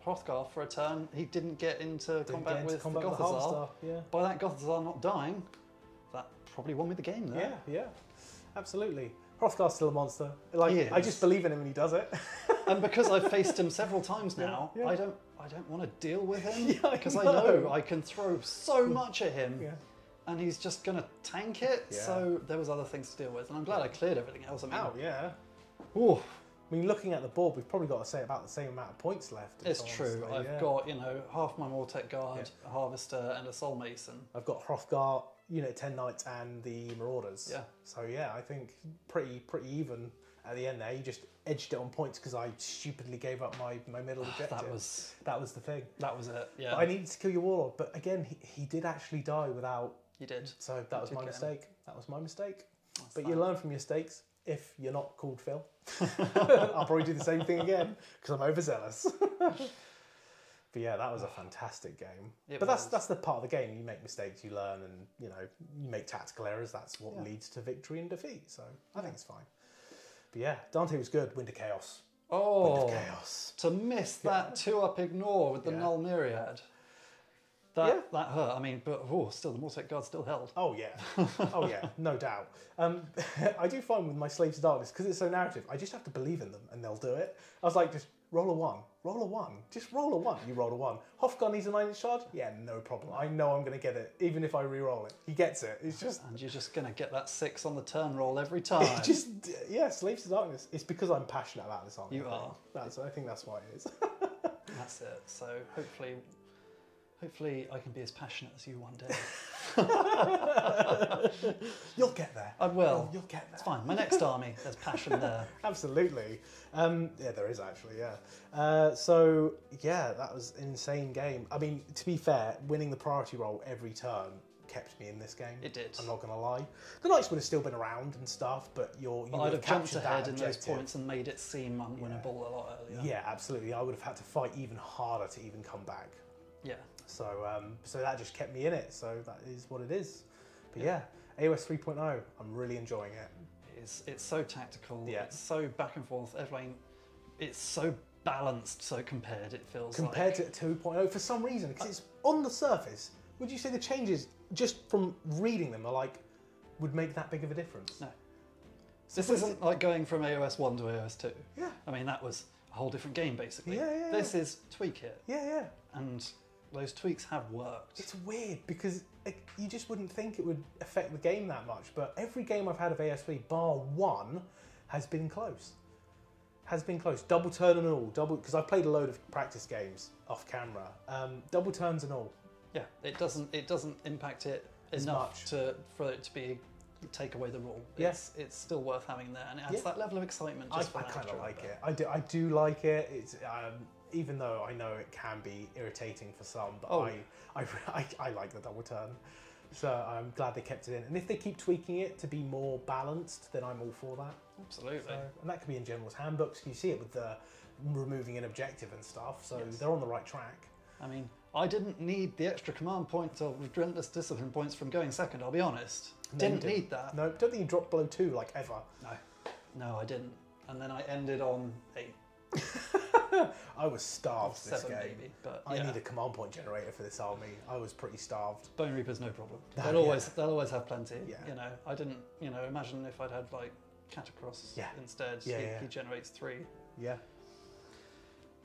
Hrothgar for a turn. He didn't get into combat Get into with combat the with the Gothazar. Harvester, yeah. By that Gothazar not dying, that probably won me the game there. Yeah, absolutely. Hrothgar's still a monster. Like He I is. just believe in him when he does it. And because I've faced him several times now, yeah. I don't want to deal with him Yeah, I because I know. know I can throw so much at him. Yeah. And he's just going to tank it, Yeah. so there was other things to deal with. And I'm glad I cleared everything else. I mean, Oh yeah. ooh, I mean, looking at the board, we've probably got to say about the same amount of points left. it's so true. honestly, I've got, half my Mortec Guard, Yeah. a Harvester, and a Soul Mason. I've got Hrothgar, unit 10 Knights, and the Marauders. Yeah. So yeah, I think pretty even at the end there. You just edged it on points because I stupidly gave up my middle objective. That was the thing. it. Yeah, But I needed to kill your Warlord, but again, he did actually die without. you did. So that was did my get him. mistake. That was my mistake. That's But fine. you learn from your mistakes if you're not called Phil. I'll probably do the same thing again because I'm overzealous. But yeah, that was a fantastic game. It But was. that's the part of the game. You make mistakes, you learn, and you make tactical errors. That's what leads to victory and defeat. So I think it's fine. But yeah, Dante was good. Winter Chaos. Oh, Winter Chaos. to miss that 2-up ignore with the Yeah. Null Myriad. That hurt. I mean, but still, the Mortec Guard still held. Oh yeah, oh yeah, no doubt. I do find with my Slaves to Darkness, because it's so narrative, I just have to believe in them and they'll do it. I was like, just roll a 1, just roll a 1. You roll a 1. Hrothgar needs a 9-inch charge? Yeah, no problem. I know I'm going to get it, even if I re-roll it. He gets it. It's just, And you're just going to get that 6 on the turn roll every time. Slaves to Darkness. It's because I'm passionate about this army. You are. I think that's why it is. That's it. So hopefully I can be as passionate as you one day. You'll get there. I will. You'll get there. It's fine. My next army, there's passion there. Absolutely. Yeah, there is actually, yeah. So, yeah, that was an insane game. I mean, to be fair, winning the priority roll every turn kept me in this game. It did. I'm not going to lie. The Knights would have still been around and stuff, but you But would I'd have jumped captured ahead that in those objective. points and made it seem unwinnable a lot earlier. Yeah, absolutely. I would have had to fight even harder to even come back. Yeah. So, so that just kept me in it. So that is what it is. But yeah, AOS 3.0, I'm really enjoying it. It's so tactical. Yeah. It's so back and forth. Everything. It's so balanced. So compared, it feels Compared like. to 2.0 for some reason, because it's on the surface. Would you say the changes, just from reading them, are like, would make that big of a difference? No. This isn't like going from AOS 1 to AOS 2. Yeah. I mean, that was a whole different game, basically. Yeah. This is tweak it, Yeah. and those tweaks have worked. It's weird because you just wouldn't think it would affect the game that much, but every game I've had of ASP, bar one, has been close. Double turn and all. Because I've played a load of practice games off camera. Double turns and all. Yeah, it doesn't impact it As enough much. for it to be take away the rule. Yes. It's still worth having there, and it adds that level of excitement. I Just for an kind of extra like bit. it. I do like it. It's even though I know it can be irritating for some, but I like the double turn. So I'm glad they kept it in. And if they keep tweaking it to be more balanced, then I'm all for that. Absolutely. So, and that could be in General's handbooks. You see it with the removing an objective and stuff. So Yes. they're on the right track. I mean, I didn't need the extra command points or relentless discipline points from going second, I'll be honest. No, you Didn't need that. No, don't think you dropped below 2 like ever. No, I didn't. And then I ended on 8. I was starved this 7 game. maybe, but I yeah. need a command point generator for this army. I was pretty starved. Bone Reapers, no problem. Oh, They'll always have plenty. Yeah. You know, I didn't. You know, imagine if I'd had like Catacross instead. He generates 3. Yeah.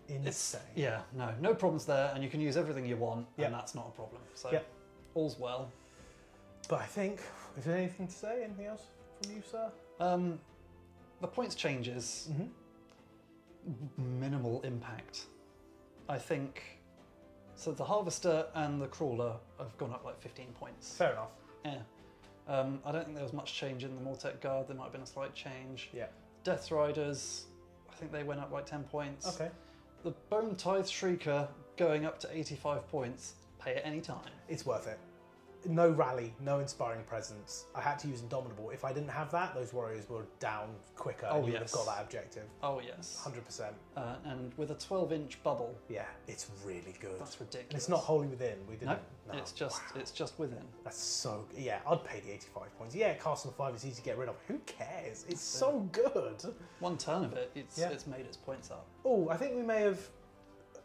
Insane. Yeah, no problems there, and you can use everything you want, and that's not a problem. So all's well. But I think, is there anything to say? Anything else from you, sir? The points changes, minimal impact. I think. So the Harvester and the Crawler have gone up like 15 points. Fair enough. Yeah. I don't think there was much change in the Mortek Guard. There might have been a slight change. Yeah. Death Riders, I think they went up like 10 points. Okay. The Bone Tithe Shrieker going up to 85 points. Pay at any time. It's worth it. No rally, no inspiring presence. I had to use Indomitable. If I didn't have that, those warriors were down quicker. Oh, and you would yes. have got that objective. Oh yes. 100%. And with a 12-inch bubble. Yeah, it's really good. That's ridiculous. And it's not wholly within. We didn't. No, it's just within. That's so. Yeah, I'd pay the 85 points. Yeah, Castle of 5 is easy to get rid of. Who cares? It's so good. One turn of it, it's made its points up. Oh, I think we may have.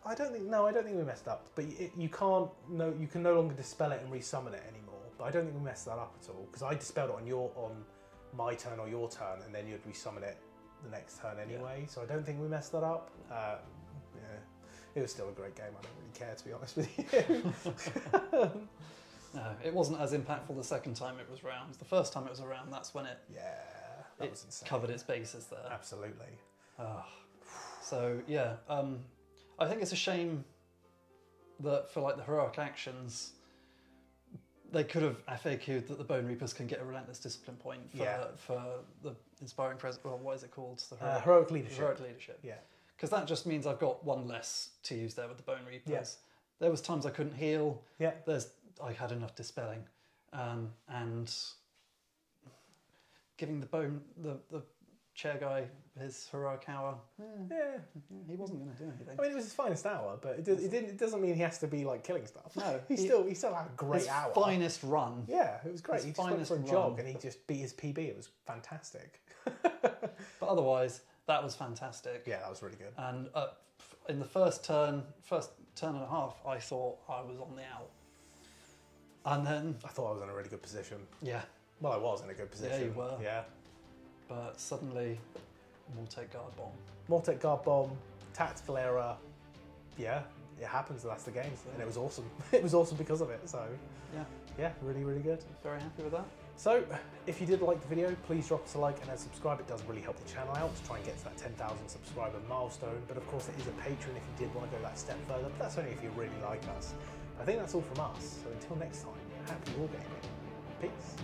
I don't think we messed up. But you can't. No, you can no longer dispel it and resummon it anymore. But I don't think we messed that up at all because I dispelled it on my turn or your turn, and then you'd resummon it the next turn anyway. So I don't think we messed that up. Yeah, it was still a great game. I don't really care, to be honest with you. No, it wasn't as impactful the second time it was round. The first time it was around, that's when it was insane. covered its bases there. Absolutely. So yeah, I think it's a shame that for like the heroic actions, they could have FAQ'd that the Bone Reapers can get a relentless discipline point for the inspiring presence. Well, what is it called? The heroic leadership. Heroic leadership. Yeah. Because that just means I've got one less to use there with the Bone Reapers. Yeah. There was times I couldn't heal. Yeah. I had enough dispelling, and giving the chair guy his heroic hour. He wasn't going to do anything. I mean, it was his finest hour, but it doesn't mean he has to be like killing stuff. No, he still had a great hour. Finest run. Yeah, it was great. His He just went for a finest jog run. and he just beat his PB. It was fantastic. But otherwise, that was fantastic. Yeah, that was really good. And in the first turn and a half, I thought I was on the out. And then I thought I was in a really good position. yeah, Well, I was in a good position. Yeah, you were. Yeah. but suddenly Mortek Guard Bomb. Mortek Guard Bomb, tactical error. Yeah, it happens. That's the game, and it was awesome. It was awesome because of it. So yeah, really, really good. Very happy with that. So, if you did like the video, please drop us a like and a subscribe. It does really help the channel out to try and get to that 10,000 subscriber milestone. But of course, it is a Patreon if you did want to go that step further. But that's only if you really like us. I think that's all from us. So until next time, happy wargaming. Peace.